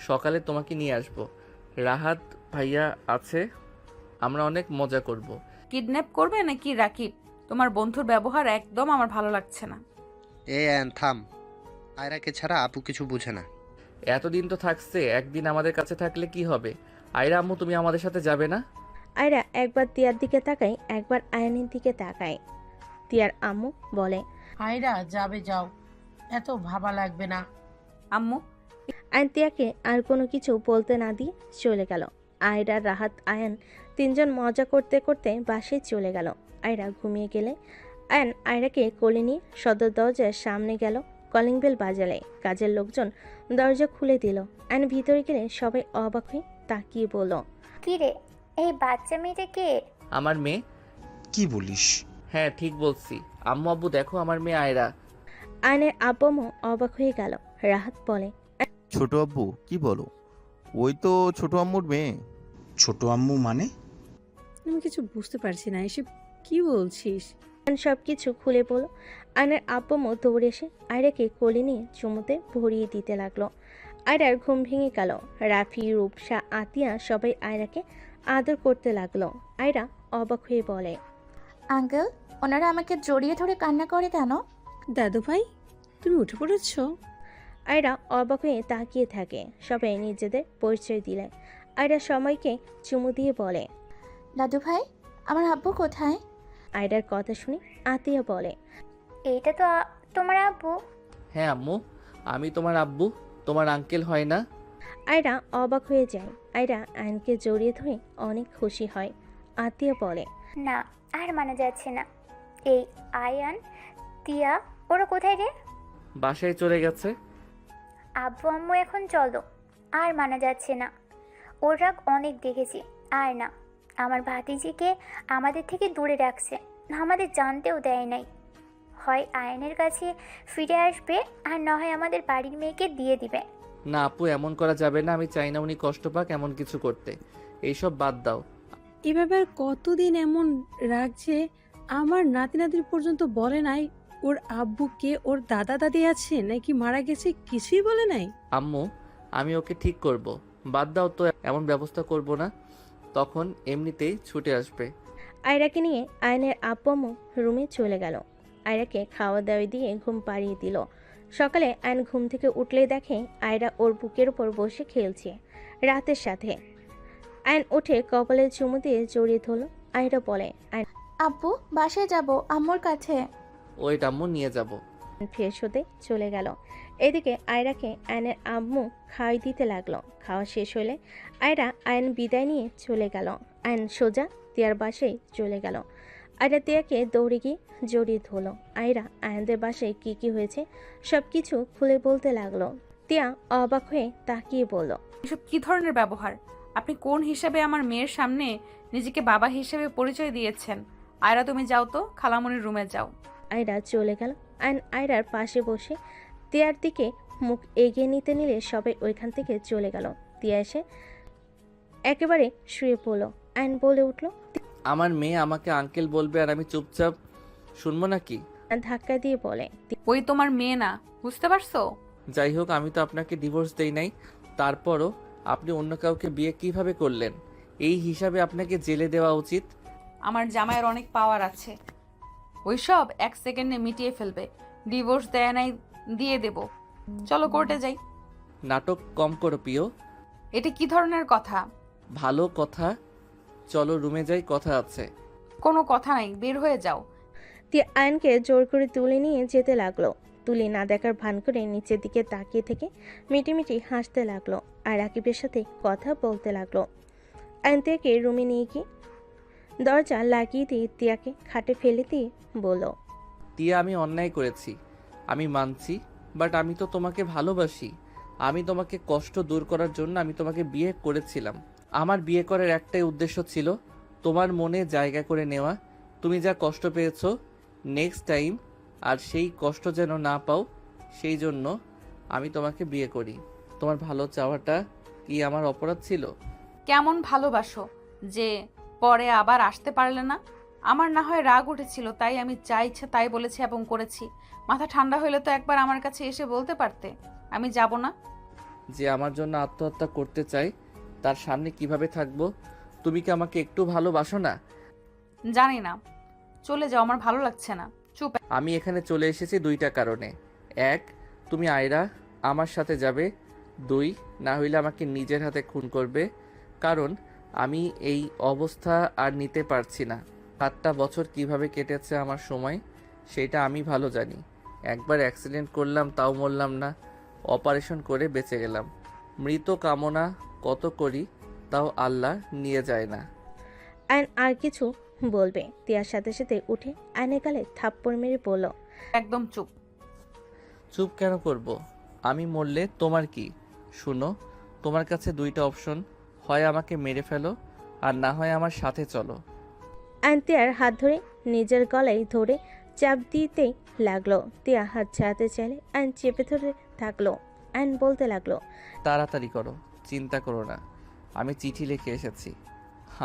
সকালে তোমাকে নিয়ে আসবো। রাহাত ভাইয়া আছে, আমরা অনেক মজা করব। কিডন্যাপ করবে নাকি রাকিব? তোমার বন্ধুর ব্যবহার একদম আমার ভালো লাগছে না। আয়ান থাম, আয়রাকে ছাড়া আপু কিছু বুঝে না। এতদিন তো থাকছে, একদিন আমাদের কাছে থাকলে কি হবে? আয়রা আম্মু তুমি আমাদের সাথে যাবে না? আয়রা একবার তিয়ার দিকে তাকায়, একবার আয়নের দিকে তাকায়। তিয়ার আম্মু বলে, আয়রা যাবে, যাও, এত ভাবা লাগবে না। আম্মু আয়ন তিয়াকে আর কোনো কিছু বলতে না দিয়ে চলে গেল। আয়রা, রাহাত, আয়ন তিনজন মজা করতে করতে বাসায় চলে গেল। আয়রা ঘুমিয়ে গেলে আয়ন আয়রাকে কোলে নিয়ে সদর দরজার সামনে গেল। কলিং বেল বাজালে কাজের লোকজন দরজা খুলে দিল। আয়ন ভিতরে গেলে সবাই অবাক হয়ে তাকিয়ে বলল, কি রে, এই বাচ্চা মেয়েটা কে? আমার মেয়ে। কি বলিস? হ্যাঁ ঠিক বলছি। আম্মু আব্বু দেখো আমার মেয়ে আয়রা। আয়নের আব্বামও অবাক হয়ে গেল। রাহাত বলে, ছোট আব্বু কি বলো? ওই তো ছোট আম্মুর মেয়ে। ছোট আম্মু মানে? আমি কিছু বুঝতে পারছি না, এসব কি বলছিস? আয়ন সব কিছু খুলে বলল। আয়নের আব্বামও দৌড়ে এসে আয়রাকে কোলে নিয়ে চুমুতে ভরিয়ে দিতে লাগলো। আয়রার ঘুম ভেঙে গেল। রাফি, রূপসা, আতিয়া সবাই আয়রাকে আদর করতে লাগলো। আয়রা অবাক হয়ে বলে, আঙ্কেল, ওনারা আমাকে জড়িয়ে ধরে কান্না করে কেন? দাদু ভাই, তুমি উঠে পড়েছো? আয়রা অবাক হয়ে তাকিয়ে থাকে। সবাই নিজেদের পরিচয় দিলে। আয়রা সময়কে চুমু দিয়ে বলে, দাদু ভাই, আমার আব্বু কোথায়? আয়রার কথা শুনে আতিয়া বলে, এইটা তো তোমার আব্বু। হ্যাঁ আম্মু, আমি তোমার আব্বু, তোমার আঙ্কেল হয় না? আয়রা অবাক হয়ে যায়। আয়রা আয়নকে জড়িয়ে ধরে অনেক খুশি হয়। আতিয়া বলে, না, আর মানা যাচ্ছে না। এই আয়ান, তিয়া, ওরা কোথায় রে? বাসায় চলে গেছে। আব্বু আম্মু এখন চলো, আর মানা যাচ্ছে না। ওর রাগ অনেক দেখেছি, আর না। আমার ভাতিজিকে আমাদের থেকে দূরে রাখছে, আমাদের জানতেও দেয় নাই। হয় আয়নের কাছে ফিরে আসবে, আর না হয় আমাদের বাড়ির মেয়েকে দিয়ে দিবে। না আপু, এমন করা যাবে না। আমি চাই না উনি কষ্ট পাক এমন কিছু করতে। এইসব বাদ দাও। এভাবে আর কতদিন এমন রাগ যে আমার নাতি নাতির পর্যন্ত বলে নাই ওর আব্বুকে ওর দাদা দাদি আছে নাকি মারা গেছে কিছুই বলে নাই? আম্মু, আমি ওকে ঠিক করব। বাদ দাও তো, এমন ব্যবস্থা করব না, তখন এমনিতেই ছুটে আসবে। আয়রাকে নিয়ে আয়নের আব্বু আম্মু রুমে চলে গেল। আয়রাকে খাওয়া দাওয়া দিয়ে ঘুম পাড়িয়ে দিল। সকালে আয়ন ঘুম থেকে উঠলেই দেখে আয়রা ওর বুকের উপর বসে খেলছে রাতের সাথে। আয়ন উঠে কপালে চুমু দিয়ে জড়িয়ে ধরল। আয়রা বলে, আয়ন আব্বু বাসায় যাব আম্মুর কাছে। ওই আম্মু নিয়ে যাব। ফ্রেশ হতে চলে গেল। এদিকে আয়রাকে আয়নের আম্মু খাওয়াই দিতে লাগলো। খাওয়া শেষ হলে আয়রা আয়ন বিদায় নিয়ে চলে গেল। আয়ন সোজা তিয়ার বাসায় চলে গেল। আয়রা তিয়াকে দৌড়ে গিয়ে জড়িয়ে ধরল। আয়রা আয়নদের বাসায় কি কি হয়েছে সব কিছু খুলে বলতে লাগলো। তিয়া অবাক হয়ে তাকিয়ে বলল, এসব কি ধরনের ব্যবহার? আপনি কোন হিসাবে আমার মেয়ের সামনে নিজেকে বাবা হিসেবে পরিচয় দিয়েছেন? আয়রা, তুমি যাও তো, খালামণির রুমে যাও। আয়রা চলে গেল। আয়ন আয়রার পাশে বসে তিয়ার দিকে মুখ এগিয়ে নিতে নিলে সবাই ওইখান থেকে চলে গেল। তিয়া এসে একেবারে শুয়ে পড়ল। আয়ন বলে উঠল, আমার মেয়ে আমাকে আঙ্কেল বলবে আর আমি চুপচাপ শুনবো নাকি? ধাক্কা দিয়ে বলে, ওই তোমার মেয়ে না, বুঝতে পারছো? যাই হোক, আমি তো আপনাকে ডিভোর্স দেই নাই, তারপরও আপনি অন্য কাউকে বিয়ে কিভাবে করলেন? এই হিসাবে আপনাকে জেলে দেওয়া উচিত। আমার জামাইয়ের অনেক পাওয়ার আছে, ওইসব 1 সেকেন্ডে মিটিয়ে ফেলবে। ডিভোর্স দেয় নাই, দিয়ে দেব। চলো কোর্টে যাই। নাটক কম করো প্রিয়। এটা কি ধরনের কথা? ভালো কথা, চলো রুমে যাই, কথা আছে। কোনো কথা নাই, বের হয়ে যাও। তিয়া আয়নকে জোর করে তুলে নিয়ে যেতে লাগলো। তুলি না দেখার ভান করে নিচের দিকে তাকিয়ে থেকে মিটিমিটি হাসতে লাগলো আর রাকিবের সাথে কথা বলতে লাগলো। আয়ন তিয়াকে রুমে নিয়ে গিয়ে দরজা লাগিয়ে দিয়ে তিয়াকে খাটে ফেলে দিয়ে বলল, তিয়া, আমি অন্যায় করেছি, আমি মানছি, বাট আমি তো তোমাকে ভালোবাসি। আমি তোমাকে কষ্ট দূর করার জন্য আমি তোমাকে বিয়ে করেছিলাম। আমার বিয়ে করার একটাই উদ্দেশ্য ছিল, তোমার মনে জায়গা করে নেওয়া। তুমি যা কষ্ট পেয়েছো নেক্সট টাইম আর সেই কষ্ট যেন না পাও, সেই জন্য আমি তোমাকে বিয়ে করি। তোমার ভালো চাওয়াটা কি আমার অপরাধ ছিল? কেমন ভালোবাসো যে পরে আবার আসতে পারলে না? আমার না হয় রাগ উঠেছিল, তাই আমি যা ইচ্ছা তাই বলেছি এবং করেছি। মাথা ঠান্ডা হলে তো একবার আমার কাছে এসে বলতে পারতে, আমি যাব না। যে আমার জন্য আত্মহত্যা করতে চাই তার সামনে কিভাবে থাকবো? তুমি কি আমাকে একটু ভালোবাসো না? জানি না, চলে যাও, আমার ভালো লাগছে না। চুপ। আমি এখানে চলে এসেছি 2টা কারণে। 1, তুমি আয়রা আমার সাথে যাবে। 2, না হইলে আমাকে নিজের হাতে খুন করবে। কারণ আমি এই অবস্থা আর নিতে পারছি না। 7টা বছর কিভাবে কেটেছে আমার সময় সেটা আমি ভালো জানি। একবার অ্যাক্সিডেন্ট করলাম, তাও মরলাম না। অপারেশন করে বেঁচে গেলাম। মৃত কামনা কত করি, তাও আল্লাহ নিয়ে যায় না। আয়ন আর কিছু বলবে, তিয়ার সাথে সাথে উঠে আয়নের গালে থাপ্পড় মেরে বলল, একদম চুপ। চুপ কেন করব? আমি মরলে তোমার কি? শুনো, তোমার কাছে 2টা অপশন, হয় আমাকে মেরে ফেলো আর না হয় আমার সাথে চলো। আয়ন তিয়ার হাত ধরে নিজের গলায় ধরে চাপ দিতেই লাগলো। তিয়া হাত ছাড়াতে চাইলে আয়ন চেপে ধরে থাকলো। আয়ন বলতে লাগলো, তাড়াতাড়ি করো, চিন্তা করো না। আমি চিঠি লিখে এসেছি।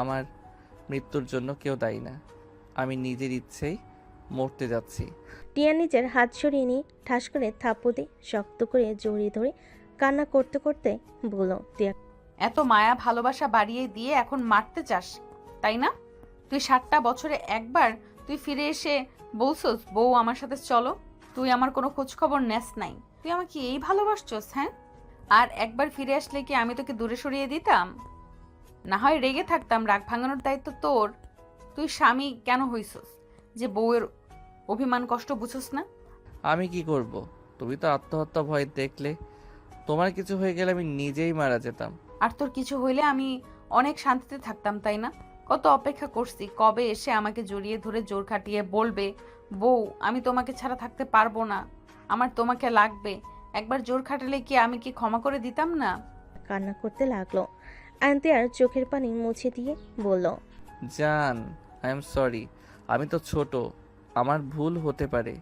আমার মৃত্যুর জন্য কেউ দায়ী না। আমি নিজের ইচ্ছেই মরতে যাচ্ছি। টিয়া নিজের হাত সরিয়ে নিয়ে ঠাস করে থাপ্পড় দিয়ে শক্ত করে জড়িয়ে ধরে কান্না করতে করতে বলল, তিয়া এত মায়া ভালোবাসা বাড়িয়ে দিয়ে এখন মারতে চাস, তাই না? তুই 7টা বছরে একবার তুই ফিরে এসে বলছস বউ আমার সাথে চলো। তুই আমার কোনো খোঁজ খবর নেস নাই। তুই আমাকে এই ভালোবাসছস? হ্যাঁ, আর একবার ফিরে আসলে কি আমি তোকে দূরে সরিয়ে দিতাম? না হয় রেগে থাকতাম, রাগ ভাঙানোর দায়িত্ব তোর। তুই স্বামী কেন হইছস যে বউয়ের অভিমান কষ্ট বুঝছস না? আমি কি করব? তুমি তো আত্মহত্যা ভয় দেখলে। তোমার কিছু হয়ে গেলে আমি নিজেই মারা যেতাম। আর তোর কিছু হইলে আমি অনেক শান্তিতে থাকতাম, তাই না? কত অপেক্ষা করছি, কবে এসে আমাকে জড়িয়ে ধরে জোর খাটিয়ে বলবে, বউ আমি তোমাকে ছাড়া থাকতে পারবো না, আমার তোমাকে লাগবে। একবার জোর খাটালে কি আমি কি ক্ষমা করে দিতাম না? কান্না করতে লাগলো। আয়ন তিয়ার চোখের পানি মুছে দিয়ে বলল, জান, আই এম সরি। আমি তো ছোট, আমার ভুল হতে পারে।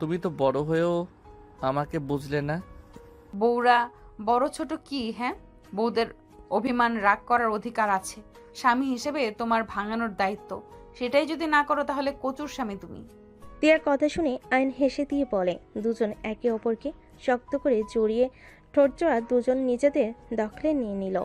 তুমি তো বড় হয়েও আমাকে বুঝলে না। বউরা বড় ছোট কি? হ্যাঁ, বউদের অভিমান রাগ করার অধিকার আছে। স্বামী হিসেবে তোমার ভাঙানোর দায়িত্ব। সেটাই যদি না করো তাহলে কচুর স্বামী তুমি। তিয়ার কথা শুনে আয়ন হেসে দিয়ে বলে। দুজন একে অপরকে শক্ত করে জড়িয়ে ঠোঁটজোড়া দুজন নিজেদের দখলে নিয়ে নিল।